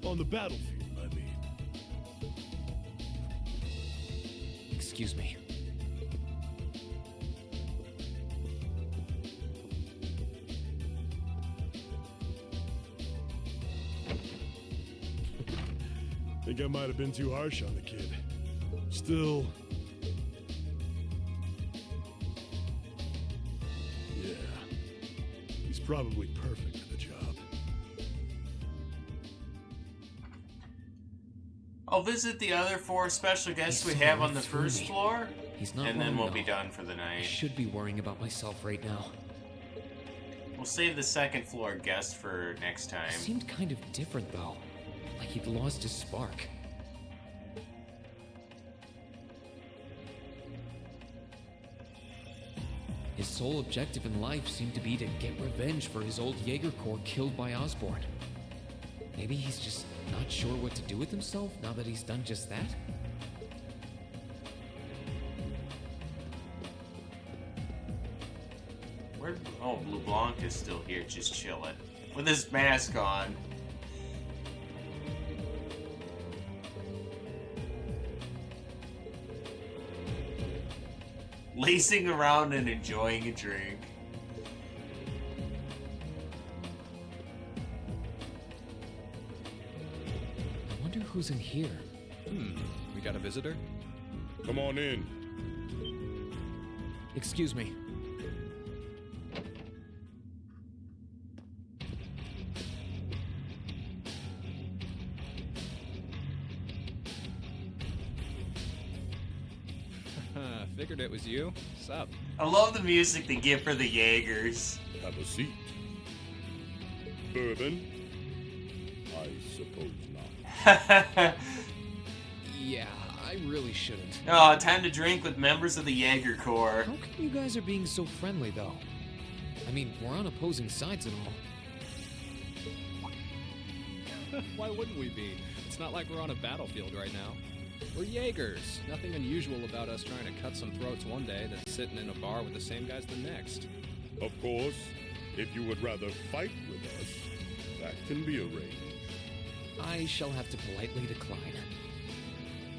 On the battlefield, I mean. Excuse me. Think I might have been too harsh on the kid. Still... yeah. He's probably perfect for the job. I'll visit the other 4 special guests we have on the first floor, He's not and then wrong, we'll though. be done for the I night. should be worrying about myself right now. We'll save the second floor guest for next time. He seemed kind of different, though. Like he'd lost his spark. His sole objective in life seemed to be to get revenge for his old Jaeger Corps killed by Osborn. Maybe he's just not sure what to do with himself now that he's done just that? Where? Oh, Blue Blanc is still here, just chilling with his mask on. Lacing around and enjoying a drink. I wonder who's in here. We got a visitor? Come on in. Excuse me. Figured it was you. Sup? I love the music they give for the Jaegers. Have a seat. Bourbon? I suppose not. Yeah, I really shouldn't. Oh, time to drink with members of the Jaeger Corps. How come you guys are being so friendly, though? I mean, we're on opposing sides and all. Why wouldn't we be? It's not like we're on a battlefield right now. We're Jaegers. Nothing unusual about us trying to cut some throats one day than sitting in a bar with the same guys the next. Of course, if you would rather fight with us, that can be arranged. I shall have to politely decline.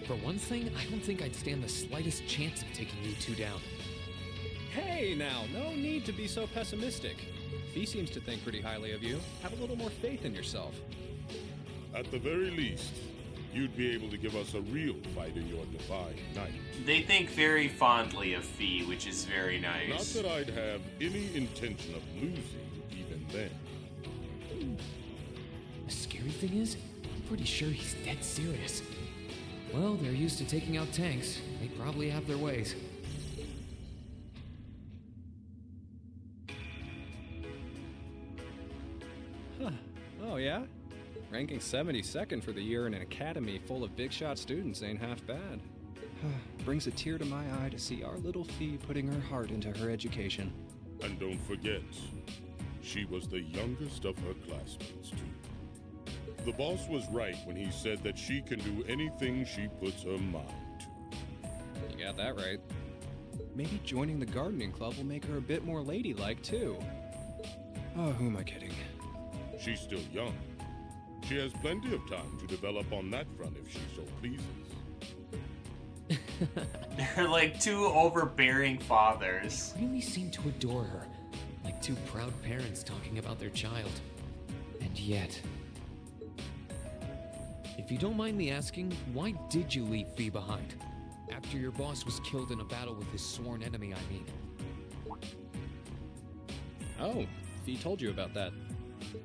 For one thing, I don't think I'd stand the slightest chance of taking you two down. Hey now, no need to be so pessimistic. Fee seems to think pretty highly of you. Have a little more faith in yourself. At the very least, you'd be able to give us a real fight in your divine night. They think very fondly of Fee, which is very nice. Not that I'd have any intention of losing even then. The scary thing is, I'm pretty sure he's dead serious. Well, they're used to taking out tanks. They probably have their ways. Huh. Oh, yeah? Ranking 72nd for the year in an academy full of big shot students ain't half bad. Brings a tear to my eye to see our little Fee putting her heart into her education. And don't forget, she was the youngest of her classmates, too. The boss was right when he said that she can do anything she puts her mind to. You got that right. Maybe joining the gardening club will make her a bit more ladylike, too. Oh, who am I kidding? She's still young. She has plenty of time to develop on that front if she so pleases. They're like two overbearing fathers. They really seem to adore her, like two proud parents talking about their child. And yet... If you don't mind me asking, why did you leave Fee behind? After your boss was killed in a battle with his sworn enemy, I mean. Oh, Fee told you about that.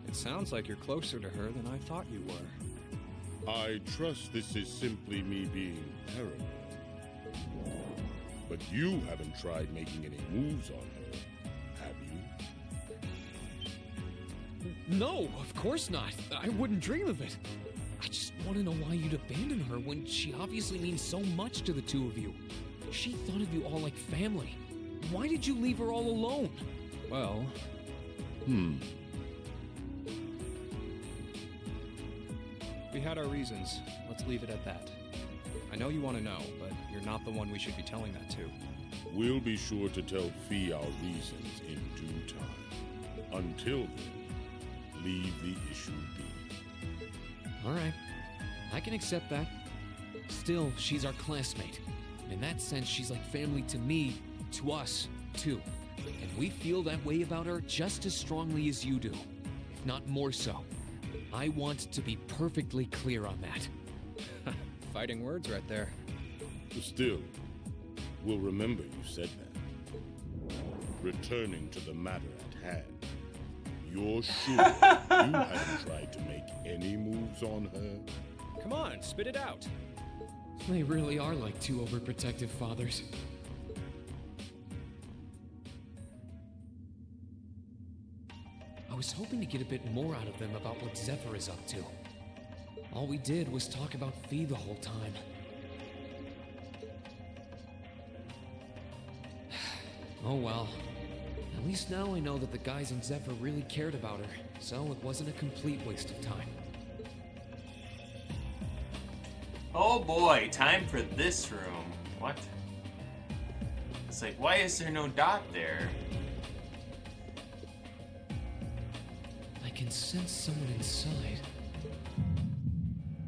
It sounds like you're closer to her than I thought you were. I trust this is simply me being paranoid. But you haven't tried making any moves on her, have you? No, of course not. I wouldn't dream of it. I just want to know why you'd abandon her when she obviously means so much to the two of you. She thought of you all like family. Why did you leave her all alone? Well... We had our reasons. Let's leave it at that. I know you want to know, but you're not the one we should be telling that to. We'll be sure to tell Fee our reasons in due time. Until then, leave the issue be. Alright. I can accept that. Still, she's our classmate. In that sense, she's like family to me, to us, too. And we feel that way about her just as strongly as you do, if not more so. I want to be perfectly clear on that. Fighting words right there. Still, we'll remember you said that. Returning to the matter at hand, you're sure you haven't tried to make any moves on her? Come on, spit it out. They really are like two overprotective fathers. I was hoping to get a bit more out of them about what Zephyr is up to. All we did was talk about Fee the whole time. Oh well. At least now I know that the guys in Zephyr really cared about her, so it wasn't a complete waste of time. Oh boy, time for this room. What? It's like, why is there no dot there? I can sense someone inside.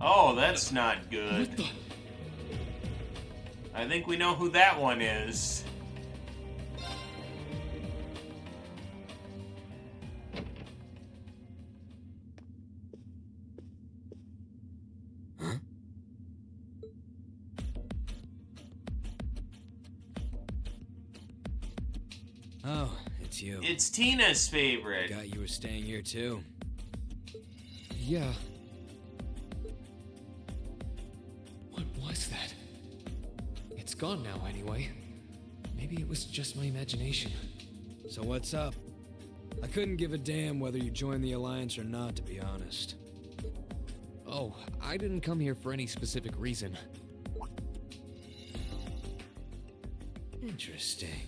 Oh, that's not good. What the? I think we know who that one is. Oh, it's you. It's Tina's favorite. Forgot you were staying here too. Yeah. What was that? It's gone now anyway. Maybe it was just my imagination. So what's up? I couldn't give a damn whether you joined the Alliance or not, to be honest. Oh, I didn't come here for any specific reason. Interesting.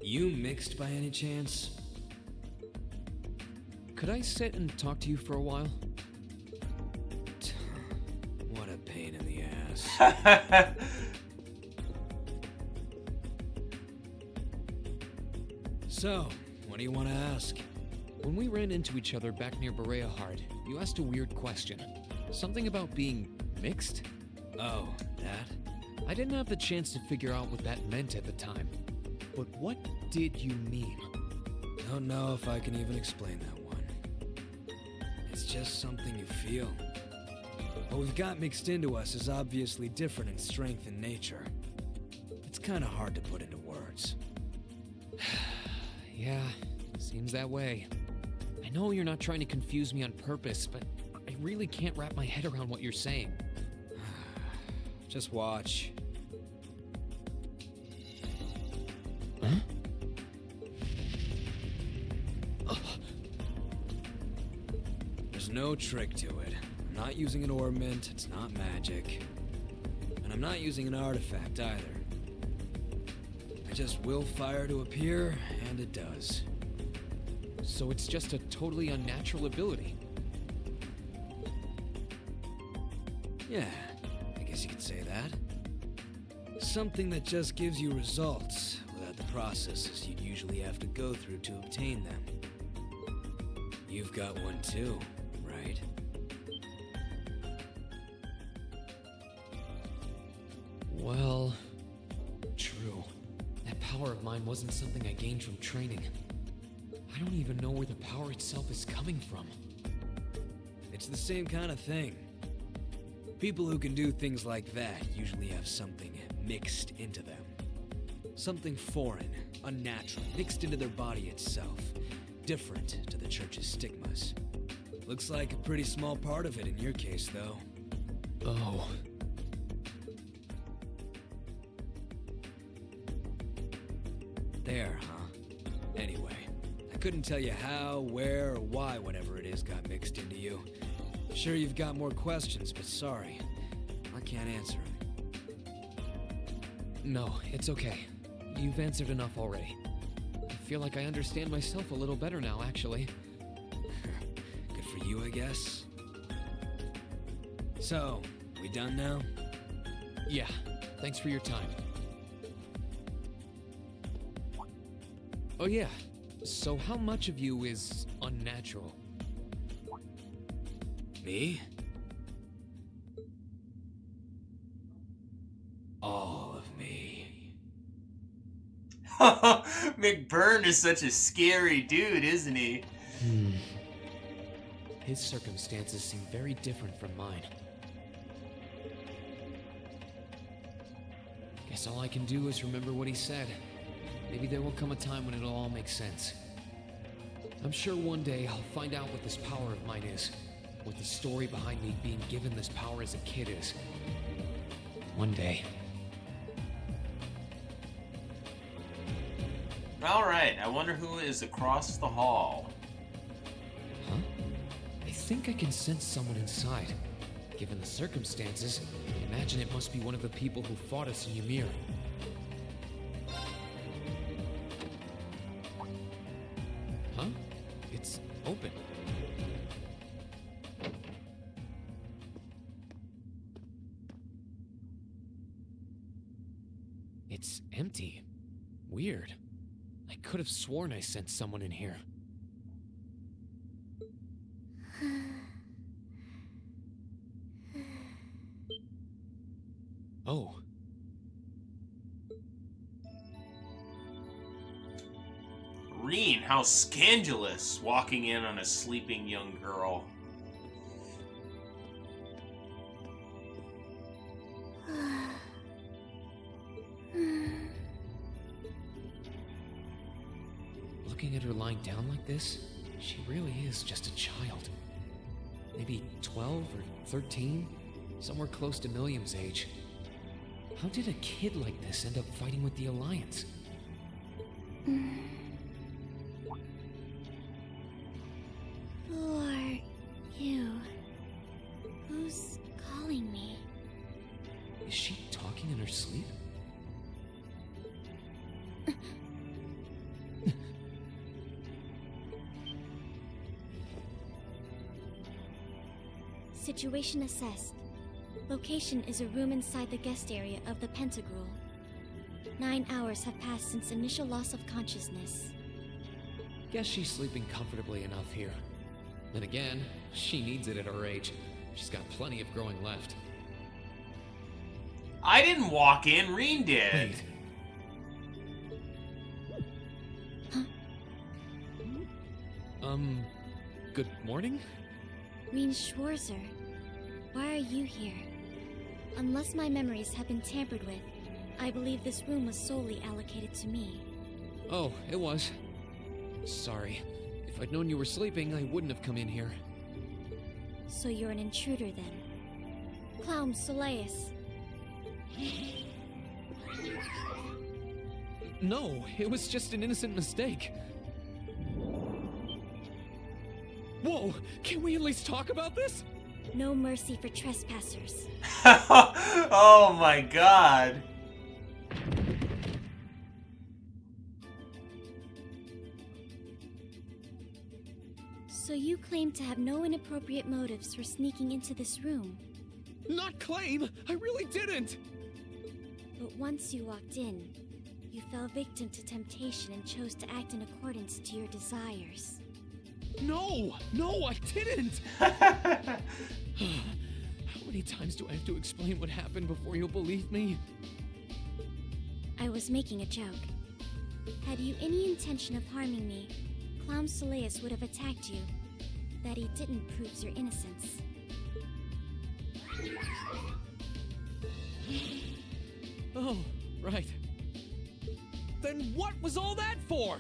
You mixed by any chance? Could I sit and talk to you for a while? What a pain in the ass. So, what do you want to ask? When we ran into each other back near Berea Hard, you asked a weird question. Something about being mixed? Oh, that? I didn't have the chance to figure out what that meant at the time. But what did you mean? Don't know if I can even explain that one. It's just something you feel. What we've got mixed into us is obviously different in strength and nature. It's kind of hard to put into words. Yeah, seems that way. I know you're not trying to confuse me on purpose, but I really can't wrap my head around what you're saying. Just watch. Huh? There's no trick to it. I'm not using an ornament, it's not magic. And I'm not using an artifact either. I just will fire to appear, and it does. So it's just a totally unnatural ability? Yeah, I guess you could say that. Something that just gives you results, without the processes you'd usually have to go through to obtain them. You've got one too, right? Well, true. That power of mine wasn't something I gained from training. I don't even know where the power itself is coming from. It's the same kind of thing. People who can do things like that usually have something mixed into them. Something foreign, unnatural, mixed into their body itself. Different to the Church's stigmas. Looks like a pretty small part of it in your case, though. Oh. There, huh? Anyway, I couldn't tell you how, where, or why whatever it is got mixed into you. Sure you've got more questions, but sorry. I can't answer them. No, it's okay. You've answered enough already. I feel like I understand myself a little better now, actually. Good for you, I guess. So, we done now? Yeah, thanks for your time. Oh yeah, so how much of you is unnatural? Me? All of me. McBurn is such a scary dude, isn't he? His circumstances seem very different from mine. Guess all I can do is remember what he said. Maybe there will come a time when it'll all make sense. I'm sure one day I'll find out what this power of mine is. What the story behind me being given this power as a kid is. One day. Alright, I wonder who is across the hall. Huh? I think I can sense someone inside. Given the circumstances, I imagine it must be one of the people who fought us in Ymir. Huh? It's open. It's empty. Weird. I could have sworn I sensed someone in here. Oh. Reen, how scandalous, walking in on a sleeping young girl. Looking at her lying down like this, she really is just a child. Maybe 12 or 13? Somewhere close to Milliam's age. How did a kid like this end up fighting with the Alliance? Who are you? Who's calling me? Is she talking in her sleep? Situation assessed. Location is a room inside the guest area of the Pentagrule. 9 hours have passed since initial loss of consciousness. Guess she's sleeping comfortably enough here. Then again, she needs it at her age. She's got plenty of growing left. I didn't walk in, Rean did. Wait. Good morning? Rean Schwarzer, why are you here? Unless my memories have been tampered with, I believe this room was solely allocated to me. Oh, it was. Sorry. If I'd known you were sleeping, I wouldn't have come in here. So you're an intruder then. Clown Soleus. No, it was just an innocent mistake. Whoa, can we at least talk about this? No mercy for trespassers. Oh my god. So you claim to have no inappropriate motives for sneaking into this room. Not claim! I really didn't! But once you walked in, you fell victim to temptation and chose to act in accordance to your desires. No! No, I didn't! How many times do I have to explain what happened before you'll believe me? I was making a joke. Had you any intention of harming me, Clown Soleus would have attacked you. That he didn't proves your innocence. Oh, right. Then what was all that for?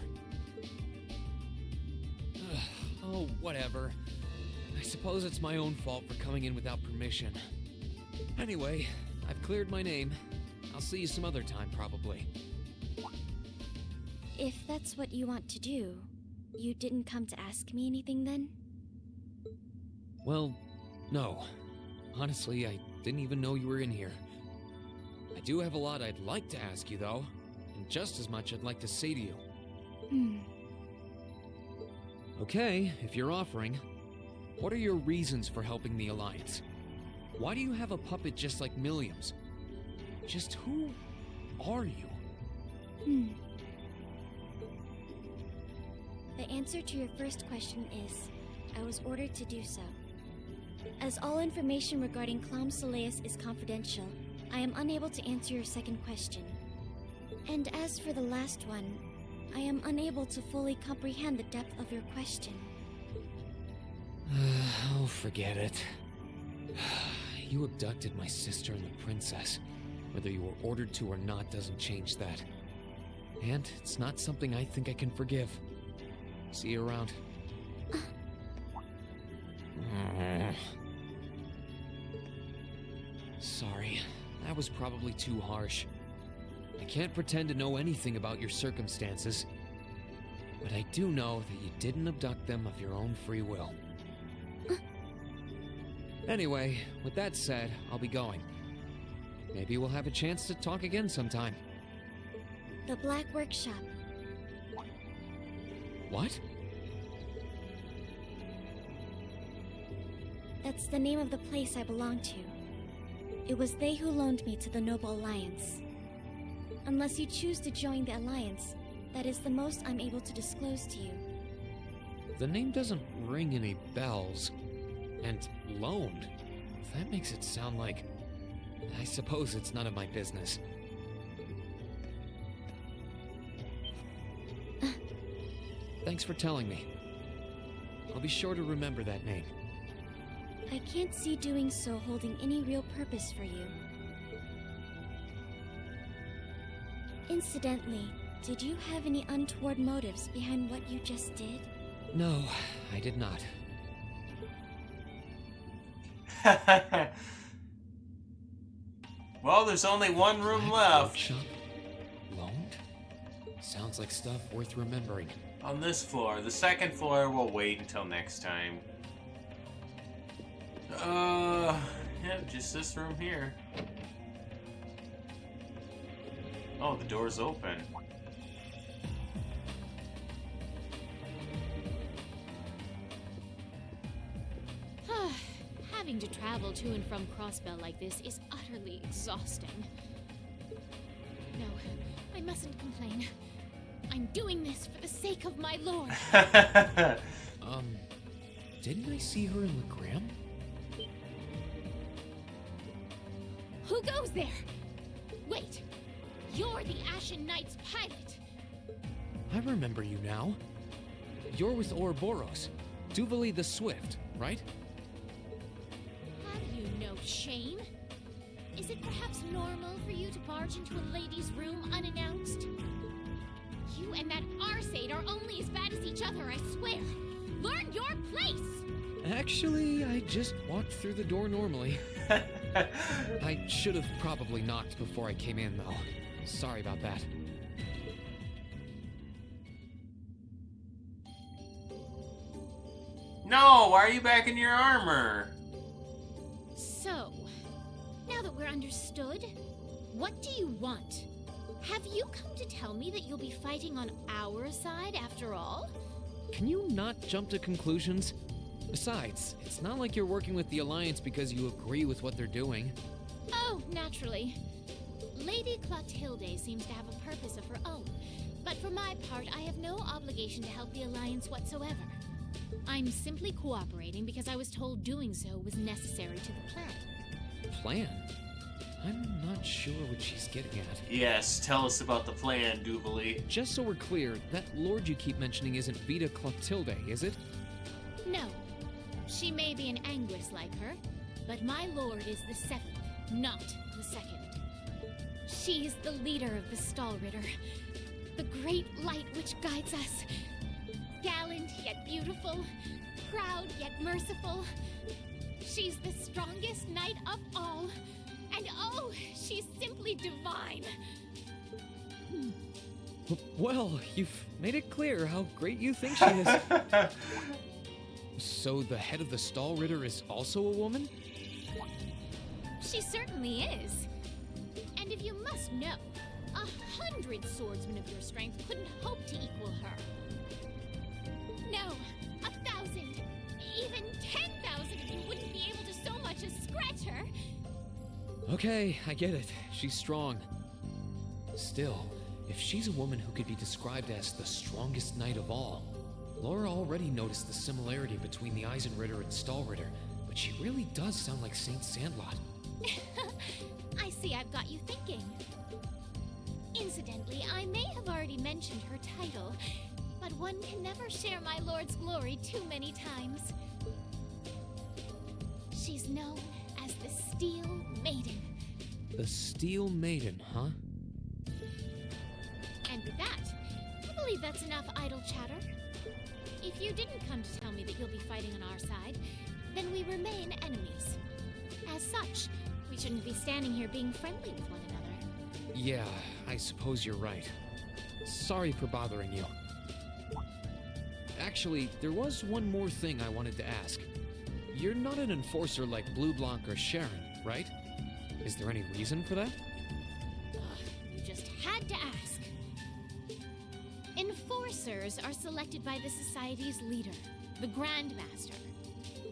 Oh, whatever. I suppose it's my own fault for coming in without permission. Anyway, I've cleared my name. I'll see you some other time, probably. If that's what you want to do, you didn't come to ask me anything then? Well, no. Honestly, I didn't even know you were in here. I do have a lot I'd like to ask you, though, and just as much I'd like to say to you. Okay, if you're offering, what are your reasons for helping the Alliance? Why do you have a puppet just like Milliam's? Just who are you? The answer to your first question is, I was ordered to do so. As all information regarding Clown Soleus is confidential, I am unable to answer your second question. And as for the last one, I am unable to fully comprehend the depth of your question. Oh, forget it. You abducted my sister and the princess. Whether you were ordered to or not doesn't change that. And it's not something I think I can forgive. See you around. Sorry, that was probably too harsh. I can't pretend to know anything about your circumstances, but I do know that you didn't abduct them of your own free will. Anyway, with that said, I'll be going. Maybe we'll have a chance to talk again sometime. The Black Workshop. What? That's the name of the place I belong to. It was they who loaned me to the Noble Alliance. Unless you choose to join the Alliance, that is the most I'm able to disclose to you. The name doesn't ring any bells. And loaned? That makes it sound like... I suppose it's none of my business. Thanks for telling me. I'll be sure to remember that name. I can't see doing so holding any real purpose for you. Incidentally, did you have any untoward motives behind what you just did? No, I did not. Well, there's only one room left. Workshop? Loaned? Sounds like stuff worth remembering. On this floor. The second floor will wait until next time. Yeah, just this room here. Oh, the door's open. Having to travel to and from Crossbell like this is utterly exhausting. No, I mustn't complain. I'm doing this for the sake of my lord. Didn't I see her in Legram? Who goes there? Wait, you're the Ashen Knight's pilot. I remember you now. You're with Ouroboros, Duvali the Swift, right? Have you no shame? Is it perhaps normal for you to barge into a lady's room unannounced? You and that Arseid are only as bad as each other, I swear. Learn your place! Actually, I just walked through the door normally. I should have probably knocked before I came in, though. Sorry about that. No, why are you back in your armor? So, now that we're understood, what do you want? Have you come to tell me that you'll be fighting on our side after all? Can you not jump to conclusions? Besides, it's not like you're working with the Alliance because you agree with what they're doing. Oh, naturally. Lady Clotilde seems to have a purpose of her own, but for my part, I have no obligation to help the Alliance whatsoever. I'm simply cooperating because I was told doing so was necessary to the plan. Plan? I'm not sure what she's getting at. Yes, tell us about the plan, Duvali. Just so we're clear, that lord you keep mentioning isn't Vita Clotilde, is it? No. She may be an Anguis like her, but my lord is the seventh, not the second. She is the leader of the Stahlritter, the great light which guides us. Gallant yet beautiful, proud yet merciful. She's the strongest knight of all. And oh, she's simply divine. Well, you've made it clear how great you think she is. So the head of the Stahlritter is also a woman? She certainly is. And if you must know, 100 swordsmen of your strength couldn't hope to equal her. No, 1,000, even 10,000 of you wouldn't be able to so much as scratch her. Okay, I get it. She's strong. Still, if she's a woman who could be described as the strongest knight of all, Laura already noticed the similarity between the Eisenritter and Stahlritter, but she really does sound like Saint Sandlot. I see I've got you thinking. Incidentally, I may have already mentioned her title, but one can never share my lord's glory too many times. She's known as the Steel Maiden. The Steel Maiden, huh? And with that, I believe that's enough idle chatter. If you didn't come to tell me that you'll be fighting on our side, then we remain enemies. As such, we shouldn't be standing here being friendly with one another. Yeah, I suppose you're right. Sorry for bothering you. Actually, there was one more thing I wanted to ask. You're not an enforcer like Blue Blanc or Sharon, right? Is there any reason for that? You just had to ask. Enforcers are selected by the Society's leader, the Grandmaster.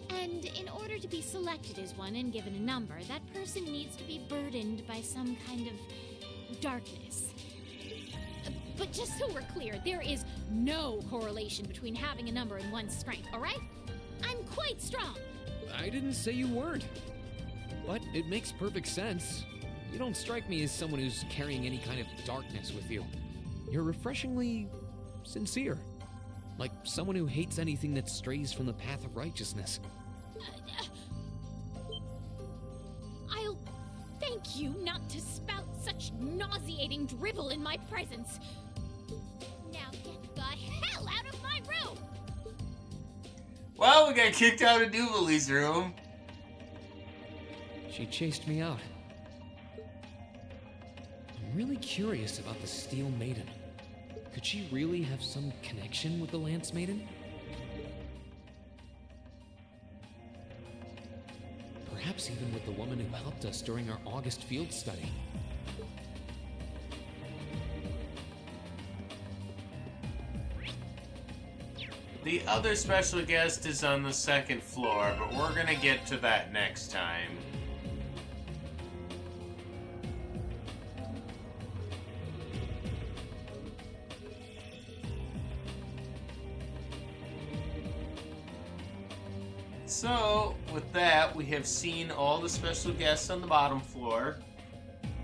And in order to be selected as one and given a number, that person needs to be burdened by some kind of darkness. But just so we're clear, there is no correlation between having a number and one's strength, alright? I'm quite strong. I didn't say you weren't. But it makes perfect sense. You don't strike me as someone who's carrying any kind of darkness with you. You're refreshingly sincere. Like someone who hates anything that strays from the path of righteousness. I'll thank you not to spout such nauseating drivel in my presence. Now get the hell out of my room! Well, we got kicked out of Duvali's room. She chased me out. really curious about the Steel Maiden. Could she really have some connection with the Lance Maiden? Perhaps even with the woman who helped us during our August field study. The other special guest is on the second floor, but we're gonna get to that next time. So, with that, we have seen all the special guests on the bottom floor.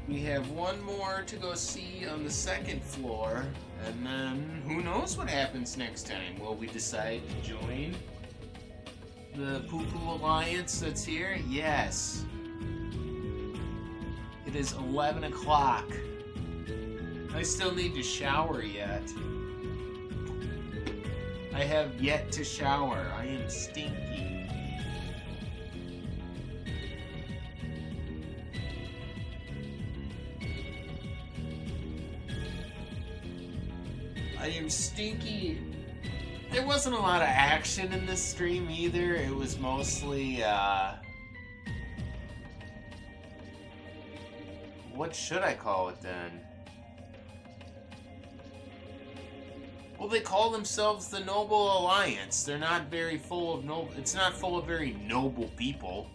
We have one more to go see on the second floor, and then who knows what happens next time? Will we decide to join the Poo-Poo Alliance that's here? Yes. It is 11 o'clock. I still need to shower yet. I have yet to shower. I am stinky. I am stinky. There wasn't a lot of action in this stream either. It was mostly, what should I call it then? Well, they call themselves the Noble Alliance. They're not very full of noble. It's not full of very noble people.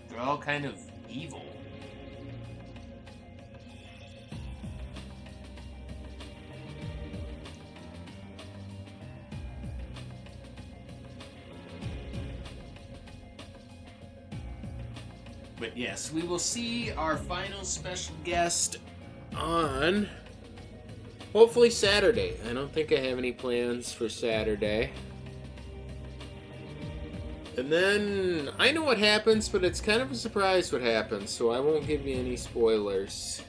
They're all kind of evil. But yes, we will see our final special guest on hopefully Saturday. I don't think I have any plans for Saturday. And then I know what happens, but it's kind of a surprise what happens, so I won't give you any spoilers.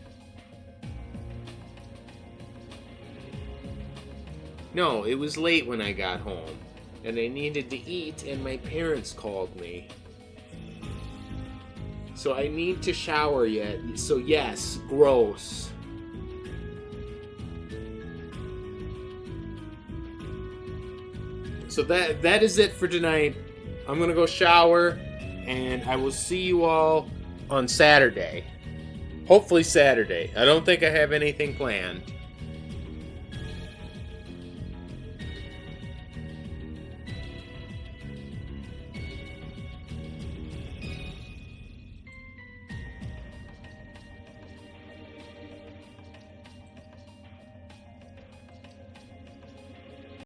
No, it was late when I got home, and I needed to eat, and my parents called me. So I need to shower yet. So yes, gross. So that is it for tonight. I'm gonna go shower, and I will see you all on Saturday. Hopefully Saturday. I don't think I have anything planned.